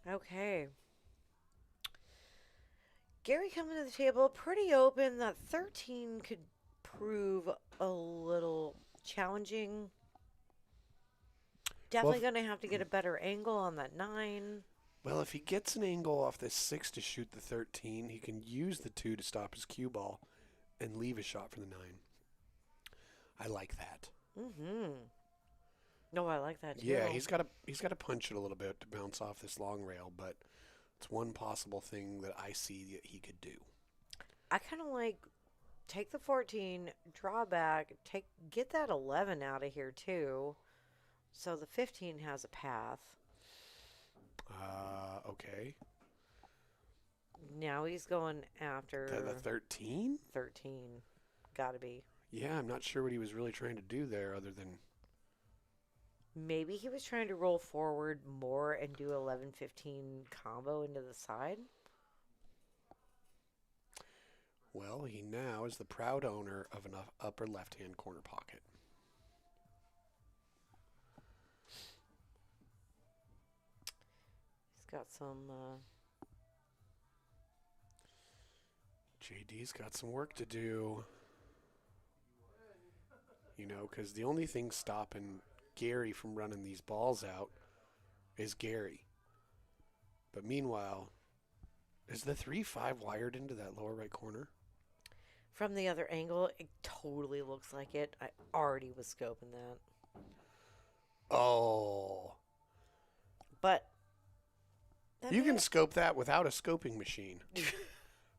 Okay. Gary coming to the table pretty open. That 13 could prove a little challenging. Definitely going to have to get a better angle on that 9. Well, if he gets an angle off this 6 to shoot the 13, he can use the 2 to stop his cue ball and leave a shot for the 9. I like that. No, I like that too. Yeah, he's got to punch it a little bit to bounce off this long rail, but it's one possible thing that I see that he could do. I kind of like take the 14, draw back, get that 11 out of here too, so the 15 has a path. Okay. Now he's going after The 13? 13. Gotta be. Yeah, I'm not sure what he was really trying to do there other than... Maybe he was trying to roll forward more and do 11-15 combo into the side. Well, he now is the proud owner of an upper left-hand corner pocket. He's got some... JD's got some work to do. You know, because the only thing stopping Gary from running these balls out is Gary. But meanwhile, is the 3-5 wired into that lower right corner? From the other angle, it totally looks like it. I already was scoping that. Oh. But... You can scope that without a scoping machine.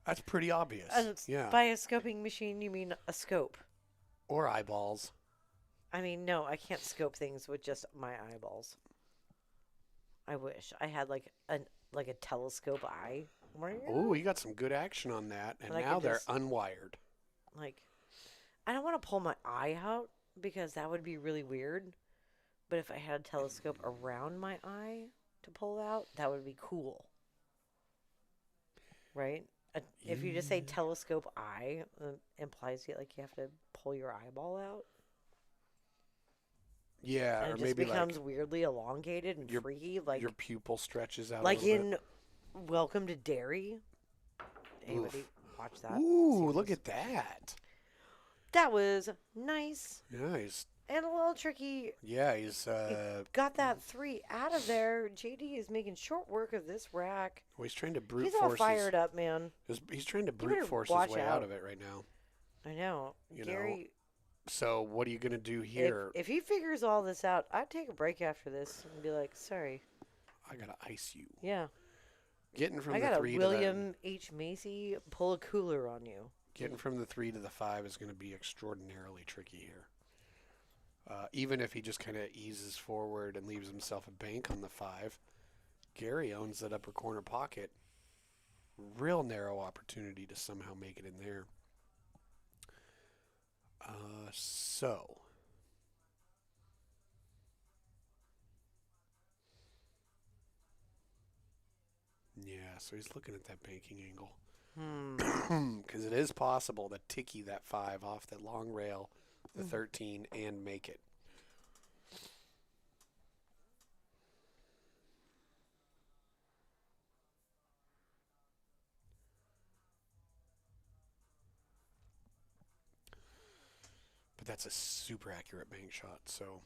That's pretty obvious. Yeah. By a scoping machine, you mean a scope. Or eyeballs. I mean, no, I can't scope things with just my eyeballs. I wish I had like a telescope eye. Oh, you got some good action on that, and now they're unwired. Like, I don't want to pull my eye out because that would be really weird. But if I had a telescope around my eye to pull out, that would be cool. Right? If you just say telescope eye, implies you have to pull your eyeball out. Yeah, and or it maybe just becomes weirdly elongated and freaky. Like your pupil stretches out like a little in bit. Welcome to Derry. Anybody watch that? Ooh, look at that. That was nice. Yeah, he's... And a little tricky. Yeah, he's... got that 3 out of there. JD is making short work of this rack. Well, he's trying to brute force. He's all fired up, man. He's trying to brute force his way out of it right now. I know. Gary... So what are you going to do here? If he figures all this out, I'd take a break after this and be like, sorry. I got to ice you. Yeah. Getting from I the got 3 a to the... William H. Macy pull a cooler on you. Getting from the 3 to the 5 is going to be extraordinarily tricky here. Even if he just kind of eases forward and leaves himself a bank on the 5, Gary owns that upper corner pocket. Real narrow opportunity to somehow make it in there. So... Yeah, so he's looking at that banking angle. Because it is possible to ticky that 5 off that long rail, the 13, and make it. But that's a super accurate bank shot, so...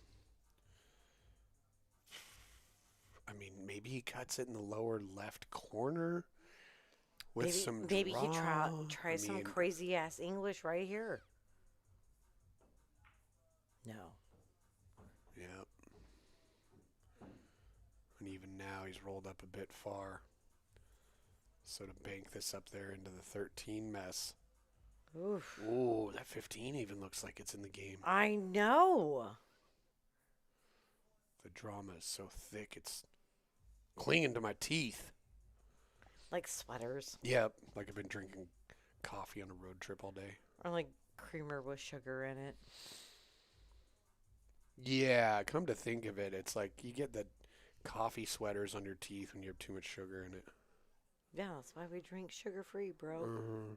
I mean, maybe he cuts it in the lower left corner with some draw. Maybe he tries some crazy ass English right here. No. Yeah. And even now. He's rolled up a bit far. So to bank this up there into the 13 mess. Oof. Ooh, that 15 even looks like it's in the game. I know. The drama is so thick, it's clinging to my teeth. Like sweaters. Yep, like I've been drinking coffee on a road trip all day. Or like creamer with sugar in it. Yeah, come to think of it, it's like you get the coffee sweaters on your teeth when you have too much sugar in it. Yeah, that's why we drink sugar-free, bro. Mm-hmm.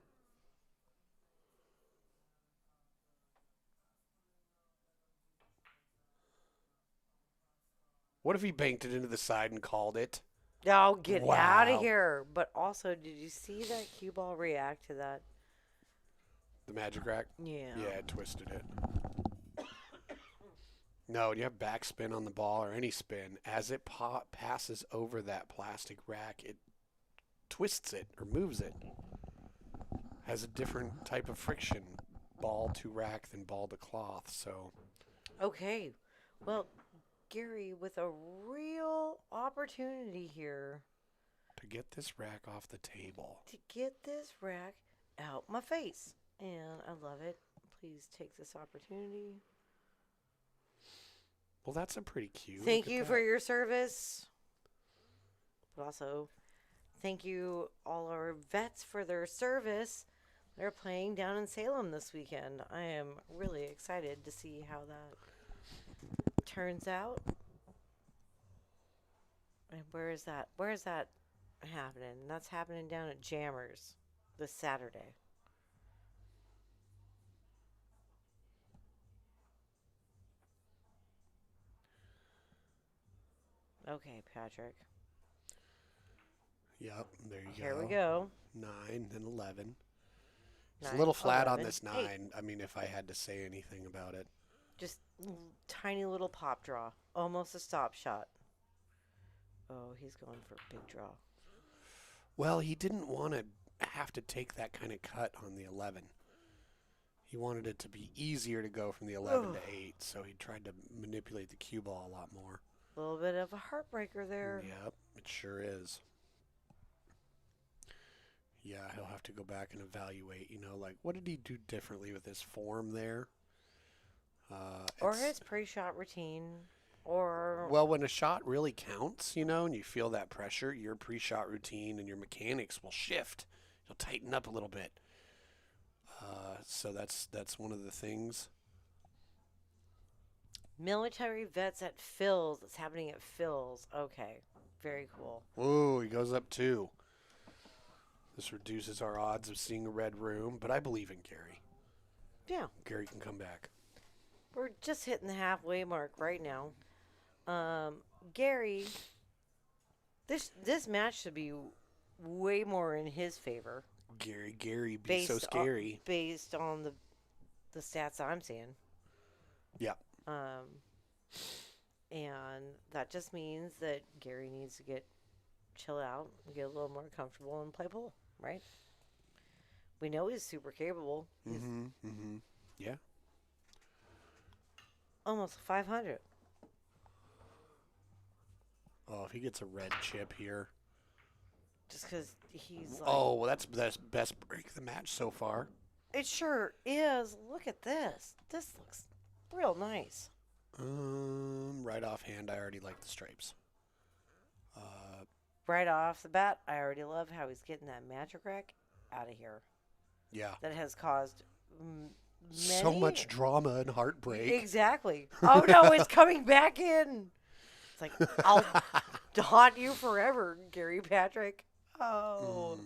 What if he banked it into the side and called it? Oh, get out Wow. of here. But also, did you see that cue ball react to that? The magic rack? Yeah. Yeah, it twisted it. No, when you have backspin on the ball or any spin, as it passes over that plastic rack, it twists it or moves it. Has a different type of friction, ball to rack than ball to cloth. So, Okay. Well, Gary, with a real opportunity here to get this rack off the table. to get this rack out my face. And I love it. Please take this opportunity. Well, that's a pretty cute. Thank Look at you that. for your service. But also, thank you all our vets for their service. They're playing down in Salem this weekend. I am really excited to see how that turns out. And where is that? Where is that happening? That's happening down at Jammers this Saturday. Okay, Patrick. Yep, there you Here go. we go. 9 and 11. It's a 9, little flat on 11, this 9. 8. I mean, if I had to say anything about it. Just tiny little pop draw. Almost a stop shot. Oh, he's going for a big draw. Well, he didn't want to have to take that kind of cut on the 11. He wanted it to be easier to go from the 11 to 8, so he tried to manipulate the cue ball a lot more. A little bit of a heartbreaker there. Yep, it sure is. Yeah, he'll have to go back and evaluate, like, what did he do differently with his form there? Or his pre-shot routine. Or... Well, when a shot really counts, and you feel that pressure, your pre-shot routine and your mechanics will shift. You'll tighten up a little bit. So that's one of the things. Military vets at Phil's. It's happening at Phil's. Okay. Very cool. Ooh, he goes up 2. This reduces our odds of seeing a red room, but I believe in Gary. Yeah. Gary can come back. We're just hitting the halfway mark right now. Gary, this match should be way more in his favor. Gary, be so scary. Based on the stats I'm seeing. Yeah. And that just means that Gary needs to chill out, get a little more comfortable, and play pool, right? We know he's super capable. He's Yeah. almost 500. Oh, if he gets a red chip here. Just because he's like... Oh, well, that's the best break of the match so far. It sure is. Look at this. This looks real nice. Right offhand, I already like the stripes. Right off the bat, I already love how he's getting that magic rack out of here. Yeah. That has caused So much drama and heartbreak. Exactly. Oh, no, it's coming back in. It's like, I'll haunt you forever, Gary Patrick. Oh.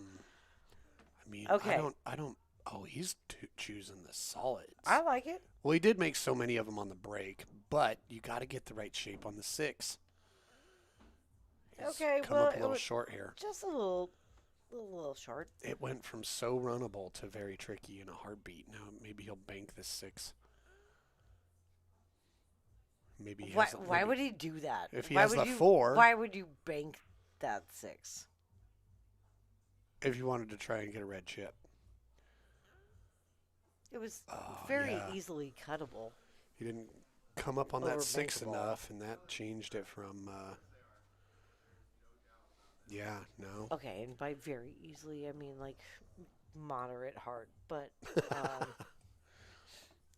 I mean, Okay. I don't. Oh, he's choosing the solids. I like it. Well, he did make so many of them on the break, but you got to get the right shape on the 6. He's Okay, come well, up a it little was short here. just a little short. It went from so runnable to very tricky in a heartbeat. Now maybe he'll bank this 6. Maybe he has Why would he do that? If he Why has would the you, 4. Why would you bank that 6? If you wanted to try and get a red chip. It was Oh, very yeah. easily cuttable. He didn't come up on that 6 Overbankable. enough, and that changed it from Yeah, no. Okay, and by very easily, I mean like moderate hard, but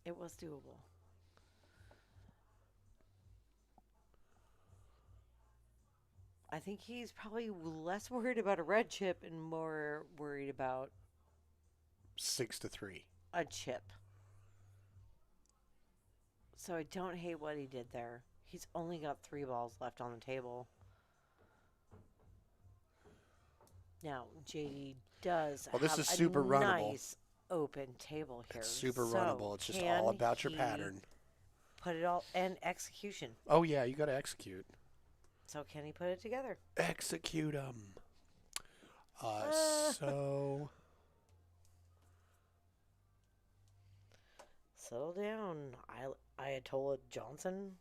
it was doable. I think he's probably less worried about a red chip and more worried about 6-3. a chip. So I don't hate what he did there. He's only got 3 balls left on the table. Now, JD does Well, this have is a super runnable. nice open table here. It's super So runnable. It's just can all about your he pattern. Put it all and execution. Oh, yeah, you got to execute. So can he put it together? Execute them. So... Settle down, Ayatollah Johnson.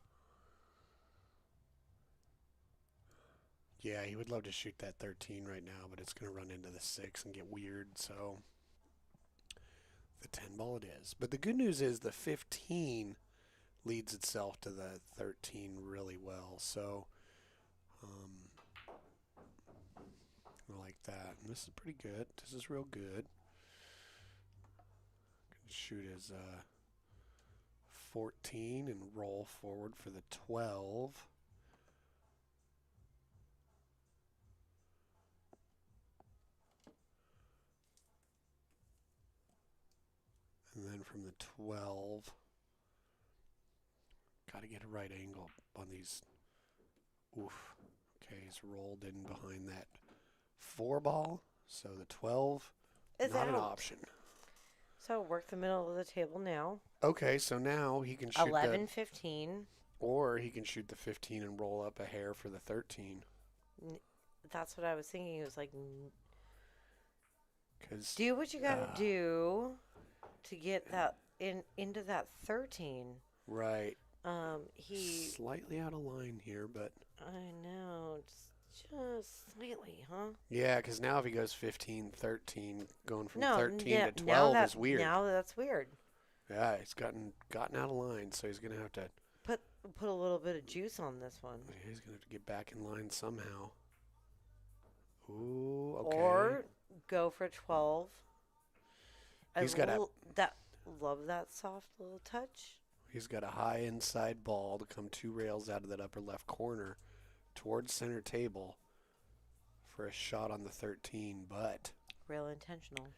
Yeah, he would love to shoot that 13 right now, but it's going to run into the 6 and get weird, so the 10 ball it is. But the good news is the 15 leads itself to the 13 really well, so I like that. And this is pretty good. This is real good. Can shoot his 14 and roll forward for the 12. And then from the 12, got to get a right angle on these. Oof. Okay, he's rolled in behind that 4 ball. So the 12, Is not an out. option. So work the middle of the table now. Okay, so now he can shoot 11, 15. or he can shoot the 15 and roll up a hair for the 13. That's what I was thinking. It was like, 'Cause, do what you gotta do to get that into that 13. right. He. Slightly out of line here, but I know, just slightly, huh? yeah, because now if he goes 15, 13, going from No, 13 to now 12 is weird. Now that's weird. Yeah, he's gotten out of line, so he's gonna have to. Put a little bit of juice on this one. He's gonna have to get back in line somehow. Ooh, okay. Or go for 12. He's got love that soft little touch. He's got a high inside ball to come 2 rails out of that upper left corner towards center table for a shot on the 13, but Real intentional.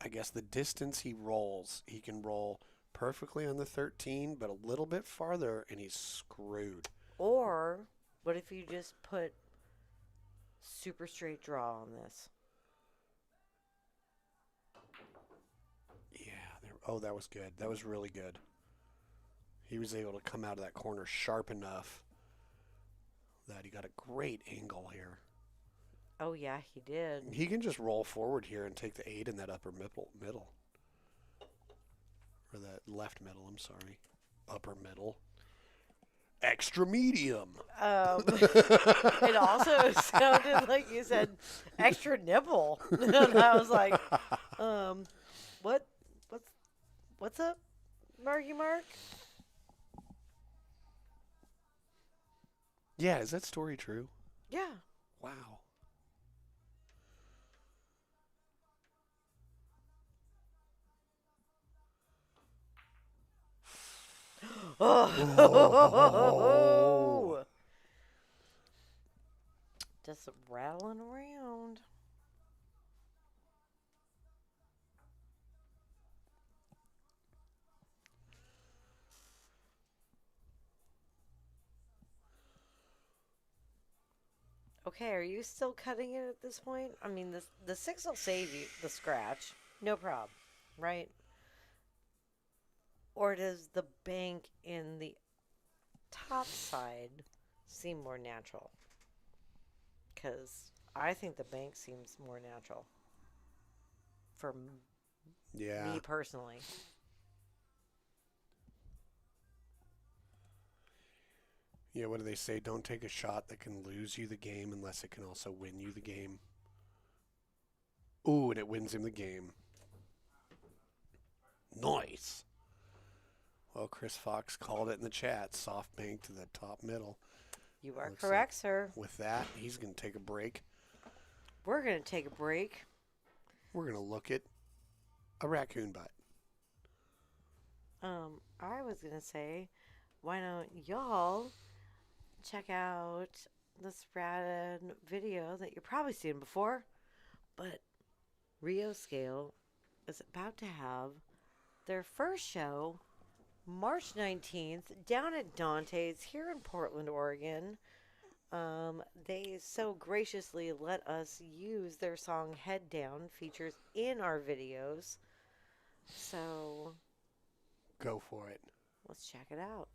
I guess the distance he rolls, he can roll perfectly on the 13, but a little bit farther, and he's screwed. Or what if you just put super straight draw on this? Yeah. Oh, that was good. That was really good. He was able to come out of that corner sharp enough that he got a great angle here. Oh, yeah, he did. He can just roll forward here and take the 8 in that upper middle. Or that left middle, I'm sorry. Upper middle. Extra medium. It also sounded like you said extra nipple. And I was like, what's up, Marky Mark? Yeah, is that story true? Yeah. Wow. Oh. Just rattling around. Okay, are you still cutting it at this point? I mean, the 6 will save you the scratch. No problem, right? Or does the bank in the top side seem more natural? Because I think the bank seems more natural for me personally. Yeah, what do they say? Don't take a shot that can lose you the game unless it can also win you the game. Ooh, and it wins him the game. Nice. Well, Chris Fox called it in the chat. Soft bank to the top middle. You are Looks correct, like sir. with that, he's going to take a break. We're going to take a break. We're going to look at a raccoon butt. I was going to say, why don't y'all check out this rad video that you've probably seen before, but Rio Scale is about to have their first show March 19th down at Dante's here in Portland, Oregon. They so graciously let us use their song Head Down features in our videos. So Go for it. let's check it out.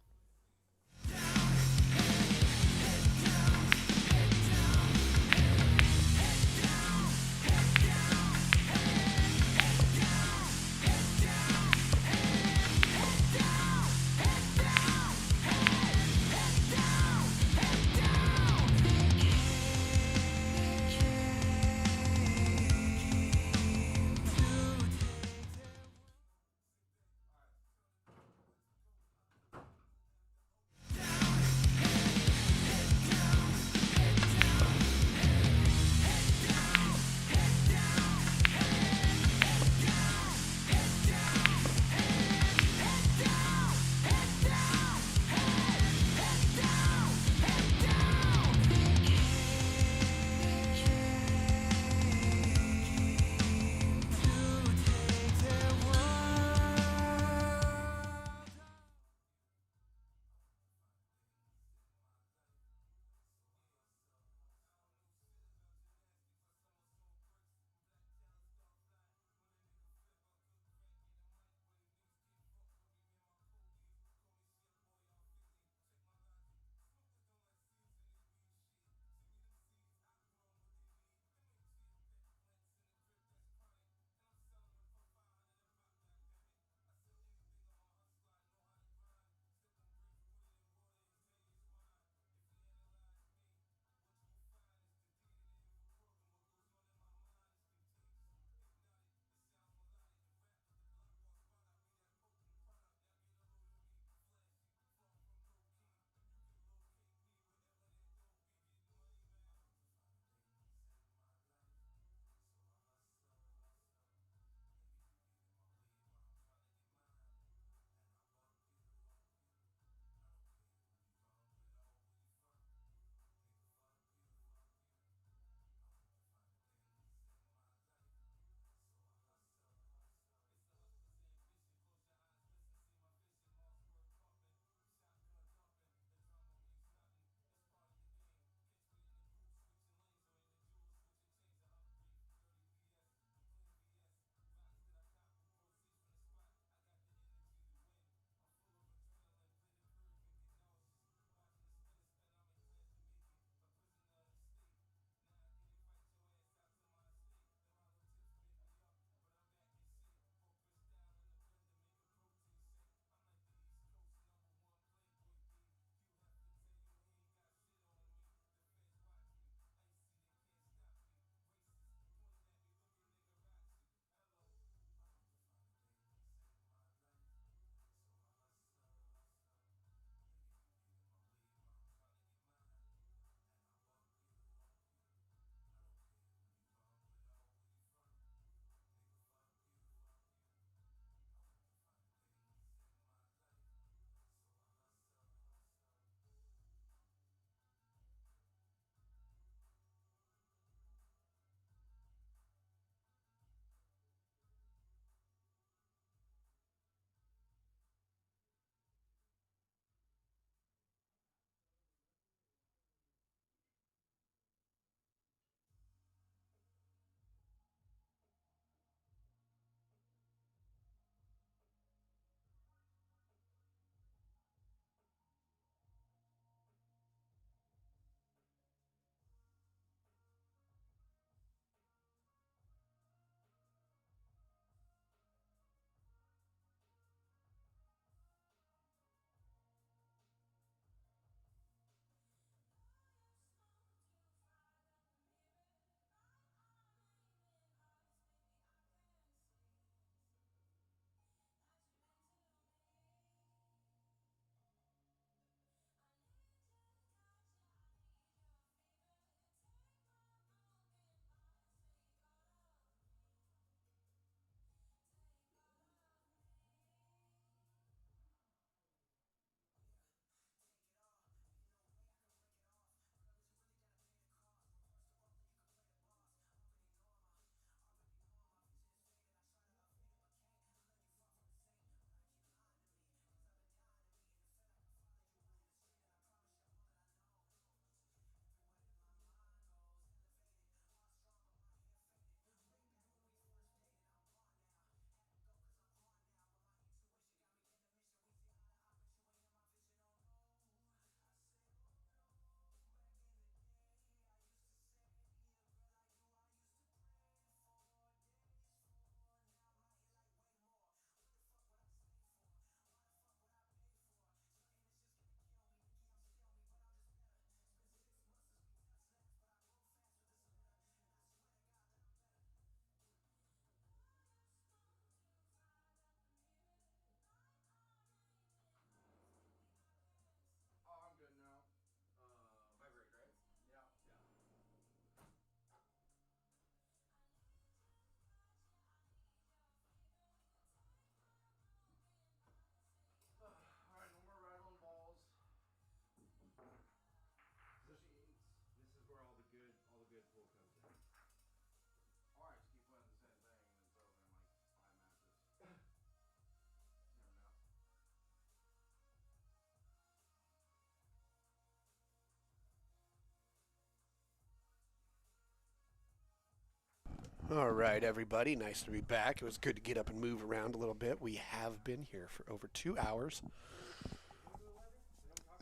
All right, everybody. Nice to be back. It was good to get up and move around a little bit. We have been here for over 2 hours.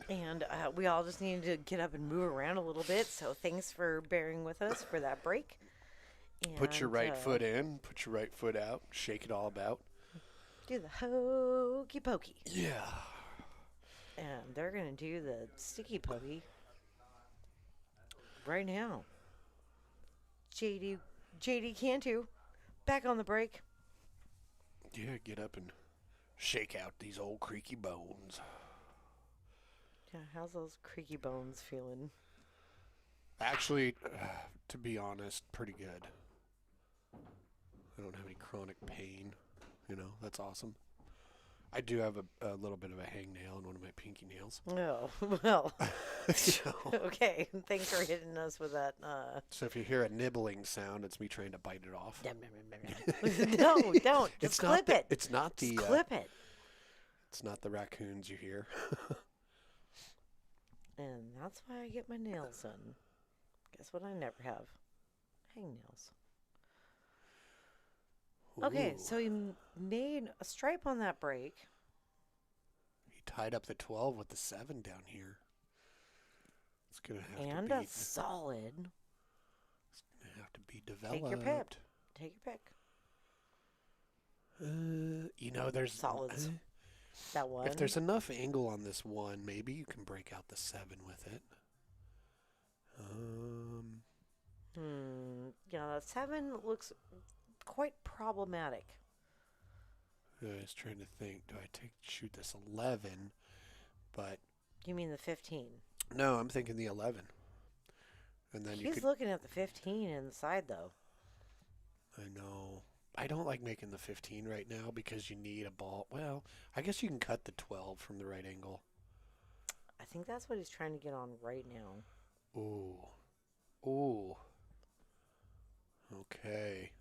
And we all just needed to get up and move around a little bit. So thanks for bearing with us for that break. Put your And, right foot in, put your right foot out, shake it all about. Do the hokey pokey. Yeah. And they're going to do the sticky pokey right now. JD Cantu, back on the break. Yeah, get up and shake out these old creaky bones. Yeah, how's those creaky bones feeling? Actually, to be honest, pretty good. I don't have any chronic pain. That's awesome. I do have a little bit of a hangnail in one of my pinky nails. Oh, well. So, Okay, thanks for hitting us with that. so if you hear a nibbling sound, it's me trying to bite it off. No, don't. Just It's clip it. It's not the. Just clip it. It's not the raccoons you hear. And that's why I get my nails done. Guess what I never have? Hangnails. Okay, Ooh. so you made a stripe on that break. He tied up the 12 with the 7 down here. It's gonna have And to a be. solid. It's gonna have to be developed. Take your pick. Take your pick. There's Solids. That one. If there's enough angle on this one, maybe you can break out the 7 with it. Yeah, the 7 looks quite problematic. I was trying to think. Do I shoot this 11? But You mean the 15? no, I'm thinking the 11. And then you He's could. looking at the 15 inside, though. I know. I don't like making the 15 right now because you need a ball. Well, I guess you can cut the 12 from the right angle. I think that's what he's trying to get on right now. Ooh. Okay.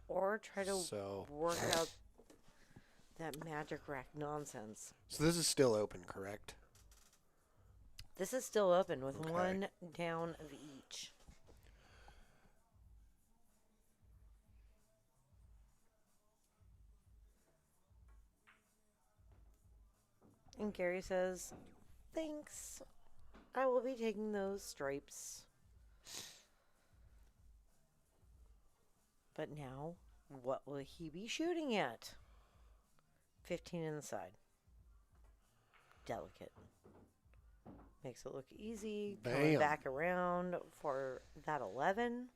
Or try to So work out that magic rack nonsense. So this is still open, correct? This is still open with Okay. one down of each. And Gary says, thanks. I will be taking those stripes. But now, what will he be shooting at? 15 in the side. Delicate. Makes it look easy. Coming Bam. back around for that 11.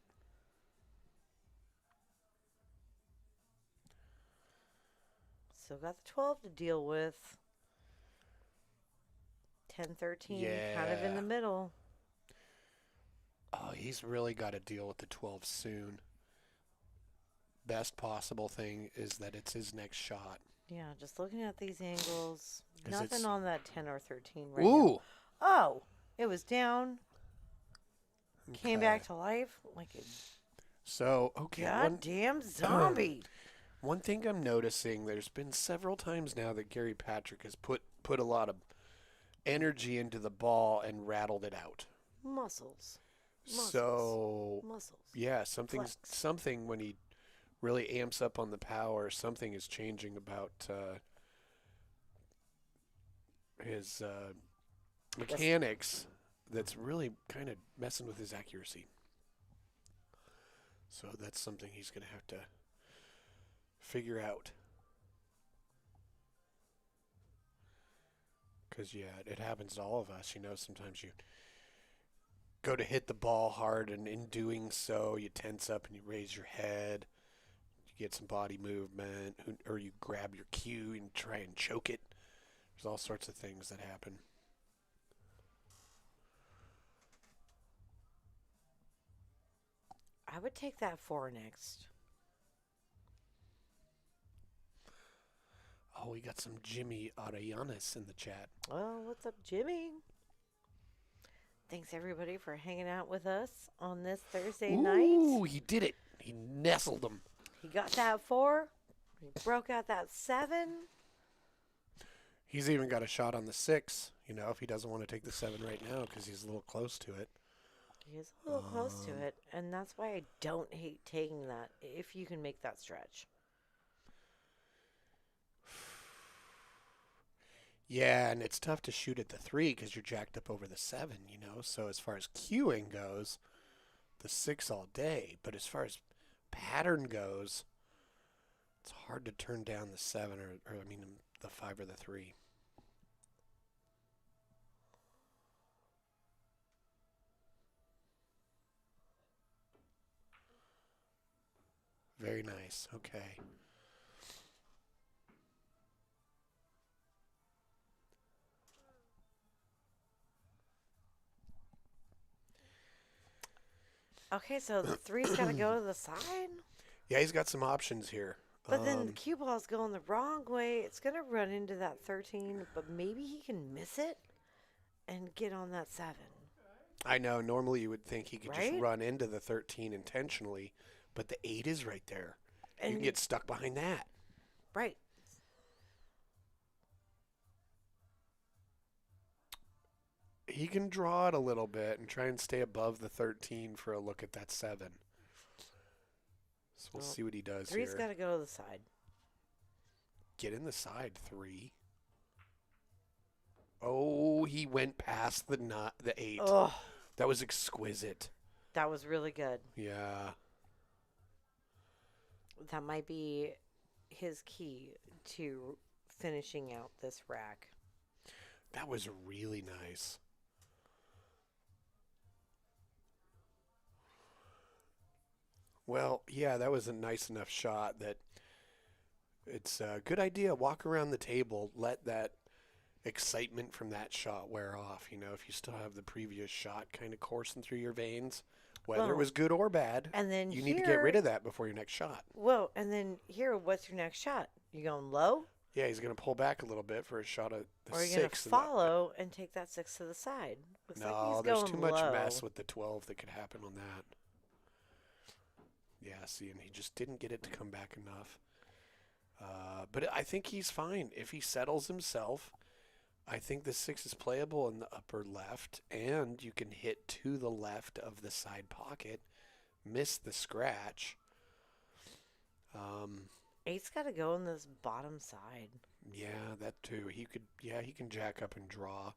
Still got the 12 to deal with. 10, 13, kind of in Yeah. the middle. Oh, he's really got to deal with the 12 soon. Best possible thing is that it's his next shot. Yeah, just looking at these angles. 'Cause Nothing it's- on that 10 or 13 right Ooh. now. Oh, it was down. Came Okay. back to life like a So, okay. goddamn zombie. One thing I'm noticing, there's been several times now that Gary Patrick has put a lot of energy into the ball and rattled it out. Muscles. So, Muscles. yeah, Flex. something when he really amps up on the power, something is changing about his mechanics that's really kind of messing with his accuracy. So that's something he's going to have to figure out. Because, yeah, it happens to all of us. Sometimes you go to hit the ball hard, and in doing so, you tense up and you raise your head. You get some body movement, or you grab your cue and try and choke it. There's all sorts of things that happen. I would take that 4 next. Oh, we got some Jimmy Arianes in the chat. Oh, what's up, Jimmy? Thanks, everybody, for hanging out with us on this Thursday night. Ooh, he did it. He nestled him. He got that 4. He broke out that 7. He's even got a shot on the 6, if he doesn't want to take the 7 right now because he's a little close to it. He's a little close to it, and that's why I don't hate taking that if you can make that stretch. Yeah, and it's tough to shoot at the 3 because you're jacked up over the 7, you know? So as far as cueing goes, the 6 all day. But as far as pattern goes, it's hard to turn down the 7 or the 5 or the 3. Very nice. Okay. Okay, so the 3's got to go to the side? Yeah, he's got some options here. But then the cue ball's going the wrong way. It's going to run into that 13, but maybe he can miss it and get on that 7. I know. Normally you would think he could just Right? run into the 13 intentionally, but the 8 is right there. You And can get stuck behind that. right. He can draw it a little bit and try and stay above the 13 for a look at that 7. So we'll Well, see what he does 3's here. got to go to the side. Get in the side 3. Oh, he went past the 8. Oh, That was exquisite. that was really good. Yeah. That might be his key to finishing out this rack. That was really nice. Well, yeah, that was a nice enough shot that it's a good idea. Walk around the table, let that excitement from that shot wear off. You know, if you still have the previous shot kind of coursing through your veins, whether it Well, was good or bad, And then you here, need to get rid of that before your next shot. Whoa, and then here, what's your next shot? You going low? Yeah, he's going to pull back a little bit for a shot at the Or are you going to 6. follow and take that 6 to the side? Looks like No, he's there's going too much low. mess with the 12 that could happen on that. Yeah, see, and he just didn't get it to come back enough. But I think he's fine. If he settles himself, I think the 6 is playable in the upper left, and you can hit to the left of the side pocket, miss the scratch. 8's got to go in this bottom side. Yeah, that too. He can jack up and draw.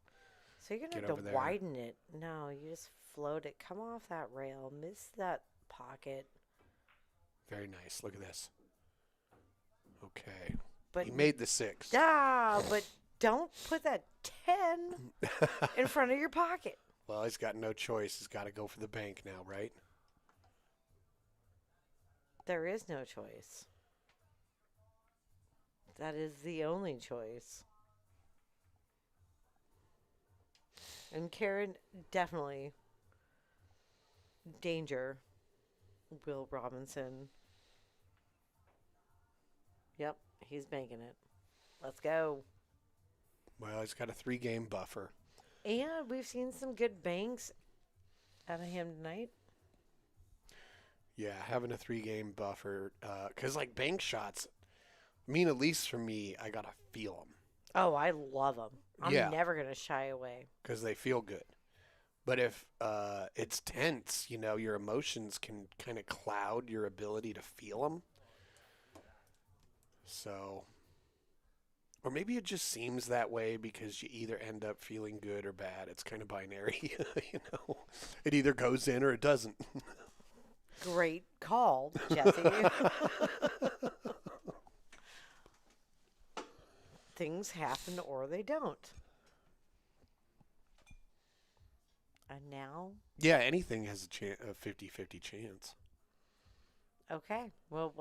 So you're going to Get have over to there. widen it. No, you just float it. Come off that rail. Miss that pocket. Very nice. Look at this. Okay. But He made the 6. but don't put that 10 in front of your pocket. Well, he's got no choice. He's got to go for the bank now, right? There is no choice. That is the only choice. And Karen, definitely. Danger. Will Robinson. Yep, he's banking it. Let's go. Well, he's got a 3-game buffer. And we've seen some good banks out of him tonight. Yeah, having a 3-game buffer. Because, like, bank shots, I mean, at least for me, I got to feel them. Oh, I love them. I'm Yeah. never going to shy away. Because they feel good. But if it's tense, you know, your emotions can kind of cloud your ability to feel them. So, or maybe it just seems that way because you either end up feeling good or bad. It's kind of binary, you know. It either goes in or it doesn't. Great call, Jesse. Things happen or they don't. And now, Yeah, anything has a 50-50 chance. okay. Well,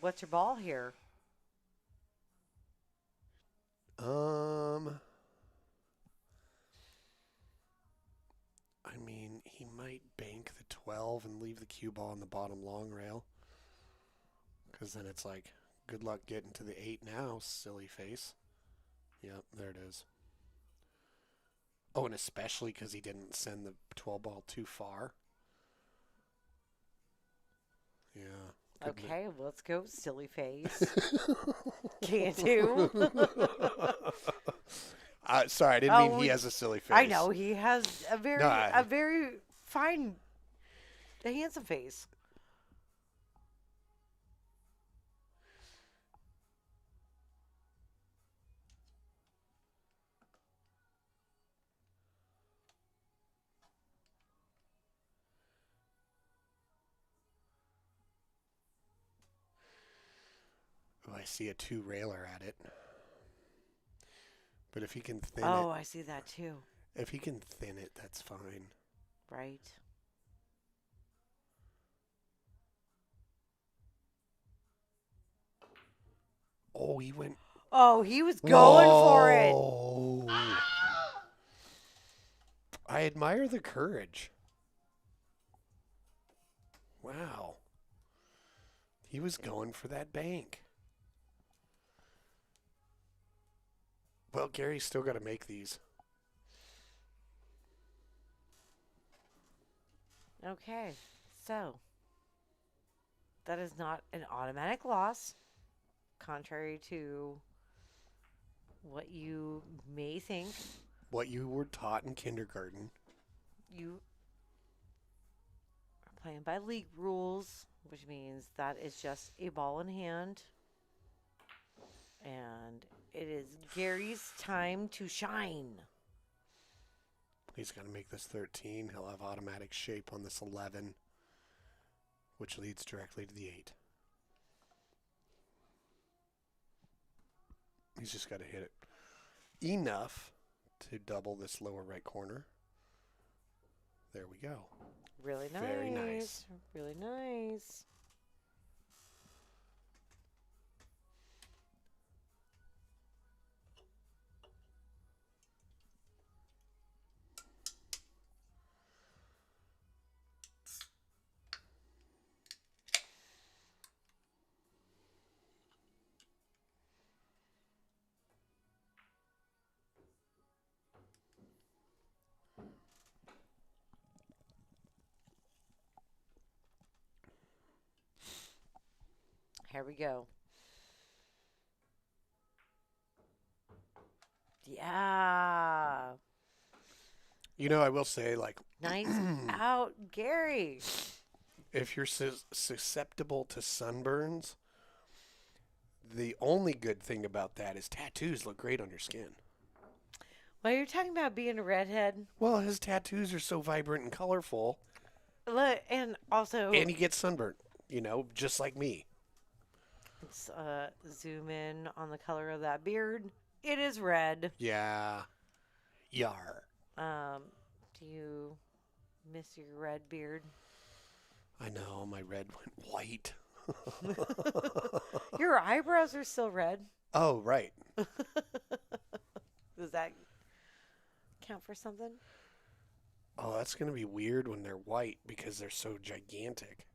what's your ball here? I mean, he might bank the 12 and leave the cue ball on the bottom long rail. Because then it's like, good luck getting to the 8 now, silly face. Yep, there it is. Oh, and especially because he didn't send the 12 ball too far. Yeah. good Okay, let's go, silly face. Cantu. Sorry, I didn't mean he Oh, has a silly face. I know he has a very No, a very find the handsome face. Oh, I see a 2-railer at it. But if he can thin Oh, it, I see that too. if he can thin it, that's fine. Right. Oh, he went. Oh, he was going for it. Whoa. I admire the courage. Wow. He was going for that bank. Well, Gary's still got to make these. Okay, so that is not an automatic loss, contrary to what you may think. What you were taught in kindergarten. You are playing by league rules, which means that is just a ball in hand. And it is Gary's time to shine. He's got to make this 13. He'll have automatic shape on this 11, which leads directly to the 8. He's just got to hit it enough to double this lower right corner. There we go. Really nice. Very nice. Really nice. Here we go. Yeah. You know, I will say, like, Nice out, Gary. if you're susceptible to sunburns, the only good thing about that is tattoos look great on your skin. Well, you're talking about being a redhead. Well, his tattoos are so vibrant and colorful, Look, and also, and he gets sunburnt, you know, just like me. let's zoom in on the color of that beard. It is red. Yeah. Yar. Do you miss your red beard? I know, my red went white. Your eyebrows are still red. Oh, right. Does that count for something? Oh, that's going to be weird when they're white because they're so gigantic.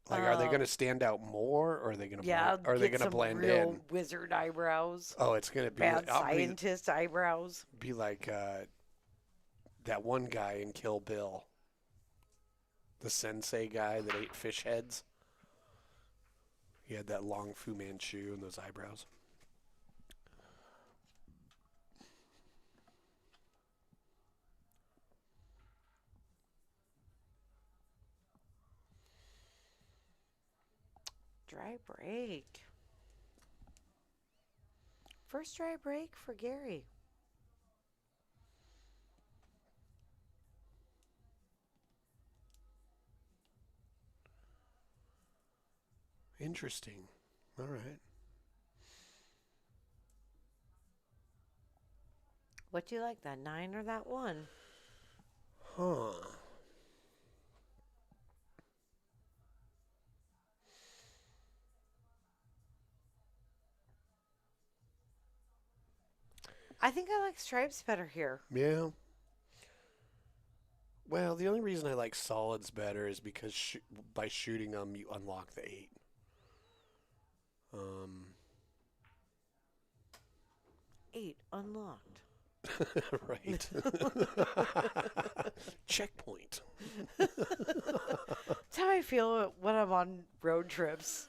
Like, are they going to stand out more, or are they going to are they going to blend real in? Wizard eyebrows. Oh, it's going to be Bad I'll scientist eyebrows. be like that one guy in Kill Bill, the sensei guy that ate fish heads. He had that long Fu Manchu and those eyebrows. Dry break. First dry break for Gary. Interesting. All right. What do you like, that 9 or that 1? Huh. I think I like stripes better here. Yeah. Well, the only reason I like solids better is because by shooting them, you unlock the 8. 8 unlocked. Right. Checkpoint. That's how I feel when I'm on road trips.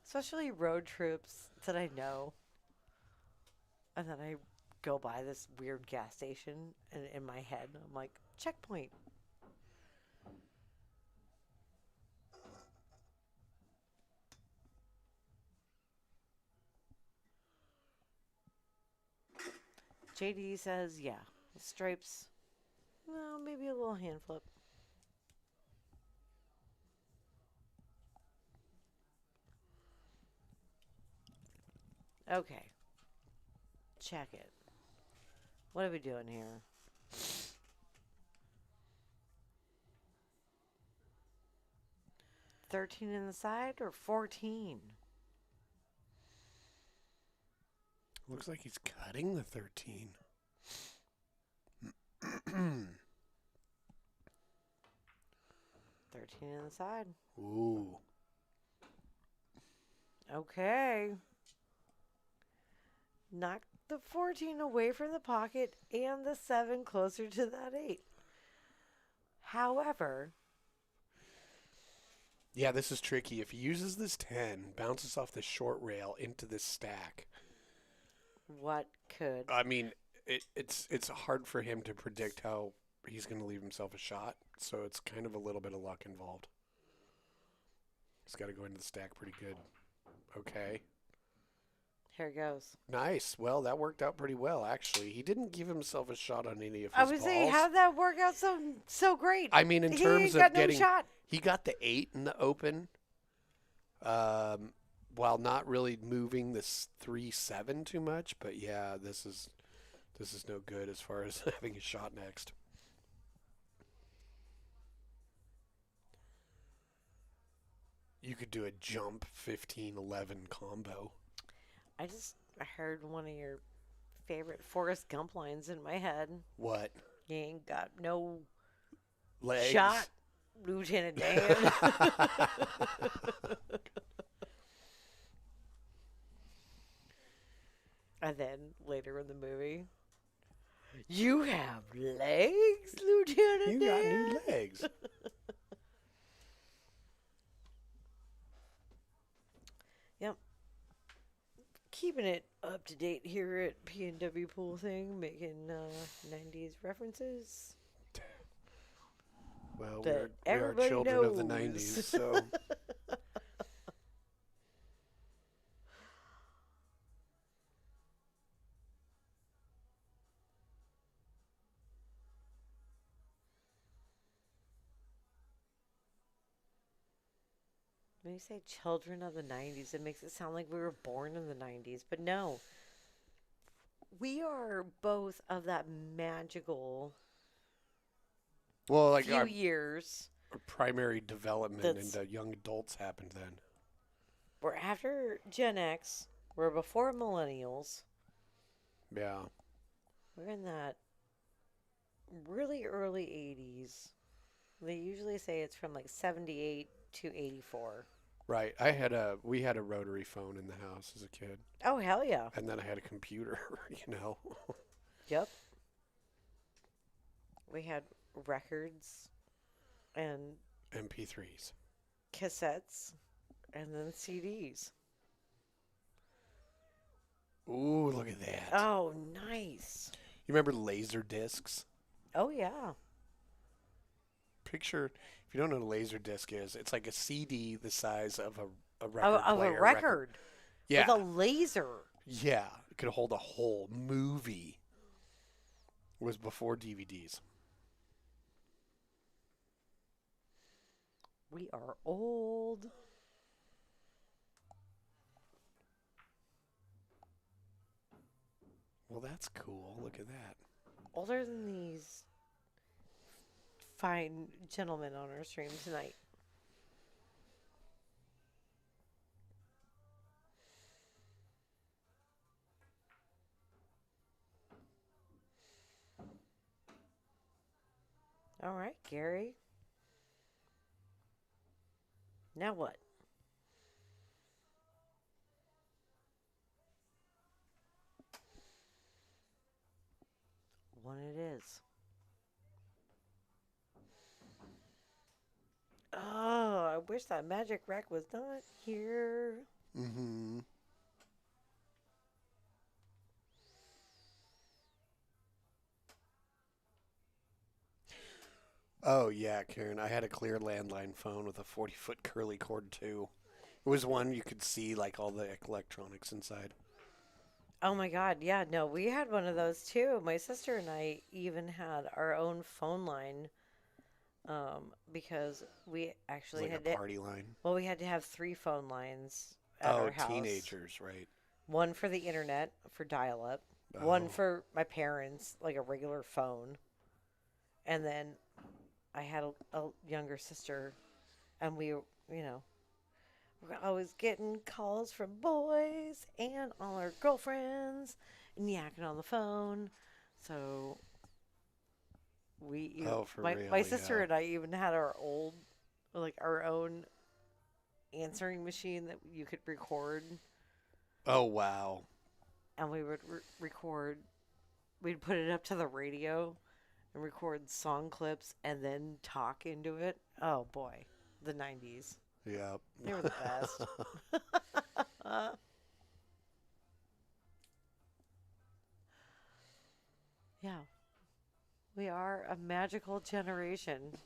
Especially road trips that I know. And then I go by this weird gas station, and in my head, I'm like, checkpoint. JD says, yeah, stripes. Well, maybe a little hand flip. Okay. Check it. What are we doing here? $13 in the side or 14? Looks like he's cutting the 13. 13 in the side. Ooh. Okay. Knock the 14 away from the pocket and the 7 closer to that 8. However, Yeah, this is tricky. If he uses this 10, bounces off the short rail into this stack. what could? I mean, it's hard for him to predict how he's going to leave himself a shot, so it's kind of a little bit of luck involved. He's got to go into the stack pretty good. Okay. Here it goes. Nice. Well, that worked out pretty well, actually. He didn't give himself a shot on any of his I was balls. saying, how'd that work out so great? I mean, in He terms ain't of got no getting, shot. he got the 8 in the open, while not really moving this 3-7 too much. But yeah, this is no good as far as having a shot next. You could do a jump 15-11 combo. I heard one of your favorite Forrest Gump lines in my head. What? You ain't got no Legs. shot, Lieutenant Dan. And then later in the movie, you have legs, Lieutenant You Dan. got new legs. Yep. Keeping it up to date here at P&W Pool Thing, making 90s references. Well, That we are everybody children of the knows. 90s, so... When you say children of the 90s, it makes it sound like we were born in the 90s. But no. We are both of that magical Well, like few our years primary development That's- into young adults happened then. we're after Gen X. We're before millennials. Yeah. We're in that really early 80s. They usually say it's from like 78 to 84. Right. We had a rotary phone in the house as a kid. Oh, hell yeah. And then I had a computer, you know. Yep. We had records and MP3s. cassettes and then CDs. Ooh, look at that. Oh, nice. You remember laser discs? Oh, yeah. Picture, if you don't know what a laser disc is, it's like a CD the size of a record Of player. a record. Yeah. With a laser. Yeah. It could hold a whole movie. It was before DVDs. We are old. Well, that's cool. Look at that. Older than these fine gentlemen on our stream tonight. All right, Gary. Now what? One it is. Oh, I wish that magic rack was not here. Mm-hmm. Oh, yeah, Karen. I had a clear landline phone with a 40-foot curly cord, too. It was one you could see, like, all the electronics inside. Oh my God. Yeah, no, we had one of those too. My sister and I even had our own phone line because we It's actually like had a to, party line. well, we had to have three phone lines at Oh, our house. teenagers, right? One for the internet for dial up, one Oh. for my parents, like a regular phone, and then I had a younger sister, and we're always getting calls from boys and all our girlfriends and yakking on the phone. So Oh, for my real, sister yeah. and I even had our own answering machine that you could record, Oh, wow. and we would record. We'd put it up to the radio and record song clips and then talk into it. Oh boy, the '90s. Yeah. They were the best. Yeah, we are a magical generation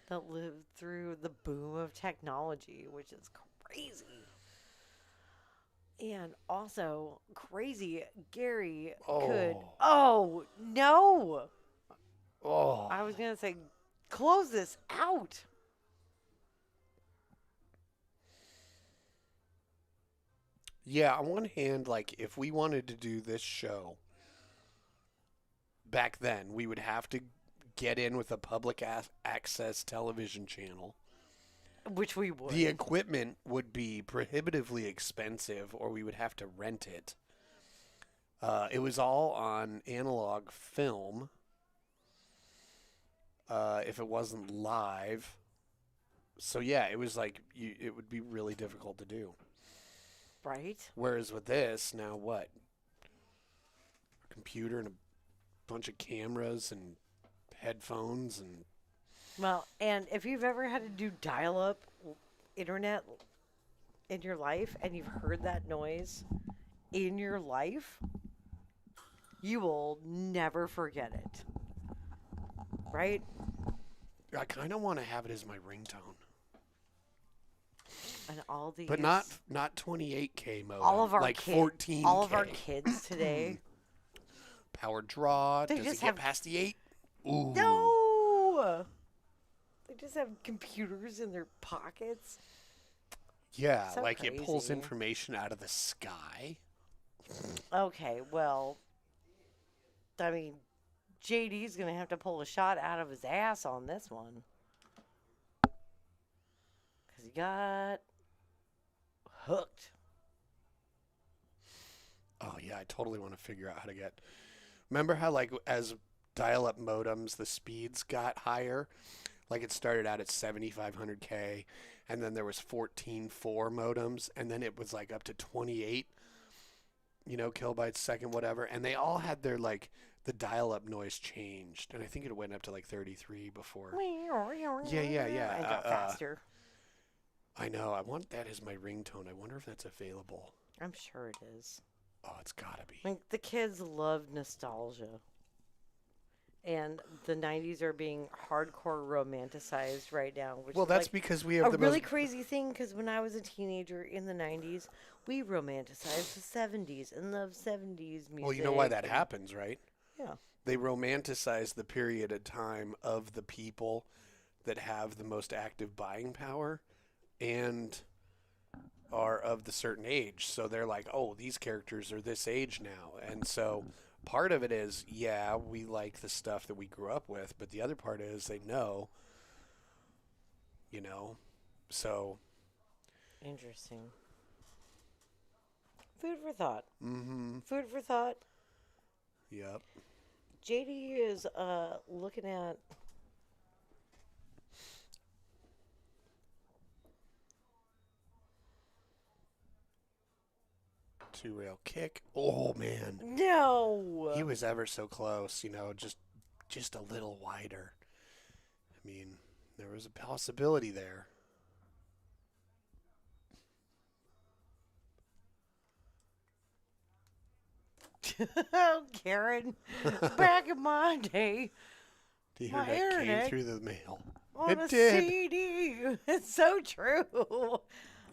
that lived through the boom of technology, which is crazy. And also crazy, Gary could. Oh. Oh, no! Oh. I was going to say, close this out. Yeah, on one hand, like, if we wanted to do this show back then, we would have to get in with a public access television channel. Which we would. The equipment would be prohibitively expensive, or we would have to rent it. It was all on analog film. If it wasn't live, so yeah, it was like it would be really difficult to do. Right? Whereas with this, now what? A computer and a bunch of cameras and headphones and Well, and if you've ever had to do dial up internet in your life and you've heard that noise in your life, you will never forget it. Right? I kind of want to have it as my ringtone, And all these but not 28K mode. all of our like kids 14K. all of our kids today. Power draw. They Does just it get have- past the 8? Ooh. No. They just have computers in their pockets. Yeah, So like it pulls crazy. information out of the sky. Okay, well, I mean, JD's going to have to pull a shot out of his ass on this one. Because he got hooked. Oh yeah, I totally want to figure out how to get. Remember how like as dial-up modems the speeds got higher? Like it started out at 7500K and then there was 14.4 modems and then it was like up to 28 kilobytes a second, whatever, and they all had their like the dial-up noise changed, and I think it went up to like 33 before. Yeah. And got faster. I know. I want that as my ringtone. I wonder if that's available. I'm sure it is. Oh, it's gotta be. Like, the kids love nostalgia. And the 90s are being hardcore romanticized right now. Which Well, is that's like because we have a the really most. crazy thing, because when I was a teenager in the 90s, we romanticized the 70s and loved 70s music. Well, you know why that and- happens, right? Yeah. They romanticize the period of time of the people that have the most active buying power and are of the certain age. So they're like, oh, these characters are this age now. And so part of it is, yeah, we like the stuff that we grew up with. But the other part is they know, so. Interesting. Food for thought. Mm-hmm. Food for thought. Yep. JD is looking at Two-rail kick. Oh, man. no. He was ever so close, just a little wider. I mean, there was a possibility there. Oh, Karen, back in my day, The My internet came internet through the mail. on It a did. CD. It's so true.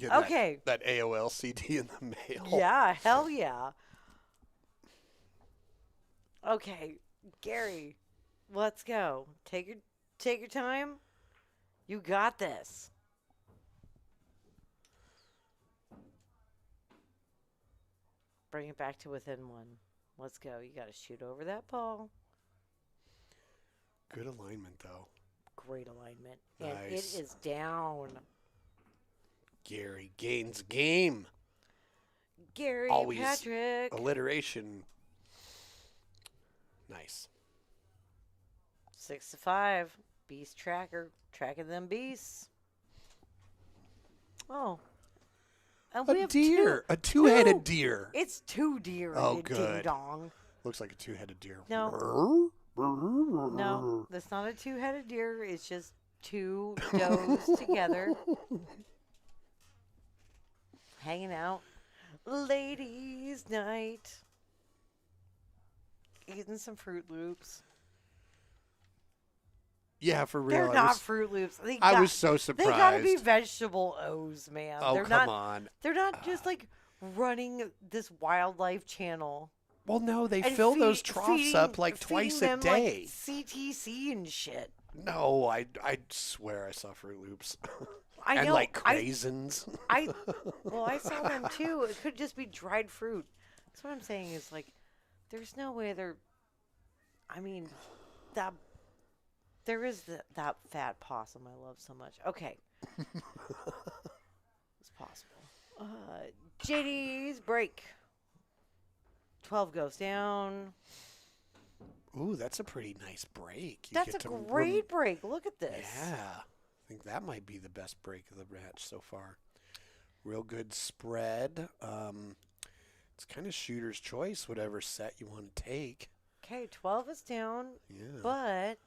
Get Okay. That AOL CD in the mail. Yeah, hell yeah. Okay, Gary, let's go. Take your time. You got this. Bring it back to within one. Let's go. You got to shoot over that ball. Good alignment, though. Great alignment. And Nice. it is down. Gary gains game. Gary Always Patrick. Alliteration. Nice. 6-5. Beast tracker. Tracking them beasts. Oh. And we A have deer. two. A two-headed Two. deer. It's 2 deer. Oh, you good. Ding dong. Looks like a two-headed deer. No. No, that's not a 2-headed deer. It's just 2 does together. Hanging out. Ladies' night. Eating some Fruit Loops. Yeah, for real. They're not Fruit Loops. I was so They surprised. gotta be vegetable O's, man. Oh, they're come not, on. They're not just like running this wildlife channel. Well, no, they and fill those troughs up like twice a them, day. Like CTC and shit. No, I swear I saw Fruit Loops. I and know. like craisins. Well, I saw them too. It could just be dried fruit. That's what I'm saying is like, there's no way they're. I mean, that there is that fat possum I love so much. Okay, it's possible. JD's break. 12 goes down. Ooh, that's a pretty nice break. You That's get a to great break. Look at this. Yeah. I think that might be the best break of the match so far. Real good spread. It's kind of shooter's choice, whatever set you want to take. Okay, 12 is down. Yeah. But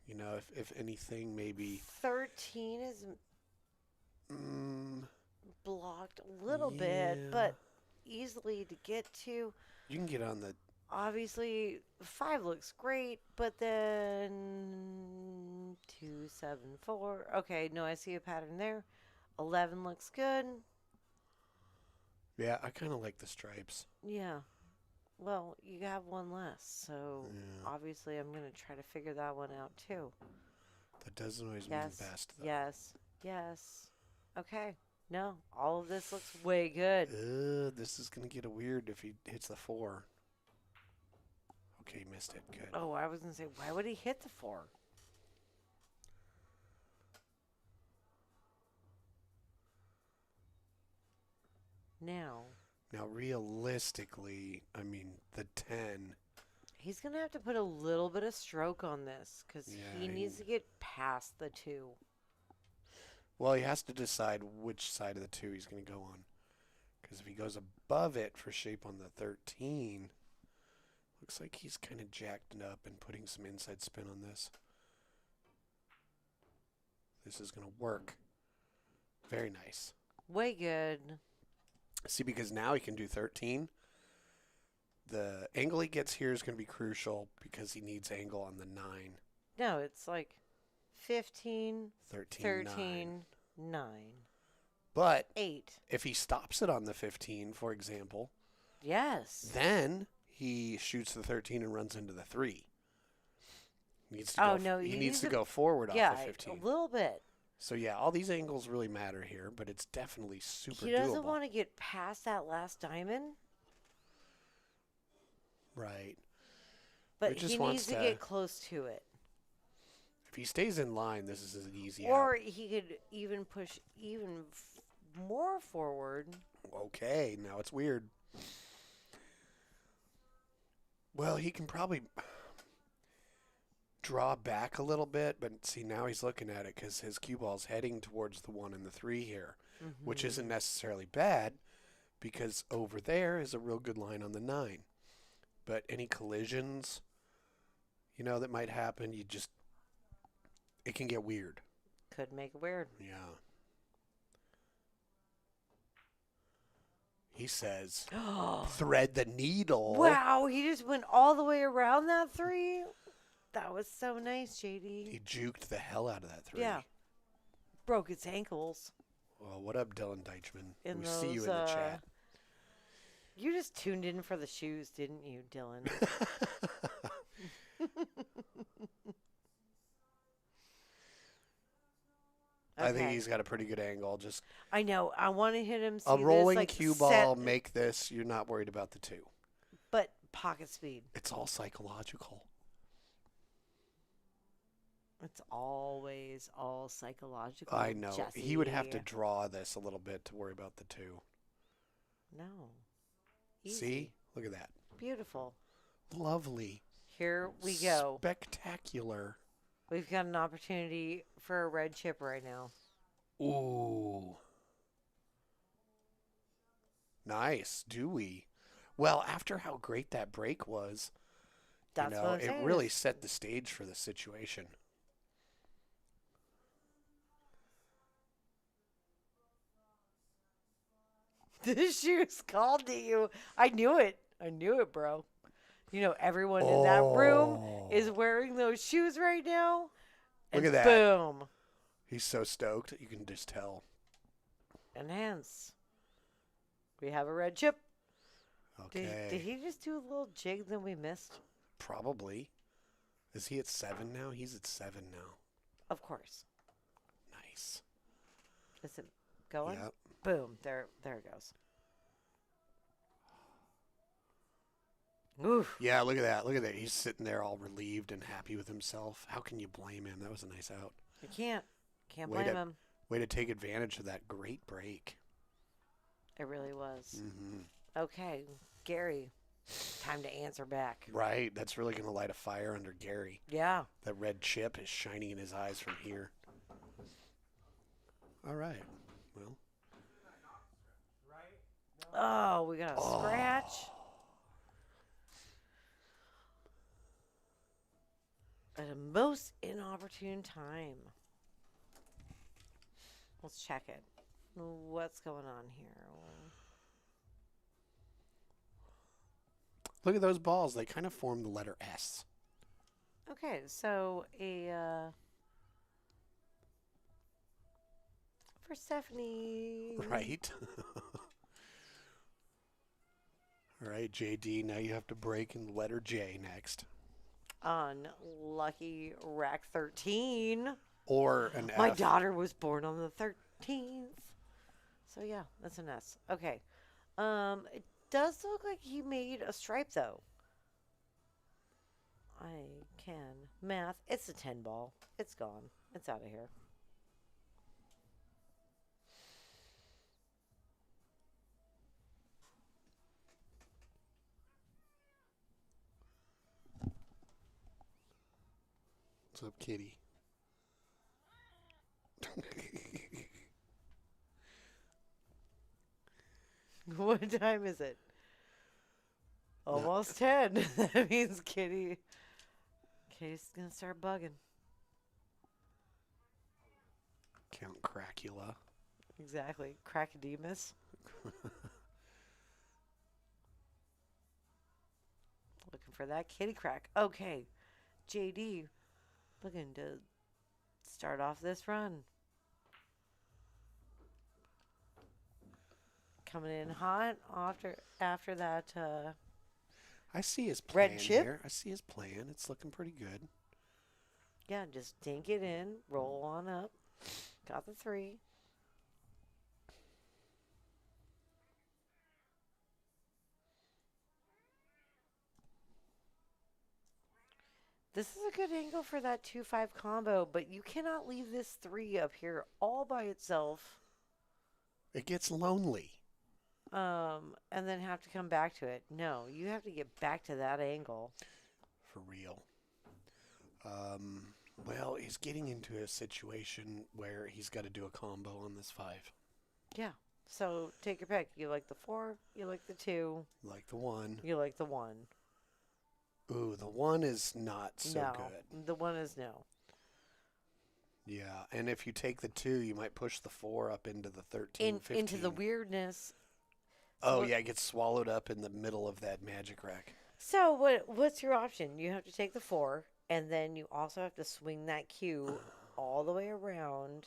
you know, if anything, maybe 13 is mm, blocked a little yeah. bit, but easily to get to. you can get on the Obviously, 5 looks great, but then 2, 7, 4. Okay, no, I see a pattern there. 11 looks good. Yeah, I kind of like the stripes. Yeah. Well, you have one less, so Yeah. obviously I'm going to try to figure that one out too. That doesn't always Yes, mean best, though. yes. Okay. No, all of this looks way good. This is going to get weird if he hits the 4. Okay, he missed it. Good. Oh, I was going to say, why would he hit the 4? Now, realistically, I mean, the 10. he's going to have to put a little bit of stroke on this because Yeah, he needs to get past the 2. Well, he has to decide which side of the 2 he's going to go on. Because if he goes above it for shape on the 13, looks like he's kind of jacked it up and putting some inside spin on this. This is going to work. Very nice. Way good. See, because now he can do 13. The angle he gets here is going to be crucial because he needs angle on the 9. No, it's like 15, 13, 9. But 8. if he stops it on the 15, for example, Yes. then he shoots the 13 and runs into the 3. Needs to Oh, go, no, he you needs need to to- go forward off Yeah, the a 15. little bit. So yeah, all these angles really matter here, but it's definitely super He doesn't doable. want to get past that last diamond, Right. but He just he wants needs to to- get close to it. If he stays in line, this is an easy Or he could even push even more forward. out. Okay, now it's weird. Well, he can probably draw back a little bit, but see, now he's looking at it because his cue ball's heading towards the 1 and the 3 here, which isn't necessarily bad because over there is a real good line on the 9. But any collisions, that might happen, it can get weird. Could make it weird. Yeah. He says, thread the needle. Wow, he just went all the way around that 3. That was so nice, JD. He juked the hell out of that 3. Yeah. Broke its ankles. Well, what up, Dylan Deichman? In We see you those, in the chat. You just tuned in for the shoes, didn't you, Dylan? I think Okay. he's got a pretty good angle. Just I know. I want to hit him. See a rolling this, like, cue set- ball, make this. You're not worried about the two. but pocket speed. It's all psychological. It's always all psychological. I know. He would have to Jesse. draw this a little bit to worry about the two. No. See? Easy. Look at that. Beautiful. Lovely. Here we go. Spectacular. We've got an opportunity for a red chip right now. Ooh. Nice. Do we? Well, after how great that break was, That's what I'm it saying. really set the stage for the situation. The shoes called to you. I knew it. I knew it, bro. You know, everyone in that room is wearing those shoes right now. Look And at that. boom. He's so stoked. You can just tell. Enhance. We have a red chip. Okay. Did he just do a little jig that we missed? Probably. Is he at 7 now? He's at 7 now. Of course. Nice. Is it going? Yep. Boom. There it goes. Oof. Yeah, look at that. Look at that. He's sitting there all relieved and happy with himself. How can you blame him? That was a nice out. You can't. Can't Way blame to- him. Way to take advantage of that great break. It really was. Hmm. Okay, Gary. Time to answer back. Right. That's really going to light a fire under Gary. Yeah. That red chip is shining in his eyes from here. All right. Well, Right? Oh, we got a scratch. At a most inopportune time. Let's check it. What's going on here? look at those balls. They kind of form the letter S. Okay, so for Stephanie. Right. All right, JD. Now you have to break in the letter J next. Unlucky rack 13. Or an My F. daughter was born on the 13th. So yeah, that's an S. Okay. It does look like he made a stripe though. I can math. It's a 10 ball. It's gone. It's out of here. What's up, kitty? What time is it? Almost 10. That means Kitty's gonna start bugging. Count Cracula. Exactly. Crackademus. Looking for that kitty crack. Okay. JD looking to start off this run. Coming in hot after that I see his plan Red chip? here. I see his plan. It's looking pretty good. yeah, just dink it in, roll on up. Got the 3. This is a good angle for that 2-5 combo, but you cannot leave this 3 up here all by itself. It gets lonely. And then have to come back to it. No, you have to get back to that angle. For real. Well, he's getting into a situation where he's got to do a combo on this 5. Yeah. So take your pick. You like the 4, you like the 2, Like the 1. you like the 1. Ooh, the 1 is not so no, good. the 1 is no. Yeah, and if you take the 2, you might push the 4 up into the 13, 15. Into the weirdness. Oh, what- yeah, it gets swallowed up in the middle of that magic rack. So what's your option? You have to take the 4, and then you also have to swing that cue all the way around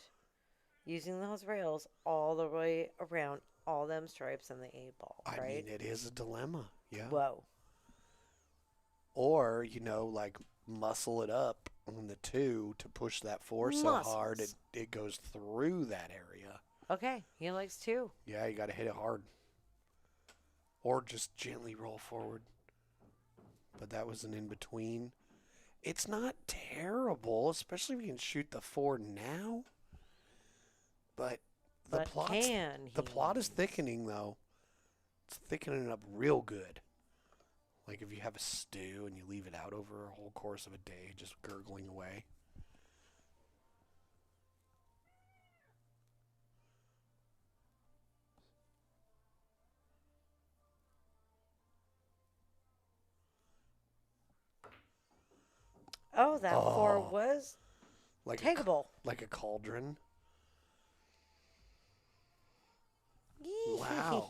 using those rails all the way around all them stripes and the 8-ball, I right? mean, it is a dilemma. Yeah. Whoa. Or, like muscle it up on the 2 to push that 4 so hard it goes through that area. Okay, he likes 2. Yeah, you got to hit it hard. Or just gently roll forward. But that was an in-between. It's not terrible, especially if you can shoot the 4 now. But the plot is thickening, though. It's thickening up real good. Like if you have a stew and you leave it out over a whole course of a day, just gurgling away. Oh, that 4 was like takeable. Like a cauldron. Wow.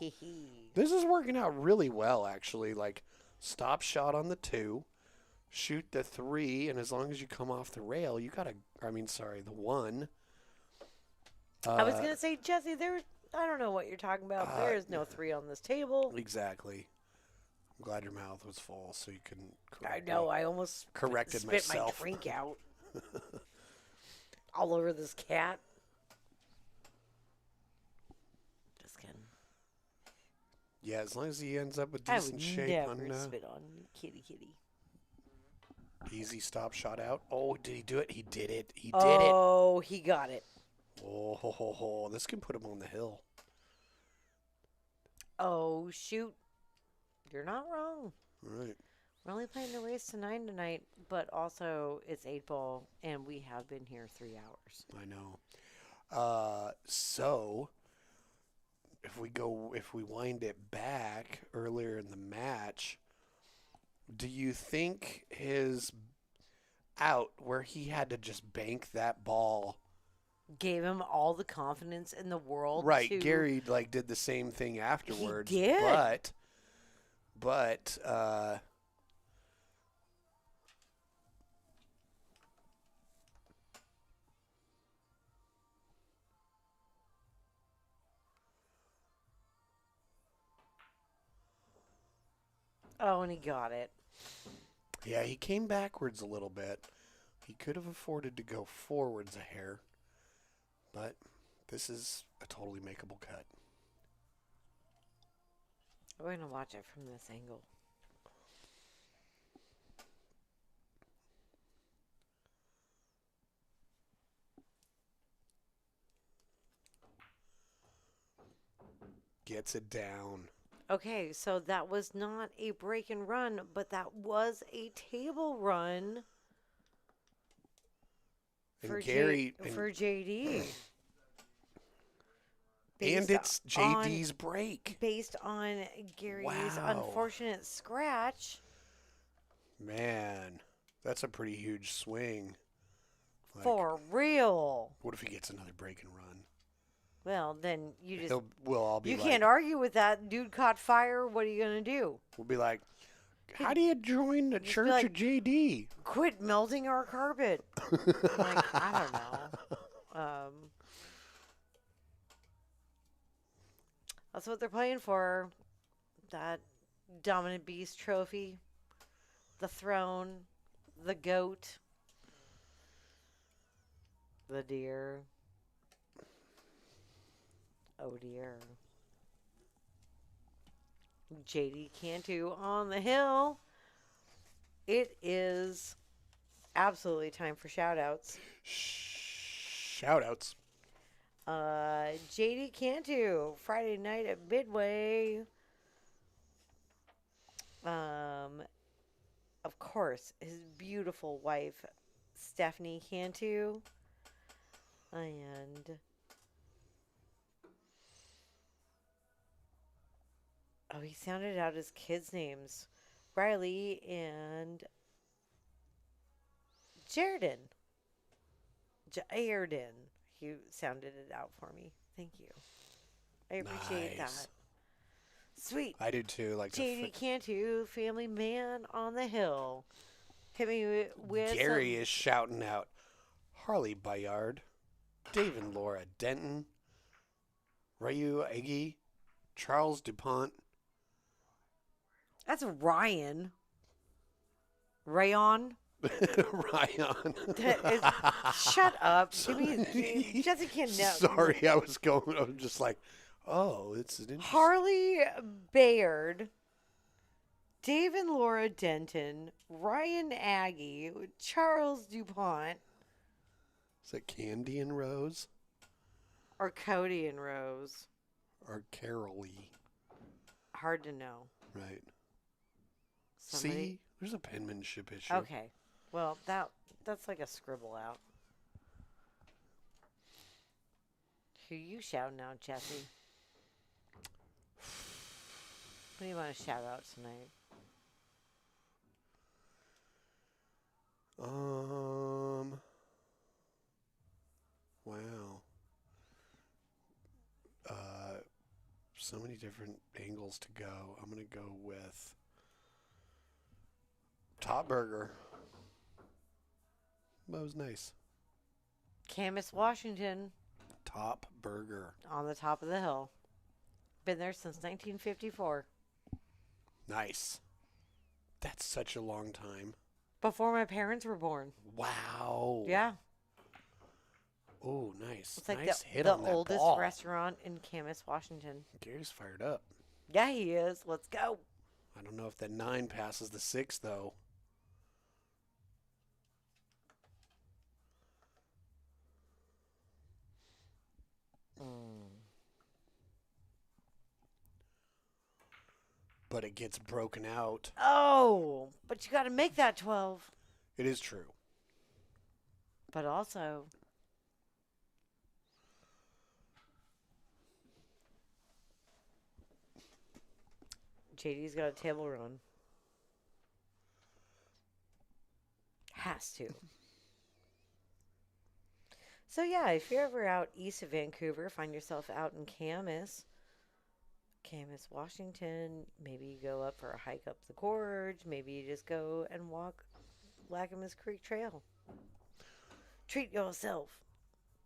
This is working out really well, actually. Like, stop shot on the 2, shoot the 3, and as long as you come off the rail, you got the 1. I was going to say, Jesse, I don't know what you're talking about. There is no 3 on this table. Exactly. I'm glad your mouth was full so you couldn't I know. I almost corrected spit myself. my drink out all over this cat. Just kidding. Yeah, as long as he ends up with I decent would shape never on spit on kitty. easy stop shot out. Oh, did he do it? He did it. He did it. Oh, he got it. Oh, this can put him on the hill. Oh, shoot. You're not wrong. All right. We're only playing the race to 9 tonight, but also it's 8-ball, and we have been here 3 hours. I know. So if we wind it back earlier in the match, do you think his out where he had to just bank that ball gave him all the confidence in the world? Right. Gary did the same thing afterwards. He did. But oh, and he got it. Yeah, he came backwards a little bit. He could have afforded to go forwards a hair, but this is a totally makeable cut. We're going to watch it from this angle. Gets it down. Okay, so that was not a break and run, but that was a table run for JD. And it's JD's break. Based on Gary's unfortunate scratch. Man, that's a pretty huge swing. For real. What if he gets another break and run? Well, then you just... We'll all be you can't argue with that. Dude caught fire. What are you going to do? We'll be like, how do you join the Church of JD? Quit melting our carpet. I don't know. That's what they're playing for. That Dominant Beast trophy. The throne. The goat. The deer. Oh dear. JD Cantu on the hill. It is absolutely time for shout-outs. Shout-outs. JD Cantu, Friday night at Midway. Of course, his beautiful wife, Stephanie Cantu. And... oh, he sounded out his kids' names. Riley and Jaredon. Jaredon. He sounded it out for me. Thank you. I appreciate that. Sweet. I do too. Like JD Cantu, family man on the hill. Hit me with Gary is shouting out, Harley Bayard, Dave and Laura Denton, Ryu Eggy, Charles DuPont. That's Ryan. Rayon. Ryan. Shut up. Jesse can't know. Sorry, I was just like, oh, it's an interesting. Harley Bayard, Dave and Laura Denton, Ryan Aggie, Charles DuPont, Is it Candy and Rose? or Cody and Rose. Or Carolee? Hard to know. Right. Somebody- See? There's a penmanship issue. Okay. Well, that's like a scribble out. Who you shouting out, Jesse? What do you want to shout out tonight? Wow. So many different angles to go. I'm going to go with Top Burger. That was nice. Camas, Washington, Top Burger. on the top of the hill. Been there since 1954. Nice. That's such a long time. Before my parents were born. Wow. Yeah. Oh, nice. It's like nice hit the on that oldest ball. restaurant in Camas, Washington. Gary's fired up. Yeah, he is. Let's go. I don't know if that 9 passes the 6, though. But it gets broken out. Oh, but you got to make that 12. It is true. But also, JD's got a table run. Has to. So yeah, if you're ever out east of Vancouver, find yourself out in Camas, Washington, maybe you go up for a hike up the gorge, maybe you just go and walk Lacamas Creek Trail. Treat yourself.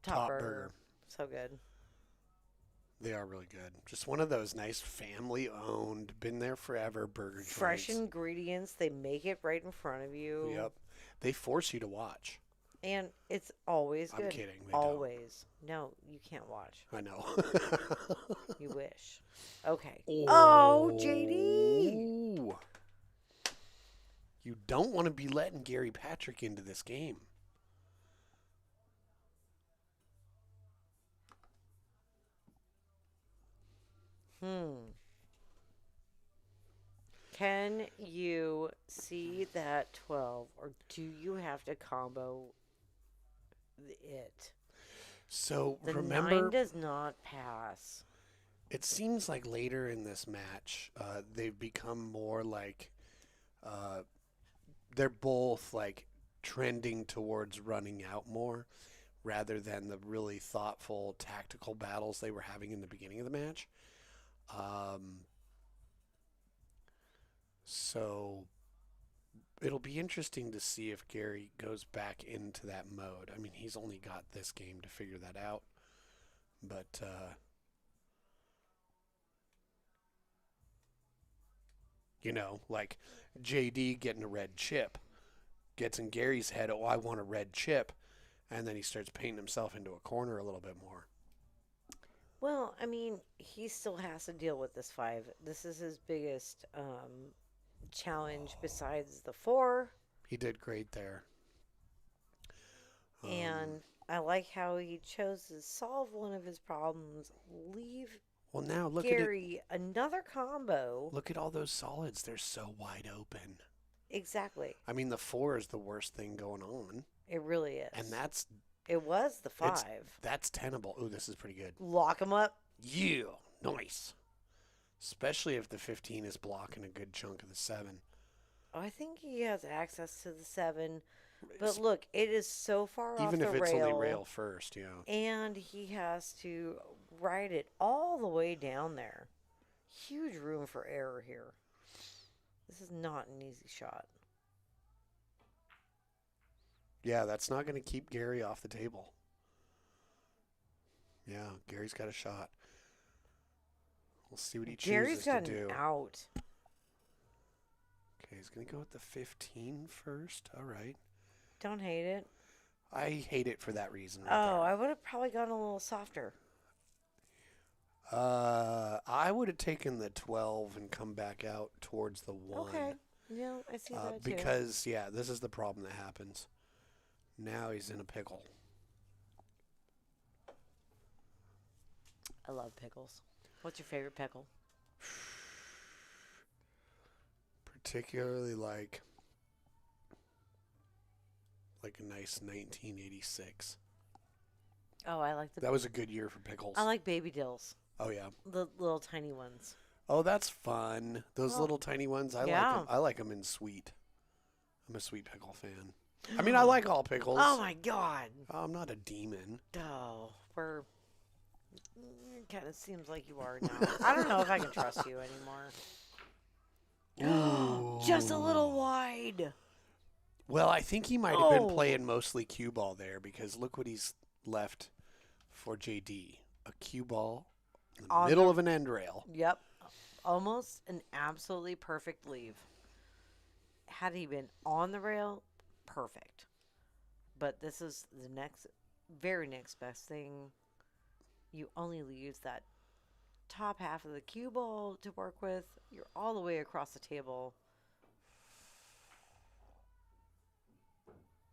Top Burger. So good. They are really good. Just one of those nice family-owned, been there forever burger Fresh joints. ingredients. They make it right in front of you. Yep. They force you to watch. And it's always good. I'm kidding. They don't. Always. No, you can't watch. I know. You wish. Okay. Oh, JD. Ooh. You don't want to be letting Gary Patrick into this game. Can you see that 12, or do you have to combo it? So The remember, 9 does not pass. it seems like later in this match, they've become more like they're both like trending towards running out more rather than the really thoughtful tactical battles they were having in the beginning of the match. So it'll be interesting to see if Gary goes back into that mode. I mean, he's only got this game to figure that out. But you know, like JD getting a red chip gets in Gary's head, oh, I want a red chip. And then he starts painting himself into a corner a little bit more. Well, I mean, he still has to deal with this 5. This is his biggest challenge besides the 4. He did great there. And I like how he chose to solve one of his problems, leave Well, now look at it. Gary another combo. Look at all those solids. They're so wide open. Exactly. I mean, the 4 is the worst thing going on. It really is. And that's It was the 5. that's tenable. Ooh, this is pretty good. Lock him up. Yeah, nice. Especially if the 15 is blocking a good chunk of the 7. Oh, I think he has access to the 7. But look, it is so far off Even the if it's rail. only rail first, yeah. And he has to ride it all the way down there. Huge room for error here. This is not an easy shot. Yeah, that's not going to keep Gary off the table. Yeah, Gary's got a shot. We'll see what he Gary's chooses got to do. an out. Okay, he's going to go with the 15 first. All right. Don't hate it. I hate it for that reason. Right Oh, I would have probably gone a little softer. I would have taken the 12 and come back out towards the 1. Okay. Yeah, I see that too. Because, yeah, this is the problem that happens. Now he's in a pickle. I love pickles. What's your favorite pickle? Particularly like a nice 1986. Oh, I like the. That was a good year for pickles. I like baby dills. Oh, yeah. The little tiny ones. Oh, that's fun. Those little tiny ones, I like them. I like them in sweet. I'm a sweet pickle fan. I mean, I like all pickles. Oh, my God. I'm not a demon. Oh, it kind of seems like you are now. I don't know if I can trust you anymore. Ooh. Just a little wide. Well, I think he might have been playing mostly cue ball there because look what he's left for JD. A cue ball in the middle of an end rail. Yep. Almost an absolutely perfect leave. Had he been on the rail, perfect. But this is the very next best thing. You only leave that top half of the cue ball to work with. You're all the way across the table.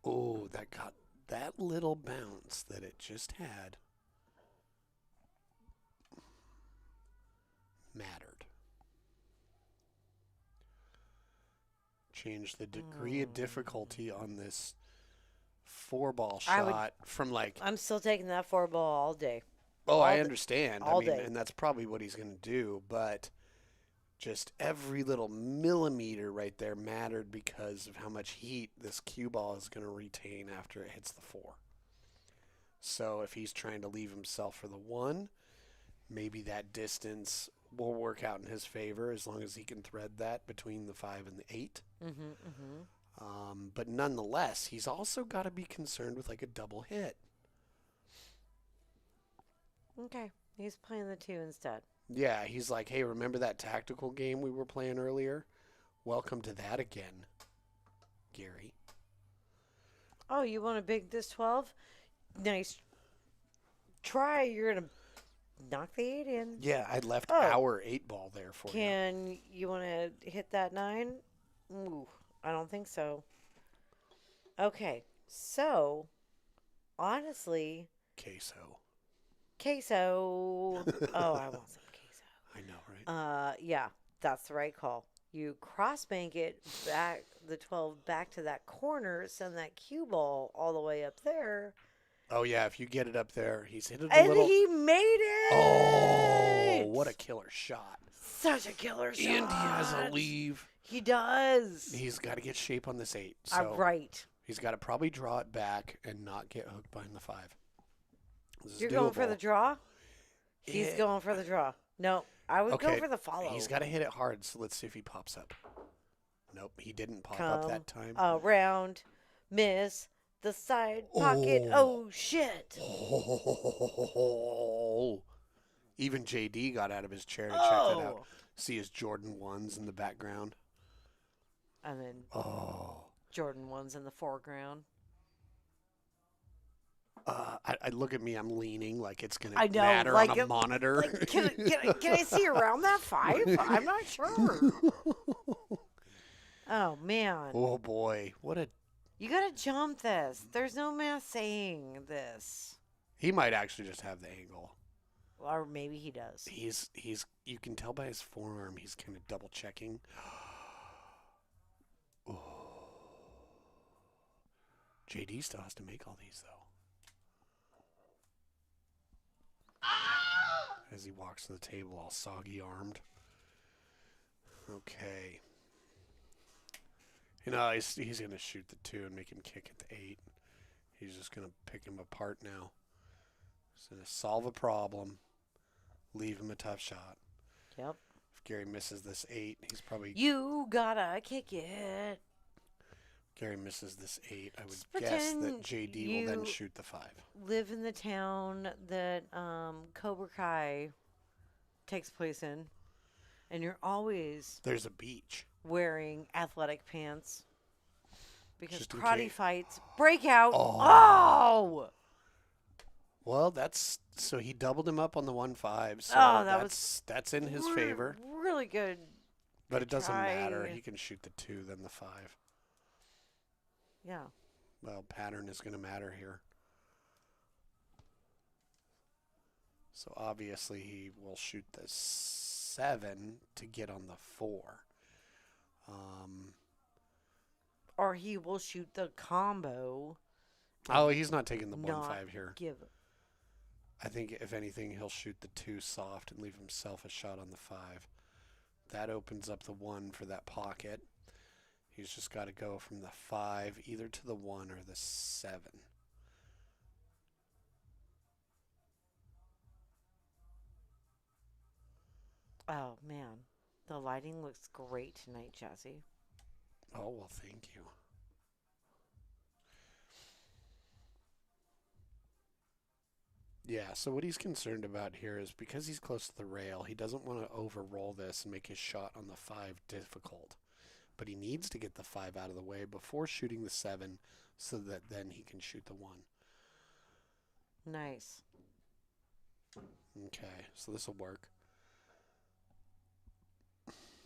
Oh, that got that little bounce that it just had mattered. Change the degree of difficulty on this 4-ball shot from like. I'm still taking that 4-ball all day. Oh, I understand. All I mean, day. and that's probably what he's going to do, but just every little millimeter right there mattered because of how much heat this cue ball is going to retain after it hits the 4. So if he's trying to leave himself for the 1, maybe that distance will work out in his favor as long as he can thread that between the 5 and the 8. But nonetheless, he's also got to be concerned with like a double hit. Okay. He's playing the 2 instead. Yeah, he's like, hey, remember that tactical game we were playing earlier? Welcome to that again, Gary. Oh, you want a big this 12? Nice try. You're going to knock the 8 in. Yeah, I left our 8-ball there for you. You want to hit that 9? Ooh, I don't think so. Okay, so, honestly... Queso. Oh, I want some queso. I know, right? Yeah, that's the right call. You cross bank it back, the 12 back to that corner, send that cue ball all the way up there. Oh, yeah, if you get it up there, he's hit it a And little. he made it! Oh, what a killer shot. Such a killer shot. And he has a leave. He does. He's got to get shape on this 8. So right. He's got to probably draw it back and not get hooked behind the 5. You're going for the draw? He's going for the draw. No, I would go for the follow. He's got to hit it hard, so let's see if he pops up. Nope, he didn't pop up that time. Around, miss, the side pocket. Oh, shit. Oh. Even JD got out of his chair to check that out. See his Jordan 1s in the background. And then Jordan 1s in the foreground. I look at me. I'm leaning like it's gonna I know, matter like on a monitor. Like, can I see around that 5? I'm not sure. Oh man. Oh boy, what a! You gotta jump this. There's no math saying this. He might actually just have the angle. Or maybe he does. He's. You can tell by his forearm. He's kind of double checking. Oh. JD still has to make all these though. As he walks to the table all soggy armed. Okay. You know, he's going to shoot the 2 and make him kick at the 8. He's just going to pick him apart now. He's going to solve a problem. Leave him a tough shot. Yep. If Gary misses this 8, he's probably... You gotta kick it. Gary misses this 8. I would Just guess that pretend JD will then you shoot the 5. live in the town that Cobra Kai takes place in, and you're always There's a beach. wearing athletic pants because Just in karate case. fights break out. Oh. Oh! Well, that's so he doubled him up on the 1-5. So Oh, that was that's in his favor. Really good. But it doesn't matter. try. He can shoot the 2, then the 5. Yeah. Well, pattern is going to matter here. So obviously he will shoot the 7 to get on the 4. Or he will shoot the combo. Oh, he's not taking the Not 1-5 here. give. I think if anything, he'll shoot the 2 soft and leave himself a shot on the 5. That opens up the 1 for that pocket. He's just got to go from the 5 either to the 1 or the 7. Oh, man. The lighting looks great tonight, Jesse. Oh, well, thank you. Yeah, so what he's concerned about here is because he's close to the rail, he doesn't want to overroll this and make his shot on the 5 difficult. But he needs to get the 5 out of the way before shooting the 7 so that then he can shoot the 1. Nice. Okay, so this will work.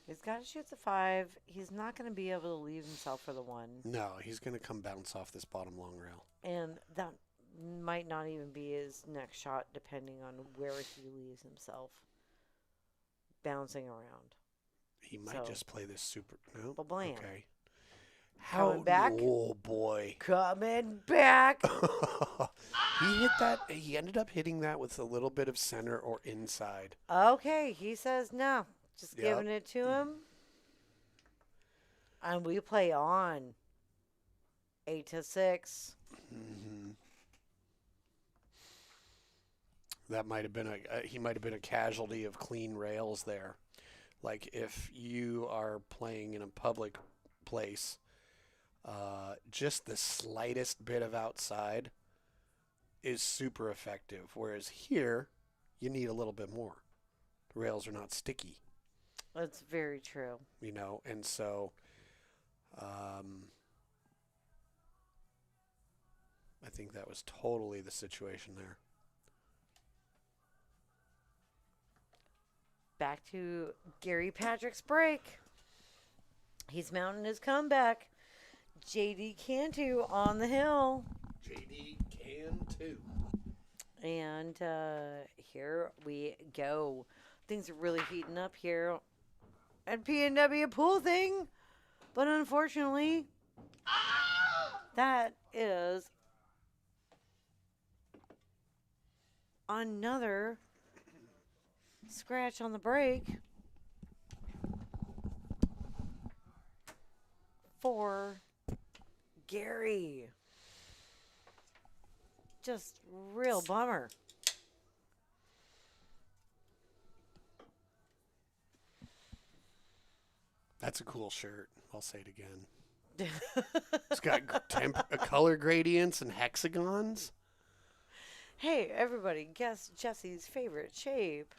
He's got to shoot the 5. He's not going to be able to leave himself for the 1. No, he's going to come bounce off this bottom long rail. And that might not even be his next shot, depending on where he leaves himself bouncing around. He might just play this super... No? Ba-blam. Okay. Coming back. Oh, boy. Coming back. He hit that. He ended up hitting that with a little bit of center or inside. Okay, he says no. Just Yep. giving it to him. And we play on. 8-6. Mm-hmm. That might have been he might have been a casualty of clean rails there. Like if you are playing in a public place, just the slightest bit of outside is super effective. Whereas here, you need a little bit more. The rails are not sticky. That's very true. You know, and so I think that was totally the situation there. Back to Gary Patrick's break. He's mounting his comeback. JD Cantu on the hill. JD Cantu. And here we go. Things are really heating up here at PNW Pool Thing. But unfortunately, that is another scratch on the break for Gary. Just real bummer. That's a cool shirt. I'll say it again. It's got color gradients and hexagons. Hey, everybody, guess Jesse's favorite shape.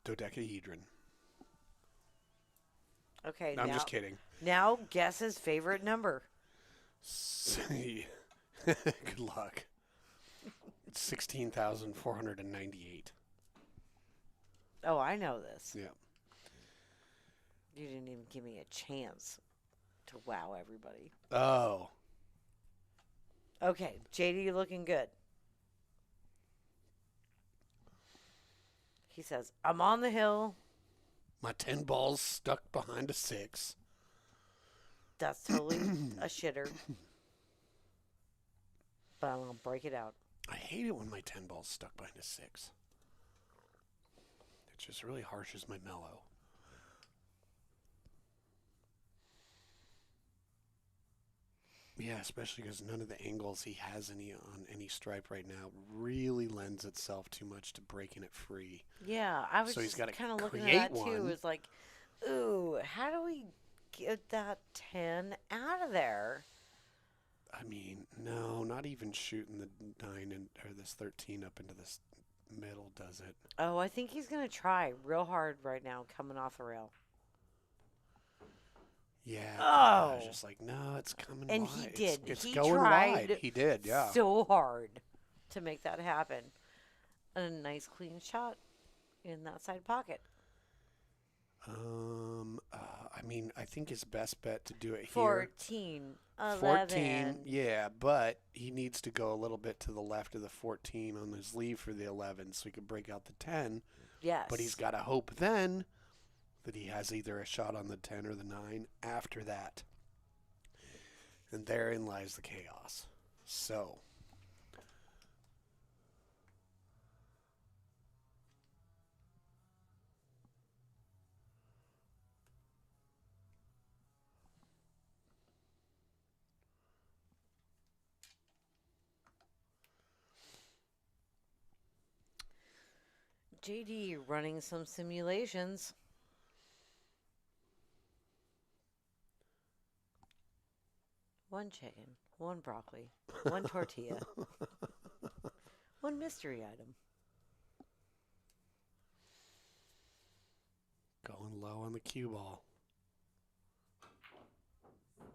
Dodecahedron. Okay, No, I'm now, just kidding. now guess his favorite number. Good luck. It's 16,498. Oh, I know this. Yeah. You didn't even give me a chance to wow everybody. Oh. Okay, JD, you looking good. He says, I'm on the hill. My 10 balls stuck behind a 6. That's totally a shitter. But I'm going to break it out. I hate it when my 10 balls stuck behind a 6. It just really harshes my mellow. Yeah, especially because none of the angles he has on any stripe right now really lends itself too much to breaking it free. Yeah, I was So he's just gotta kind of looking at create that too. one. It was like, ooh, how do we get that 10 out of there. I mean, no, not even shooting the 9 or this 13 up into this middle does it. Oh, I think he's going to try real hard right now coming off the rail. Yeah. Oh. I was just like, no, it's coming And wide. he did. It's He going tried wide. He did, yeah. so hard to make that happen. And a nice clean shot in that side pocket. I mean, I think his best bet to do it here. 14, 11. 14, yeah, but he needs to go a little bit to the left of the 14 on his leave for the 11 so he can break out the 10. Yes. But he's got to hope then that he has either a shot on the 10 or the 9 after that. And therein lies the chaos. So. JD running some simulations. One chicken, one broccoli, one tortilla, one mystery item. Going low on the cue ball.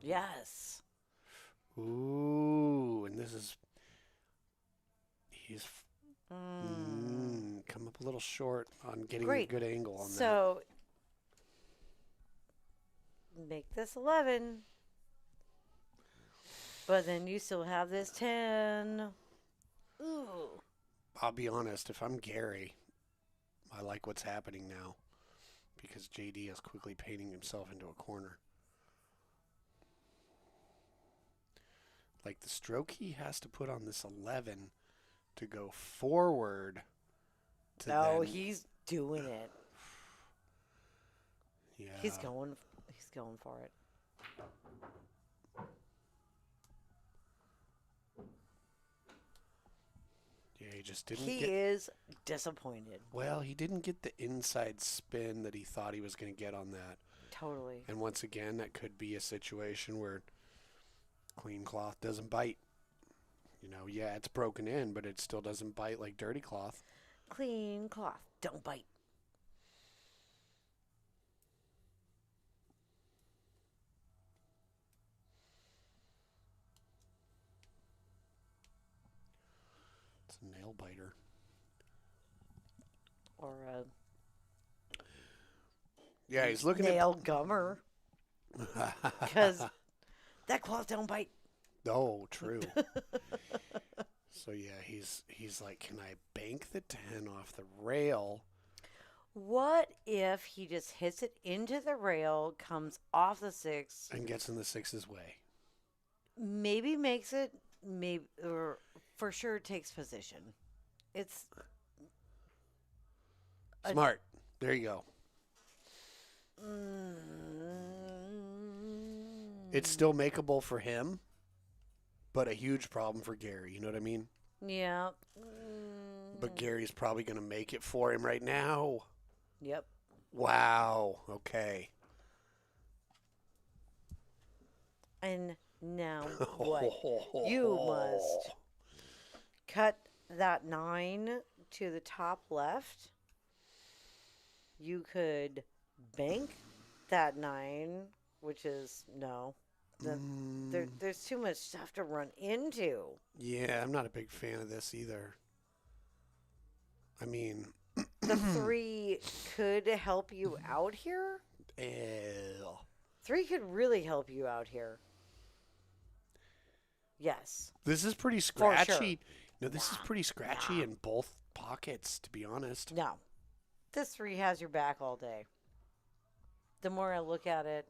Yes. Ooh, and this is. He's. Come up a little short on getting Great. a good angle on that. So, make this 11. But then you still have this 10. Ooh. I'll be honest, if I'm Gary, I like what's happening now because JD is quickly painting himself into a corner. Like the stroke he has to put on this 11 to go forward. No, he's doing it. Yeah. He's going for it. Yeah, he just didn't He get... is disappointed. Well, he didn't get the inside spin that he thought he was going to get on that. Totally. And once again, that could be a situation where clean cloth doesn't bite. You know, yeah, it's broken in, but it still doesn't bite like dirty cloth. Clean cloth. Don't bite. It's a nail biter. Or a Yeah, he's looking nail gummer. Because that cloth don't bite. Oh, true. So yeah, he's like, can I bank the 10 off the rail? What if he just hits it into the rail, comes off the 6, And gets in the 6's way. maybe makes it, maybe, or for sure takes position. It's Smart. There you go. It's still makeable for him, but a huge problem for Gary. You know what I mean? Yeah. But Gary's probably going to make it for him right now. Yep. Wow. Okay. And now what? You must cut that 9 to the top left. You could bank that 9, which is no. There's too much stuff to run into. Yeah, I'm not a big fan of this either. I mean, The 3 could help you out here. 3 could really help you out here. Yes. this is pretty For sure. scratchy. No, this is pretty scratchy in both pockets, to be honest. No. This 3 has your back all day. The more I look at it.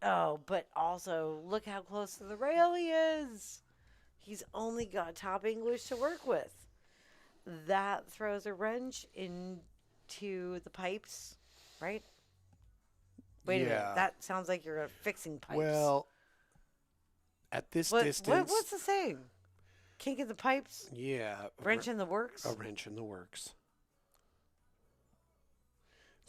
Oh, but also look how close to the rail he is. He's only got top English to work with. That throws a wrench into the pipes, right? Wait a minute. Yeah. That sounds like you're fixing pipes. Well, at this distance, What's the saying? Kink in the pipes? yeah, Wrench in the works? a wrench in the works.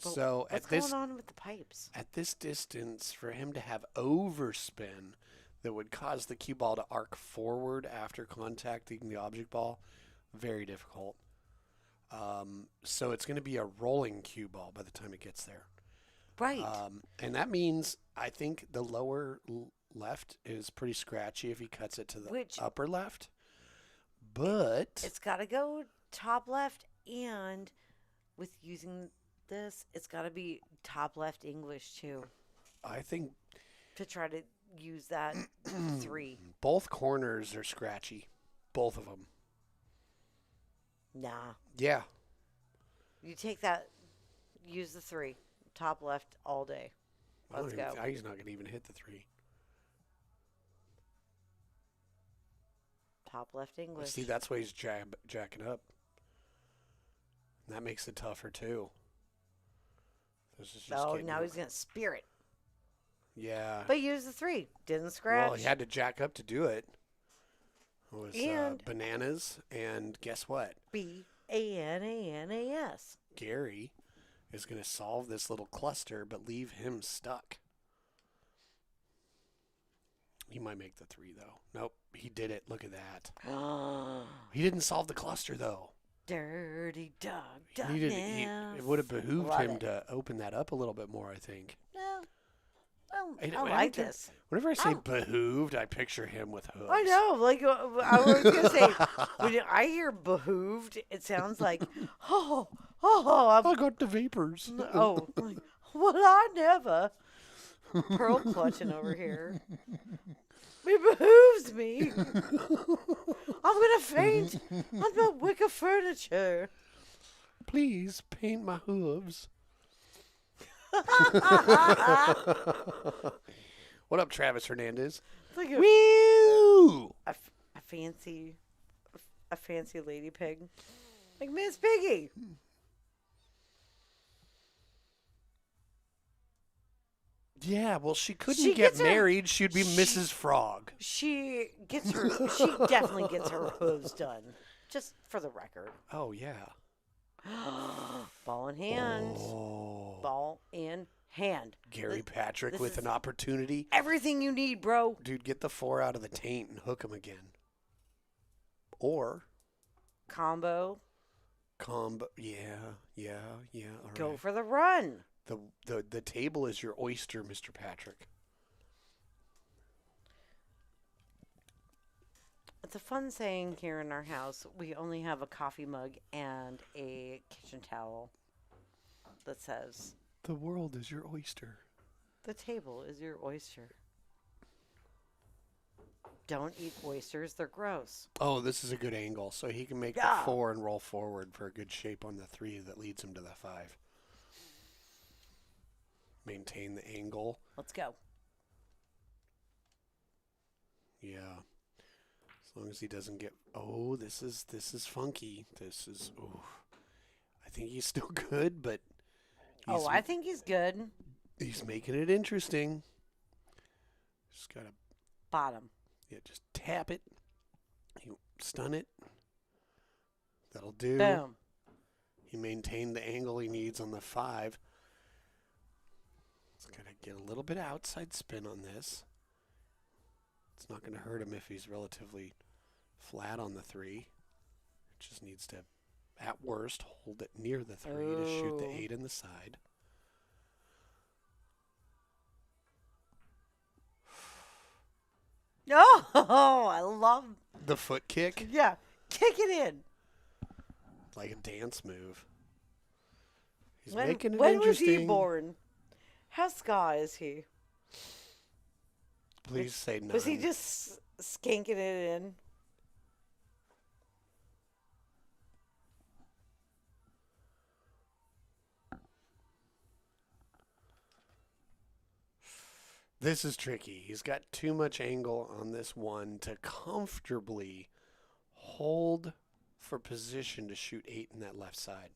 But So what's at this going on with the pipes? at this distance, for him to have overspin that would cause the cue ball to arc forward after contacting the object ball, very difficult. So it's going to be a rolling cue ball by the time it gets there. Right. And that means I think the lower left is pretty scratchy if he cuts it to the upper left. But it's got to go top left, and with using this, it's got to be top left English too. I think To try to use that 3. both corners are scratchy. Both of them. Nah. Yeah. You take that, use the 3. Top left all day. Let's go. He's not going to even hit the 3. Top left English. See, that's why he's jacking up. And that makes it tougher, too. This is just now he's going to spear it. Yeah. But use the 3. Didn't scratch. Well, he had to jack up to do it. It was And- bananas, and guess what? Bananas. Gary is going to solve this little cluster, but leave him stuck. He might make the 3, though. Nope, he did it. Look at that. He didn't solve the cluster, though. Dirty dog. It would have behooved Love him it. to open that up a little bit more, I think. No. I like this. Whenever I say behooved, I picture him with hooves. I know. Like, I was going to say, when I hear behooved, it sounds like, I got the vapors. like, well, I never. Pearl clutching over here. It behooves me. I'm going to faint on my wicker furniture. Please paint my hooves. What up, Travis Hernandez? Like Woo! a fancy lady pig. Like Miss Piggy. Yeah, well, she couldn't She get gets her- married. She'd be Mrs. Frog. She definitely gets her hooves done. Just for the record. Oh, yeah. Ball in hand. Oh. Ball in hand. Gary Patrick this with is- an opportunity. Everything you need, bro. Dude, get the 4 out of the taint and hook him again. Or Combo. Yeah. All Go right. for the run. The table is your oyster, Mr. Patrick. It's a fun saying here in our house. We only have a coffee mug and a kitchen towel that says, The world is your oyster. the table is your oyster. Don't eat oysters. They're gross. Oh, this is a good angle. So he can make Yeah. the 4 and roll forward for a good shape on the 3 that leads him to the 5. Maintain the angle. Let's go. Yeah. As long as he doesn't get... Oh, this is funky. This is... Oh, I think he's still good, but... I think he's good. He's making it interesting. Just got to... Bottom. Yeah, just tap it. You stun it. That'll do. Boom. He maintained the angle he needs on the 5. It's going to get a little bit of outside spin on this. It's not going to hurt him if he's relatively flat on the 3. It just needs to, at worst, hold it near the 3 to shoot the 8 in the side. Oh, I love. The foot kick, Yeah, kick it in. like a dance move. He's When making it was interesting. he born? How ska is he? Please say none. Was he just skanking it in? This is tricky. He's got too much angle on this one to comfortably hold for position to shoot 8 in that left side.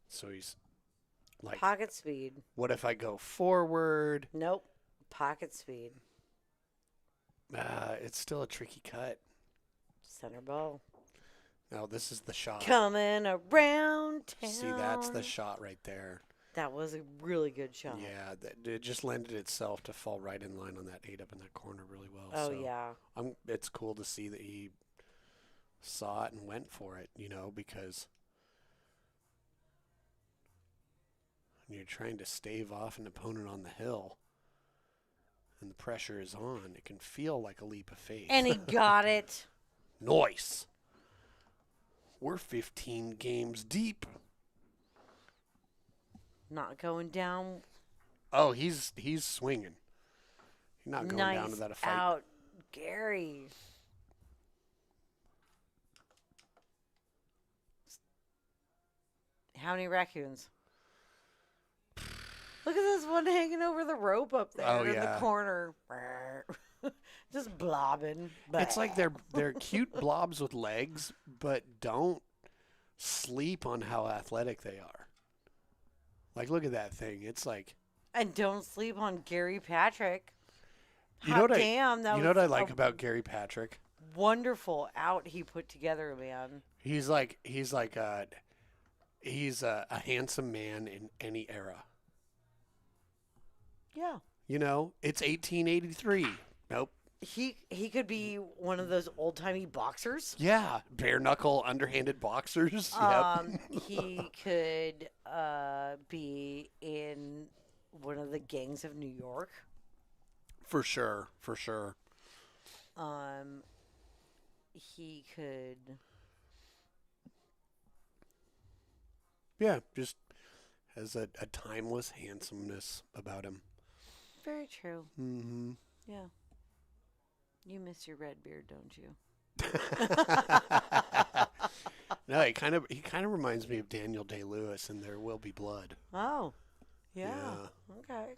So he's like, Pocket speed. what if I go forward? Nope. Pocket speed. It's still a tricky cut. Center ball. Now this is the shot. Coming around town. See, that's the shot right there. That was a really good shot. Yeah, it just lended itself to fall right in line on that 8 up in that corner really well. Oh, so yeah. It's cool to see that he saw it and went for it, because when you're trying to stave off an opponent on the hill and the pressure is on, it can feel like a leap of faith. And he got it. Nice. We're 15 games deep. Not going down. Oh, he's swinging. He's not going down without a fight. Out, Gary. How many raccoons? Look at this one hanging over the rope up there in the corner. Just blobbing. It's like they're cute blobs with legs, but don't sleep on how athletic they are. Like, look at that thing. It's like... And don't sleep on Gary Patrick. You know what I like a about Gary Patrick? wonderful out he put together, man. He's a handsome man in any era. Yeah. It's 1883. Nope. He could be one of those old timey boxers. Yeah, bare knuckle, underhanded boxers. Yep. He could be in one of the gangs of New York. For sure. He could. Yeah, just has a timeless handsomeness about him. Very true. Mm-hmm. Yeah. You miss your red beard, don't you? No, he kind of reminds me of Daniel Day-Lewis in There Will Be Blood. Oh, yeah. Okay.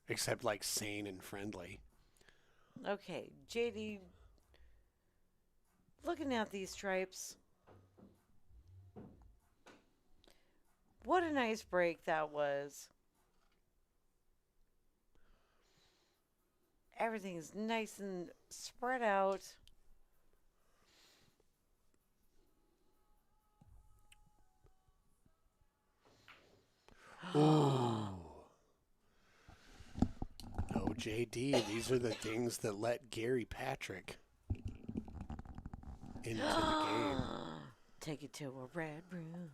Except like sane and friendly. Okay, JD. Looking at these stripes. What a nice break that was. Everything's nice and spread out. Ooh. No, JD, these are the things that let Gary Patrick into the game. Take it to a red room.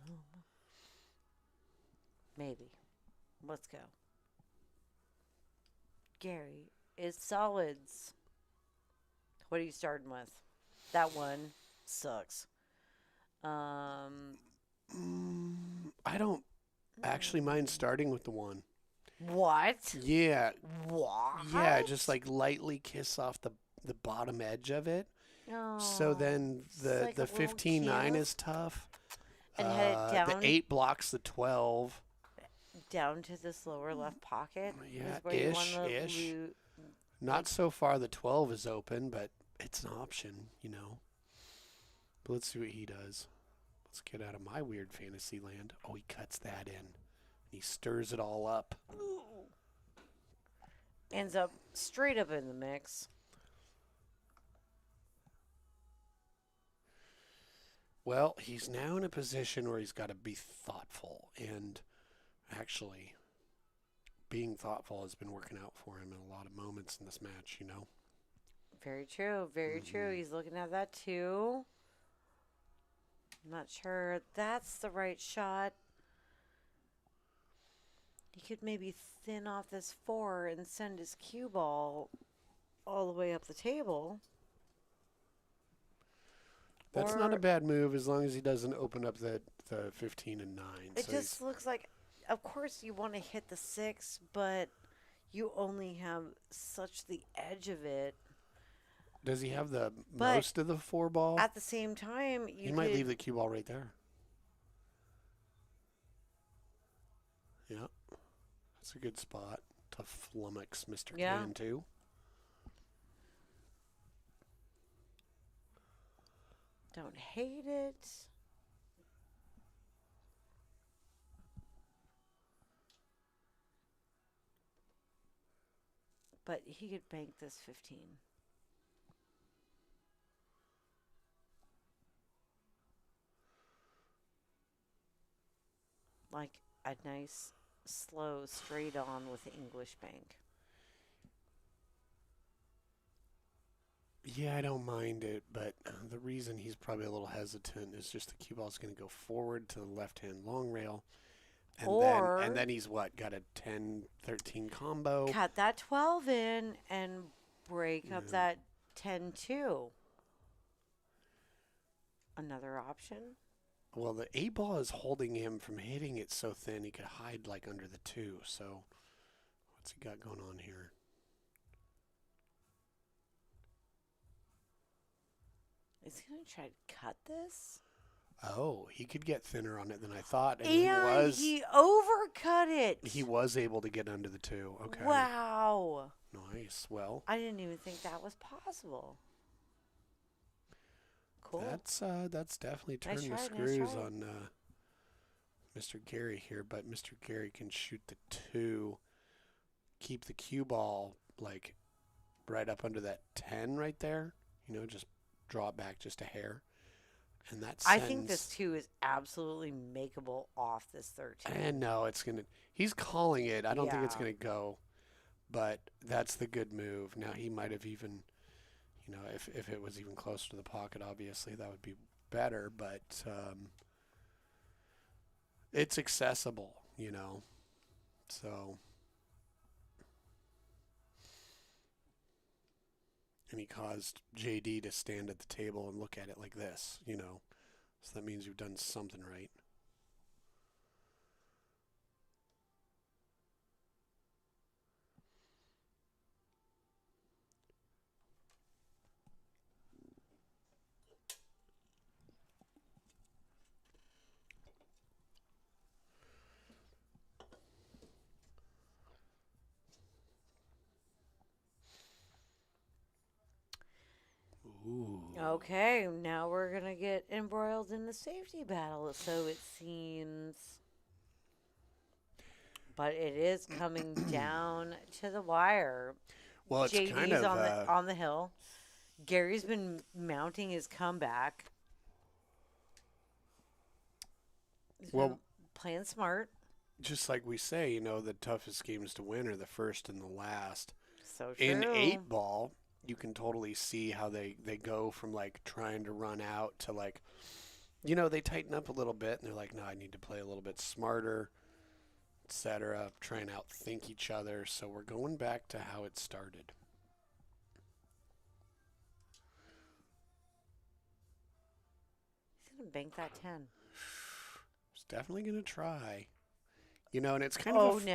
Maybe. Let's go. Gary is solids. What are you starting with? That one sucks. I don't actually mind starting with the one. What? Yeah. What? Yeah, just like lightly kiss off the bottom edge of it. Oh, So then the like a little 15-9 kiss. is tough. And head it down. The 8 blocks the 12. Down to this lower left pocket. Yeah, is where you wanna ish. Not so far the 12 is open, but it's an option, But let's see what he does. Let's get out of my weird fantasy land. Oh, he cuts that in. He stirs it all up. Ends up straight up in the mix. Well, he's now in a position where he's got to be thoughtful. And actually, being thoughtful has been working out for him in a lot of moments in this match, Very true. Very true. He's looking at that too. I'm not sure that's the right shot. He could maybe thin off this 4 and send his cue ball all the way up the table. That's not a bad move as long as he doesn't open up the 15 and 9. It just looks like, of course, you want to hit the 6, but you only have such the edge of it. Does he have the most of the 4 ball? At the same time, he might leave the cue ball right there. Yeah. That's a good spot to flummox Mr. Cantu. Don't hate it. But he could bank this 15. like a nice, slow, straight on with the English bank. Yeah, I don't mind it, but the reason he's probably a little hesitant is just the cue ball's going to go forward to the left-hand long rail. And then he's what? Got a 10-13 combo. Cut that 12 in and break up that 10-2. Another option? Well, the 8 ball is holding him from hitting it so thin he could hide like under the 2. So what's he got going on here? Is he going to try to cut this? Oh, he could get thinner on it than I thought. And he overcut it. He was able to get under the 2. Okay. Wow. Nice. Well, I didn't even think that was possible. Cool. That's definitely turned the screws on Mr. Gary here, but Mr. Gary can shoot the 2, keep the cue ball like right up under that 10 right there. You know, just draw it back just a hair. And that I think this 2 is absolutely makeable off this 13. And no, he's calling it. I don't think it's going to go, but that's the good move. Now, he might have even, you know, if it was even closer to the pocket, obviously that would be better, but it's accessible, you know, so. And he caused JD to stand at the table and look at it like this, you know. So that means you've done something right. Ooh. Okay, now we're going to get embroiled in the safety battle, so it seems. But it is coming down to the wire. Well, it's JD's kind of on the hill. Gary's been mounting his comeback. He's been playing smart. Just like we say, you know, the toughest games to win are the first and the last. So true. In 8 ball, you can totally see how they go from like trying to run out to like, you know, they tighten up a little bit and they're like, no, I need to play a little bit smarter, etc. Try and outthink each other. So we're going back to how it started. He's going to bank that 10. He's definitely going to try. You know, and it's kind of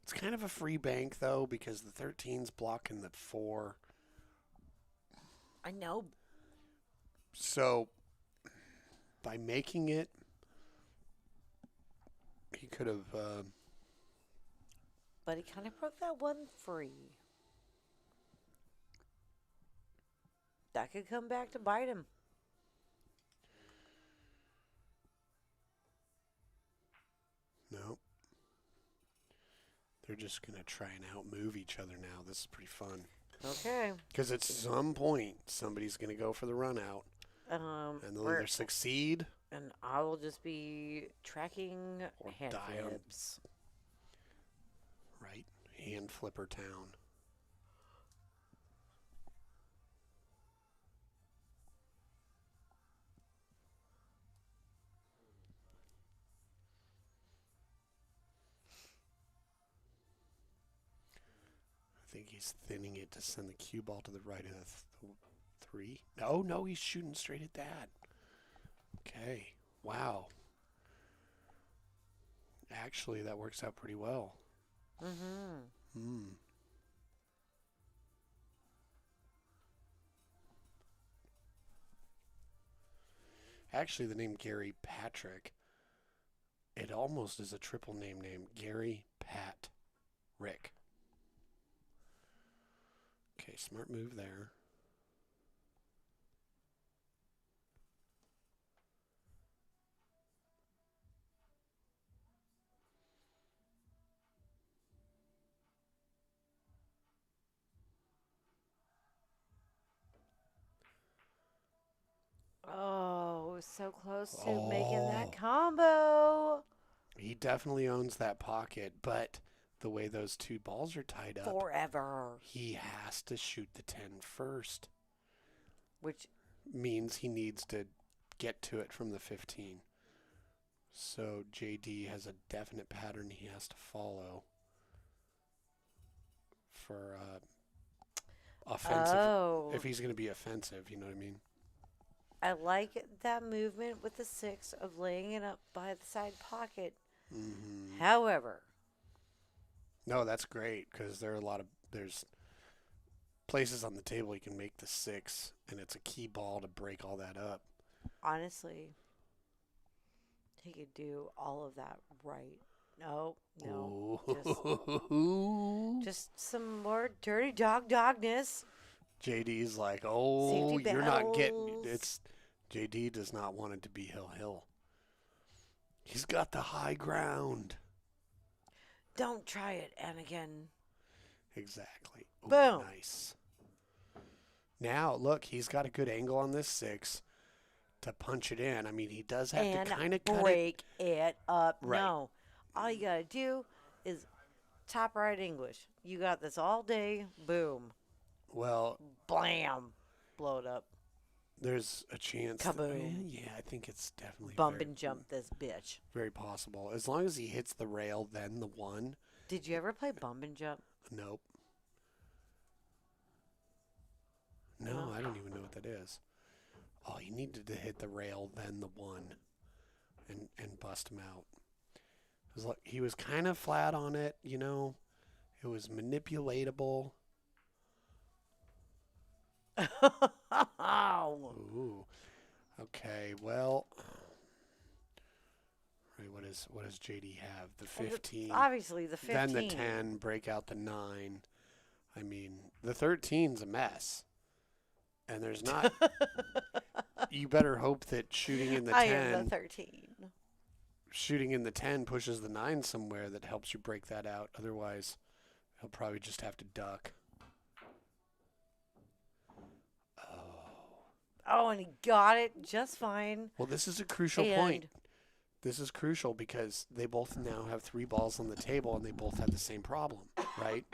it's kind of a free bank though because the 13's blocking the 4. I know. So by making it, he could have. But he kind of broke that 1 free. That could come back to bite him. No. They're just going to try and outmove each other now. This is pretty fun. Okay. Because at some point, somebody's going to go for the run out. And they'll either succeed. And I will just be tracking or hand die flips. Right. Hand flipper town. I think he's thinning it to send the cue ball to the right of the 3. No, he's shooting straight at that. Okay. Wow. Actually, that works out pretty well. Mm-hmm. Actually, the name Gary Patrick, it almost is a triple name. Gary, Pat, Rick. Okay, smart move there. Oh, so close to making that combo. He definitely owns that pocket, but the way those two balls are tied up, Forever. he has to shoot the 10 first. Which Means he needs to get to it from the 15. So JD has a definite pattern he has to follow for offensive. Oh. If he's going to be offensive, you know what I mean? I like that movement with the 6 of laying it up by the side pocket. Mm-hmm. However, No, that's great because there's places on the table you can make the 6, and it's a key ball to break all that up. honestly, he could do all of that right. No. Just some more dirty dogness. JD's like, oh, Safety you're not getting battles. it's. JD does not want it to be Hill. He's got the high ground. Don't try it, Anakin. Exactly. Ooh, Boom. Nice. Now, look, he's got a good angle on this 6 to punch it in. I mean, he does have And to kind of cut it. break it up. Right. No. All you got to do is top right English. You got this all day. Boom. Well, Blam. Blow it up. there's a chance. Kaboom. Yeah, I think it's definitely Bump very, and jump this bitch. very possible. As long as he hits the rail, then the 1. Did you ever play bump and jump? Nope. No, I don't even know what that is. Oh, he needed to hit the rail, then the 1, and bust him out. It was like he was kind of flat on it, you know. It was manipulatable. Ow. Ooh. Okay, well. Right, what does JD have? The 15. Obviously, the 15. Then the 10, break out the 9. I mean, the 13's a mess. And there's not. You better hope that shooting in the 10. I am the 13. Shooting in the 10 pushes the 9 somewhere that helps you break that out. Otherwise, he'll probably just have to duck. Oh, and he got it just fine. Well, this is a crucial point. This is crucial because they both now have 3 balls on the table and they both have the same problem, right?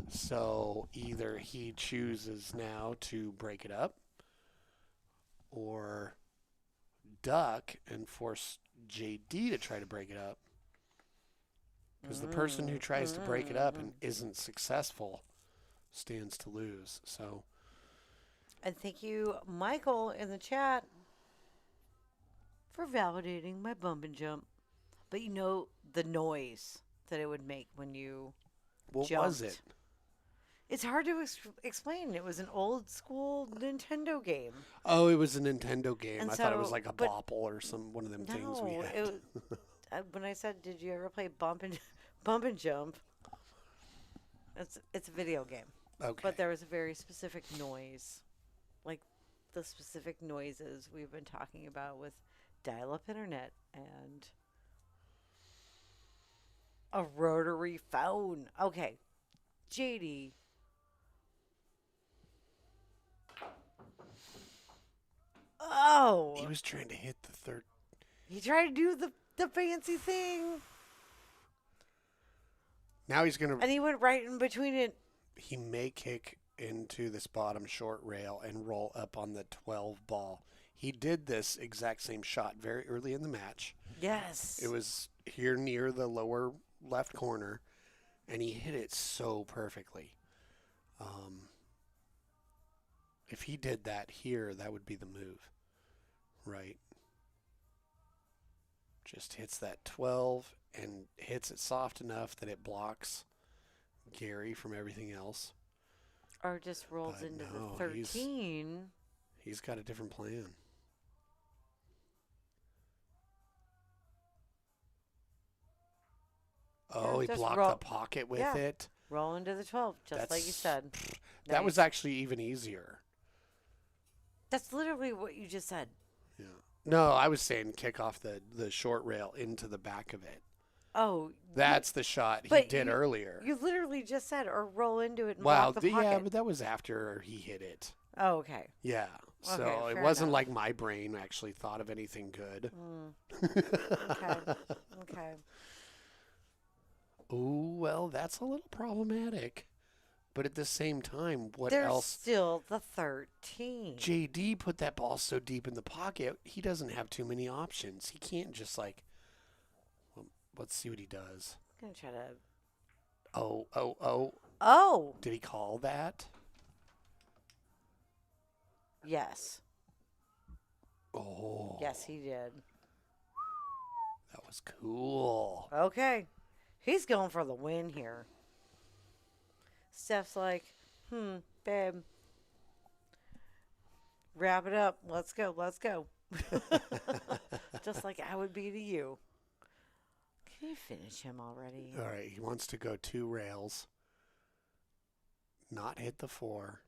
So either he chooses now to break it up or duck and force JD to try to break it up. Because the person who tries to break it up and isn't successful stands to lose. So, And thank you, Michael, in the chat for validating my bump and jump. But you know the noise that it would make when you what jumped. was it? It's hard to explain. It was an old school Nintendo game. Oh, it was a Nintendo game. And I thought it was so- like a but- bopple or one of them things we No, had. it was, when I said, "Did you ever play bump and jump?" It's a video game, Okay. but there was a very specific noise, like the specific noises we've been talking about with dial-up internet and a rotary phone. Okay, JD. Oh, He was trying to hit the third. he tried to do the fancy thing, Now he's going to. and he went right in between it. He may kick into this bottom short rail and roll up on the 12 ball. He did this exact same shot very early in the match. Yes. It was here near the lower left corner, and he hit it so perfectly. If he did that here, that would be the move, right? Just hits that 12 and hits it soft enough that it blocks Gary from everything else. Or just rolls But into no, the 13. He's got a different plan. Oh, he just blocked roll- the pocket with Yeah. it. Roll into the 12, just like you That's- said. That was Nice. actually even easier. That's literally what you just said. Yeah. No, I was saying kick off the short rail into the back of it. Oh. That's the shot he But did you- earlier. You literally just said, or roll into it and Wow. block the pocket. Yeah, but that was after he hit it. Oh, okay. Yeah. So Okay, it fair wasn't enough. like my brain actually thought of anything good. Okay. Okay. Oh, well, that's a little problematic. But at the same time, what There's else? still the 13. JD put that ball so deep in the pocket, he doesn't have too many options. He can't just like, well, let's see what he does. I'm going to try to. Oh. Oh! Did he call that? Yes. Oh. Yes, he did. That was cool. Okay. He's going for the win here. Steph's like, babe. Wrap it up. Let's go. Just like I would be to you. Can you finish him already? All right, he wants to go 2 rails, not hit the 4,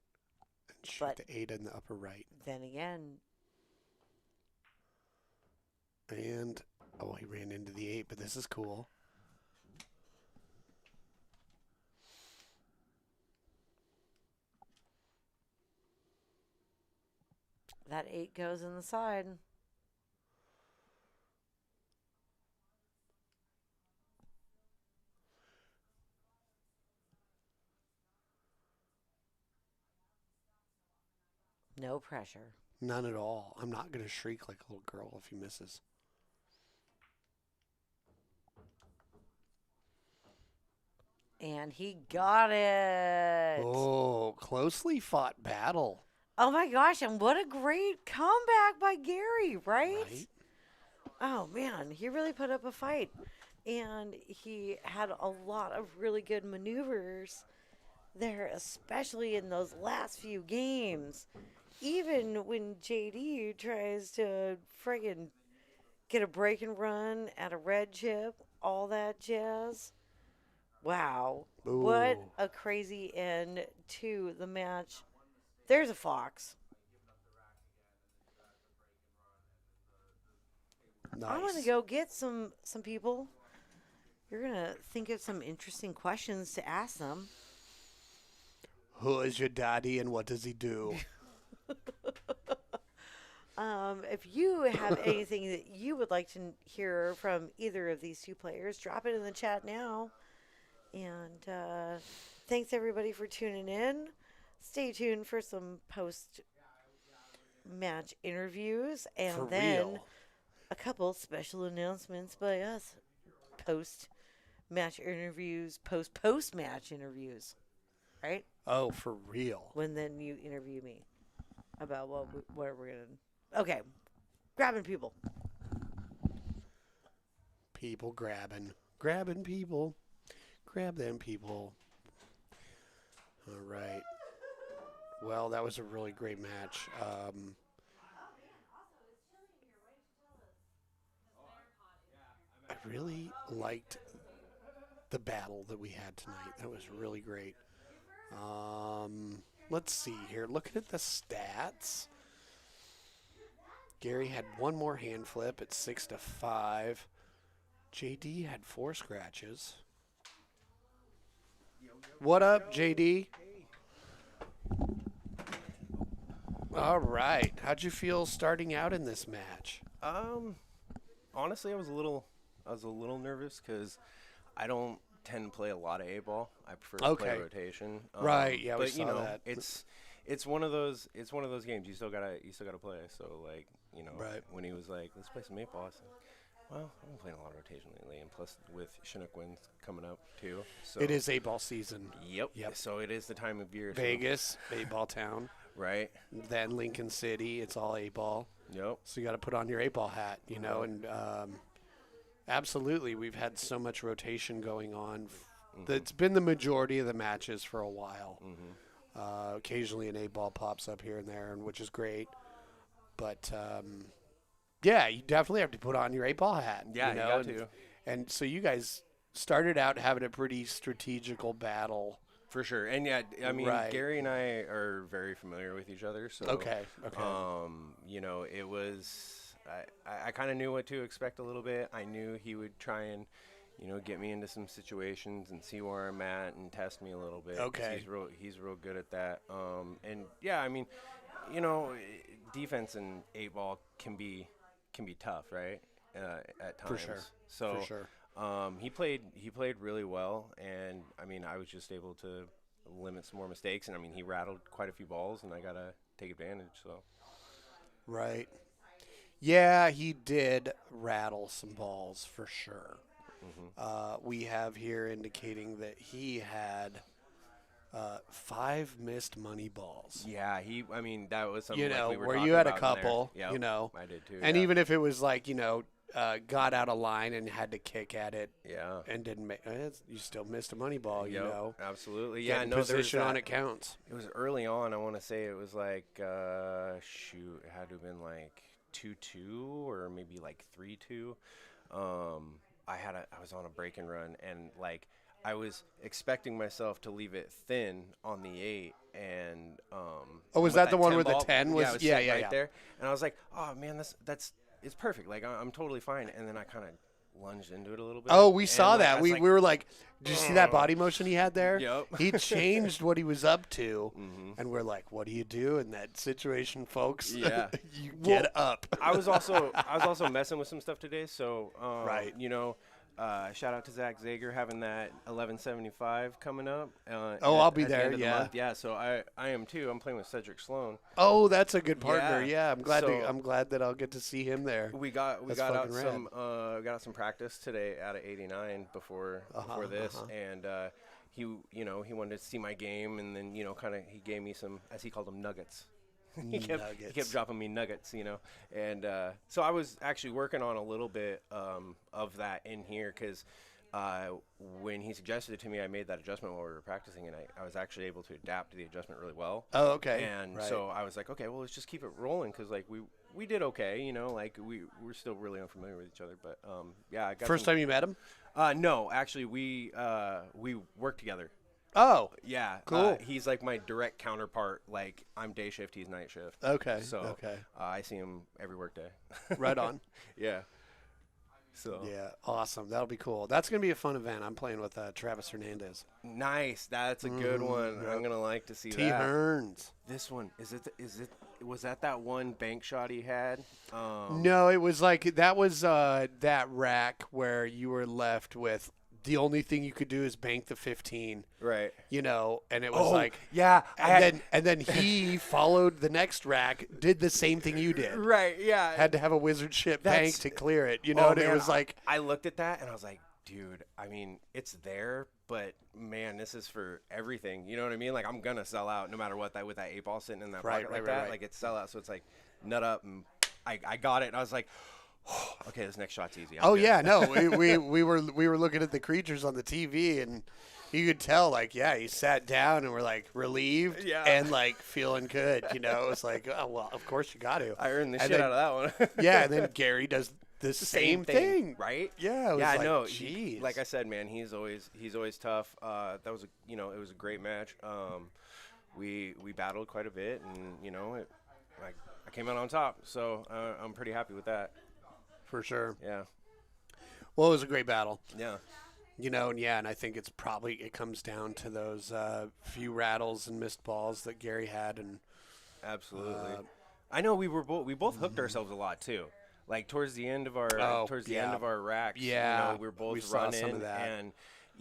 and shoot But- the 8 in the upper right. Then again, And, he ran into the 8, but this is cool. that 8 goes in the side. No pressure. None at all. I'm not going to shriek like a little girl if he misses. And he got it. Oh, closely fought battle. Oh my gosh, and what a great comeback by Gary, right? Right? Oh man, he really put up a fight. And he had a lot of really good maneuvers there, especially in those last few games. Even when JD tries to friggin' get a break and run at a red chip, all that jazz. Wow. What Ooh. a crazy end to the match. There's a fox. Nice. I'm going to go get some people. You're going to think of some interesting questions to ask them. Who is your daddy and what does he do? If you have anything that you would like to hear from either of these 2 players, drop it in the chat now. And thanks everybody for tuning in. Stay tuned for some post-match interviews and For then real. a couple special announcements by us. Post-match interviews, post-match interviews, right? Oh, for real. When then you interview me about what we're gonna. Okay, grabbing people. People grabbing people. Grab them people. All right. Well, that was a really great match. I really liked the battle that we had tonight. That was really great. Let's see here. Looking at the stats, Gary had 1 more hand flip at 6-5. JD had 4 scratches. What up, JD? All right. How'd you feel starting out in this match? Honestly, I was a little nervous because I don't tend to play a lot of A-ball. I prefer to play Okay. rotation. Right, yeah, we but saw that. It's one of those games you still gotta play. So like Right. when he was like, let's play some A-ball, I was like, well, I've been playing a lot of rotation lately, and plus with Chinook wins coming up too. So It is 8-ball season. Yep. So it is the time of year. so- Vegas, 8-ball town. right. Then Lincoln City, it's all 8-ball. Yep. So you got to put on your 8-ball hat, and absolutely, we've had so much rotation going on. It's been the majority of the matches for a while. Occasionally an 8-ball pops up here and there, and which is great. But yeah, you definitely have to put on your 8-ball hat. Yeah, you got and, to. And so you guys started out having a pretty strategical battle. For sure. And yeah, I mean, Right. Gary and I are very familiar with each other. So Okay. it was I kind of knew what to expect a little bit. I knew he would try and get me into some situations and see where I'm at and test me a little bit. 'cause Okay. He's real good at that. And yeah, I mean, defense in 8-ball can be tough, right? At times. For sure. So For sure. he played really well, and I mean, I was just able to limit some more mistakes, and I mean, he rattled quite a few balls, and I gotta take advantage. So Right. Yeah, he did rattle some balls for sure. We have here indicating that he had 5 missed money balls. yeah, I mean, that was something You know, like we were where talking you had a about in there. couple, Yep, you know. I did too. And yeah. even if it was like, got out of line and had to kick at it yeah, and didn't make you still missed a money ball, you Yep, know. absolutely. Yeah, Getting no, there was position on that. it counts. It was early on. I want to say it was like, it had to have been like 2-2 or maybe like 3-2. I was on a break and run, and like I was expecting myself to leave it thin on the 8, and Was with that the one 10 where the ball, 10 was? Yeah, it was Yeah, sitting yeah, right yeah. there, and I was like, oh man, it's perfect. Like I'm totally fine, and then I kind of lunged into it a little bit. Oh, we and, saw like, I that. was We like, were like, did you see that body motion he had there? Yep. He changed what he was up to, Mhm. and we're like, what do you do in that situation, folks? Yeah. You Well, get up. I was also messing with some stuff today, so Right. shout out to Zach Zager having that 1175 coming up. I'll be at the there, end of the yeah. month. Yeah, so I am too. I'm playing with Cedric Sloan. Oh, that's a good partner. Yeah. Yeah, I'm glad. So- I'm glad that I'll get to see him there. We got That's out fucking rad. got out some practice today out of 89 before this, and he wanted to see my game, and then he gave me some, as he called them, nuggets. He kept dropping me nuggets, and so I was actually working on a little bit of that in here, because when he suggested it to me, I made that adjustment while we were practicing, and I was actually able to adapt to the adjustment really well. Oh, okay. And Right. so I was like, okay, well, let's just keep it rolling, because like we did okay, like we're still really unfamiliar with each other, but yeah, I got First time you met him? No, actually we worked together. Oh, Yeah, Cool. He's like my direct counterpart. Like I'm day shift, he's night shift. okay. So okay. I see him every work day. Right on. Yeah. So Yeah, awesome. That'll be cool. That's gonna be a fun event. I'm playing with Travis Hernandez. nice. That's a good one. yep. I'm gonna like to see T. that. Hearns. This one was that one bank shot he had? No, it was like that was that rack where you were left with the only thing you could do is bank the 15. Right. And it was like yeah. and then he followed the next rack, did the same thing you did. Right. Yeah. Had to have a wizard ship bank That's- to clear it. Oh, And it man, was like I looked at that and I was like, dude, I mean, it's there, but man, this is for everything. You know what I mean? Like I'm gonna sell out no matter what, with that 8-ball sitting in that Right, pocket right, like right, that. right. Like it's sell out, so it's like nut up, and I got it, and I was like, okay, this next shot's easy. I'm oh good. yeah, no, we were looking at the creatures on the TV, and you could tell like he sat down and we're like relieved Yeah. and like feeling good. It was like, oh well, of course you got to. I earned the And shit then- out of that one. Yeah, and then Gary does the same thing. right? Yeah, it was Yeah, like, no. jeez. Like I said, man, he's always tough. That was it was a great match. We battled quite a bit, and I came out on top, so I'm pretty happy with that. For sure. Yeah, Well, it was a great battle. yeah, And I think it comes down to those few rattles and missed balls that Gary had, and absolutely. I know we both hooked ourselves a lot too. Like towards the end of our end of our racks, Yeah, we were both we saw running, some of that. and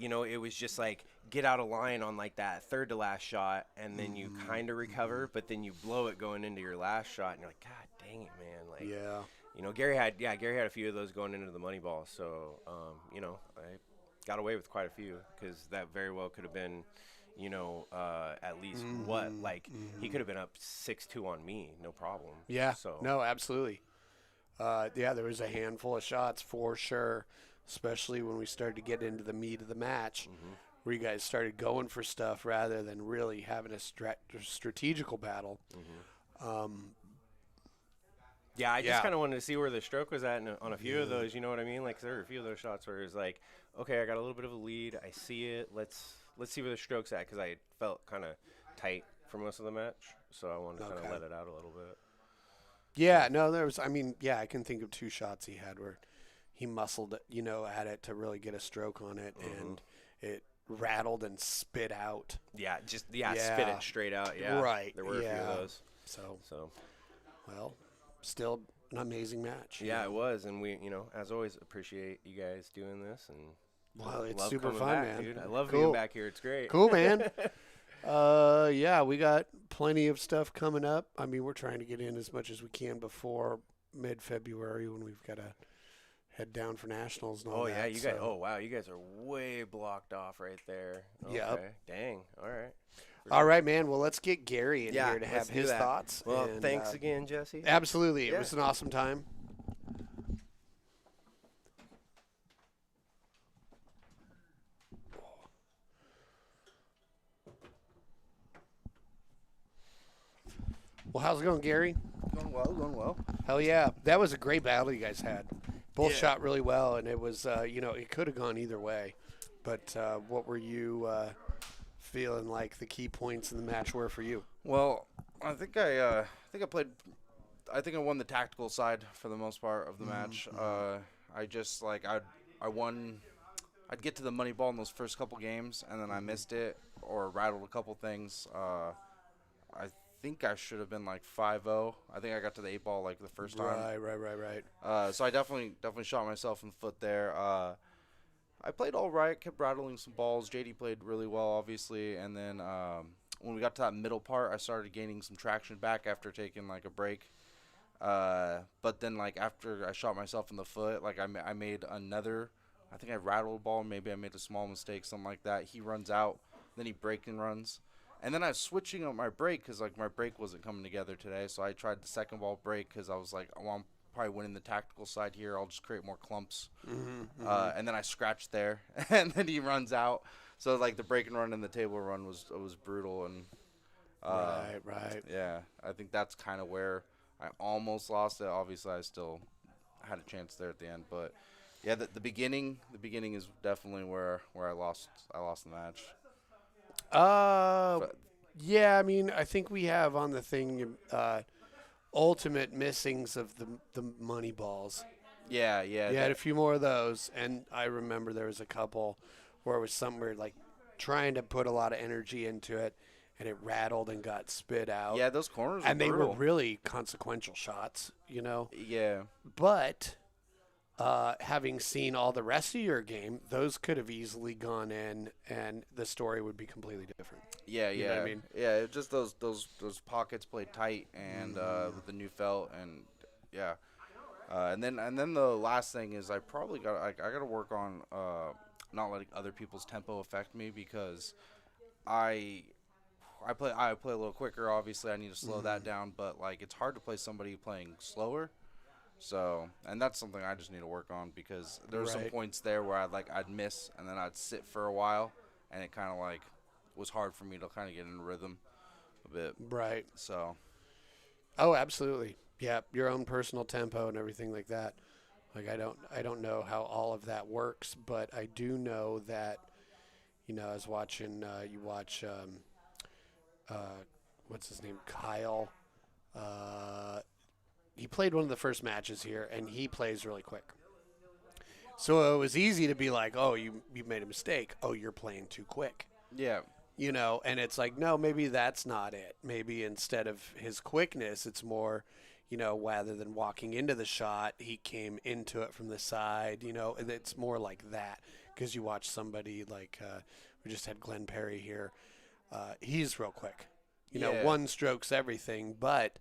it was just like get out of line on like that third to last shot, and then you kind of recover, but then you blow it going into your last shot, and you're like, God dang it, man! Like, yeah. Gary had a few of those going into the money ball, so I got away with quite a few, because that very well could have been, at least he could have been up 6-2 on me, no problem. Yeah. So No, absolutely. There was a handful of shots for sure, especially when we started to get into the meat of the match, where you guys started going for stuff rather than really having a strategical battle. Yeah, I just Yeah. kind of wanted to see where the stroke was at on a few of those. You know what I mean? Like 'cause there were a few of those shots where it was like, okay, I got a little bit of a lead. I see it. Let's see where the stroke's at, because I felt kind of tight for most of the match, so I wanted to kind of Okay. let it out a little bit. Yeah, no, I can think of 2 shots he had where he muscled, at it to really get a stroke on it, and it rattled and spit out. Yeah, spit it straight out. Yeah, Right, There were a few yeah. of those. So, So well, still an amazing match. yeah, it was, and we, as always, appreciate you guys doing this, and Well, it's love super coming fun, back, man. dude. I love Cool. being back here. It's great. Cool, man. Yeah, we got plenty of stuff coming up. I mean, we're trying to get in as much as we can before mid-February when we've got to head down for nationals and all Oh that. yeah, you guys. so- Oh wow, you guys are way blocked off right there. Okay. Yep. Dang. All right. All right, man. Well, let's get Gary in here to let's have do his that. thoughts. Well, and, thanks again, Jesse. Absolutely. It Yeah. was an awesome time. Well, how's it going, Gary? Going well, going well. Hell yeah. That was a great battle you guys had. Both Yeah. shot really well, and it was, it could have gone either way. But what were you feeling like the key points in the match were for you? Well, I think I played. I think I won the tactical side for the most part of the match. I just I won. I'd get to the money ball in those first couple games, and then I missed it or rattled a couple things. I think I should have been like 5-0. I think I got to the 8 ball like the first time. Right. So I definitely shot myself in the foot there. I played all right, kept rattling some balls. JD played really well, obviously, and then when we got to that middle part, I started gaining some traction back after taking like a break. But then like after I shot myself in the foot, like I made another. I think I rattled a ball. Maybe I made a small mistake, something like that. He runs out, then he break and runs. And then I was switching up my break because like my break wasn't coming together today. So I tried the second ball break because I was like, oh, I'm probably winning the tactical side here. I'll just create more clumps. And then I scratched there, and then he runs out. So like the break and run and the table run was brutal. And Right. yeah, I think that's kind of where I almost lost it. Obviously, I still had a chance there at the end, but yeah, the beginning is definitely where I lost the match. Yeah, I mean, I think we have on the thing ultimate missings of the money balls. Yeah. You had a few more of those, and I remember there was a couple where it was somewhere like trying to put a lot of energy into it, and it rattled and got spit out. Yeah, those corners and were they brutal. were really consequential shots, Yeah. But having seen all the rest of your game, those could have easily gone in, and the story would be completely different. Yeah, You know what I mean? Yeah, it just those pockets played tight and with the new felt and yeah. And then the last thing is I got to work on not letting other people's tempo affect me because I play a little quicker. Obviously, I need to slow that down, but like it's hard to play somebody playing slower. So, and that's something I just need to work on because there were some Right. points there where I'd miss and then I'd sit for a while, and it kind of like was hard for me to kind of get in rhythm a bit. Right. So, Oh, absolutely. Yeah, your own personal tempo and everything like that. Like I don't know how all of that works, but I do know that I was watching you watch what's his name? Kyle. He played one of the first matches here, and he plays really quick. So it was easy to be like, "Oh, you made a mistake. Oh, you're playing too quick." yeah. And it's like, no, maybe that's not it. Maybe instead of his quickness, it's more, rather than walking into the shot, he came into it from the side, and it's more like that. Because you watch somebody like, we just had Glenn Perry here. He's real quick. Yeah. One strokes everything, but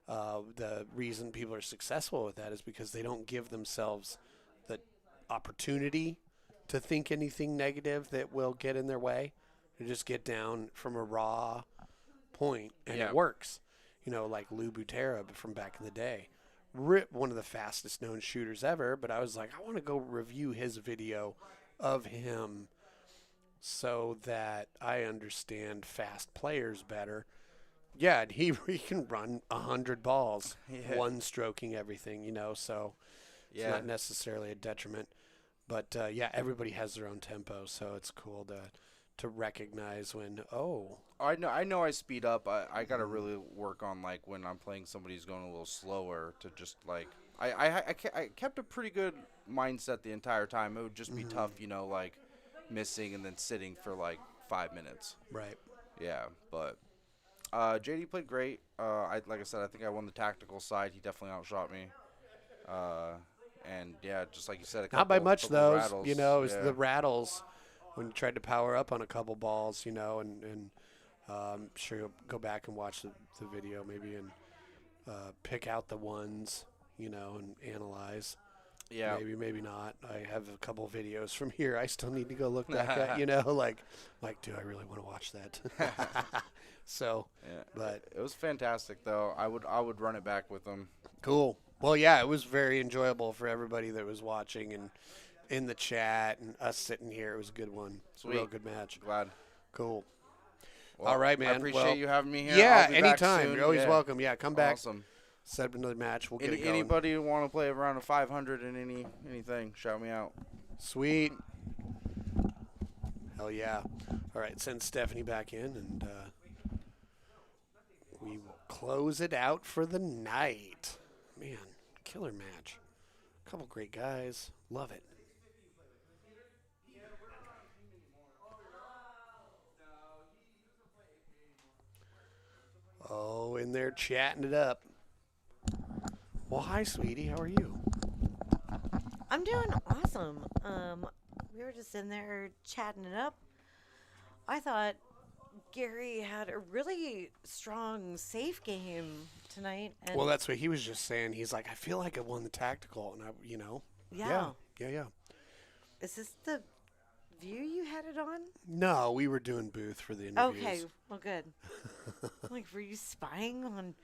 the reason people are successful with that is because they don't give themselves the opportunity to think anything negative that will get in their way. They just get down from a raw point, and Yeah. it works. Like Lou Butera from back in the day. One of the fastest known shooters ever, but I was like, I want to go review his video of him so that I understand fast players better. Yeah, and he can run 100 balls, Yeah. one stroking everything, so it's Yeah. not necessarily a detriment. But yeah, everybody has their own tempo, so it's cool to recognize when I know I speed up. I got to really work on like when I'm playing somebody who's going a little slower to just like I kept a pretty good mindset the entire time. It would just be tough, like missing and then sitting for like 5 minutes. right. Yeah, but JD played great. Like I said, I think I won the tactical side. He definitely outshot me. And yeah, just like you said, Not by much, couple though. rattles. You know, it was Yeah. the rattles when you tried to power up on a couple balls, you know, and sure you'll go back and watch the video maybe and pick out the ones, you know, and analyze. Yeah. Maybe not. I have a couple videos from here I still need to go look back at, you know, like, do I really want to watch that? So, Yeah. but It was fantastic, though. I would run it back with them. cool. Well, yeah, it was very enjoyable for everybody that was watching and in the chat and us sitting here. It was a good one. It's a real Sweet. good match. Glad. Cool. Well, All right, man. I appreciate Well, you having me here. Yeah, I'll be back anytime. soon. You're always Yeah. welcome. Yeah, come back. Awesome. Set up another match. We'll get it going. Anybody who want to play around a 500 in anything, shout me out. Sweet. Hell yeah. All right, send Stephanie back in, and we will close it out for the night. Man, killer match. Couple great guys. Love it. Oh, and they're chatting it up. Well, hi, sweetie. How are you? I'm doing awesome. We were just in there chatting it up. I thought Gary had a really strong safe game tonight. And Well, that's what he was just saying. He's like, I feel like I won the tactical, and you know. yeah. Yeah. Is this the view you had it on? No, we were doing booth for the interviews. Okay, well, good. Like, were you spying on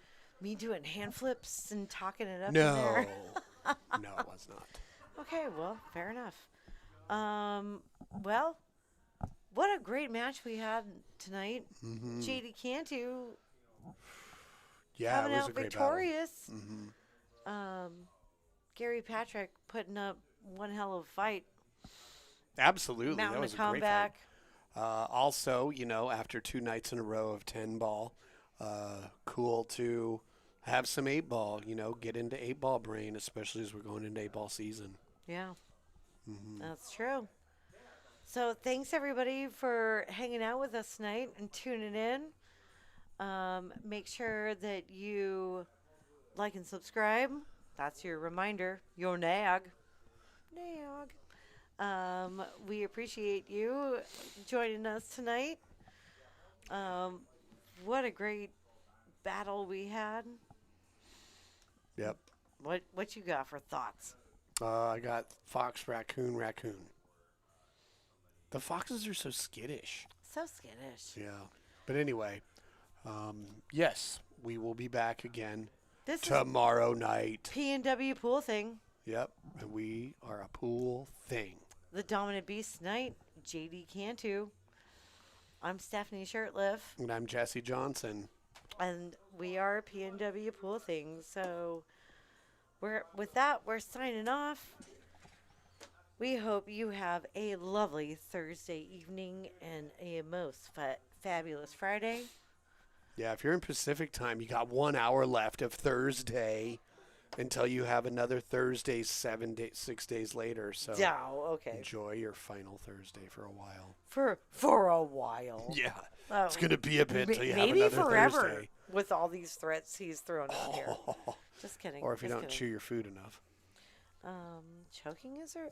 me doing hand flips and talking it up in No. there? No, it was not. Okay, well, fair enough. Well, what a great match we had tonight. Mm-hmm. JD Cantu Yeah, coming it was out a great victorious. battle. Gary Patrick putting up one hell of a fight. Absolutely, that Mounting was a a great comeback. fight. Also, you know, after 2 nights in a row of 10 ball, cool to have some 8 ball. You know, get into 8 ball brain, especially as we're going into 8 ball season. Yeah, that's true. So thanks everybody for hanging out with us tonight and tuning in. Make sure that you like and subscribe. That's your reminder. Your nag. We appreciate you joining us tonight. What a great battle we had. Yep. What you got for thoughts? I got fox, raccoon. The foxes are so skittish. So skittish. Yeah. But anyway, yes, we will be back again This is tomorrow night. P&W Pool Thing. Yep. And we are a pool thing. The Dominant Beast tonight, JD Cantu. I'm Stephanie Shurtliff, And I'm Jesse Johnson. and we are P&W Pool Thing. So with that, we're signing off. We hope you have a lovely Thursday evening and a most fabulous Friday. Yeah, if you're in Pacific time, you got 1 hour left of Thursday until you have another Thursday 6 days later. So Oh, okay. enjoy your final Thursday for a while. For a while. Yeah, Oh, it's gonna be a bit till you have maybe another forever Thursday. with all these threats he's throwing out here. Just kidding. Or if you just don't kidding. chew your food enough. Choking is a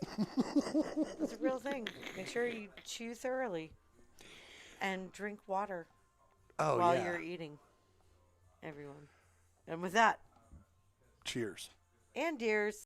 real thing. Make sure you chew thoroughly and drink water Oh while yeah. you're eating, everyone. And with that, Cheers. and dears.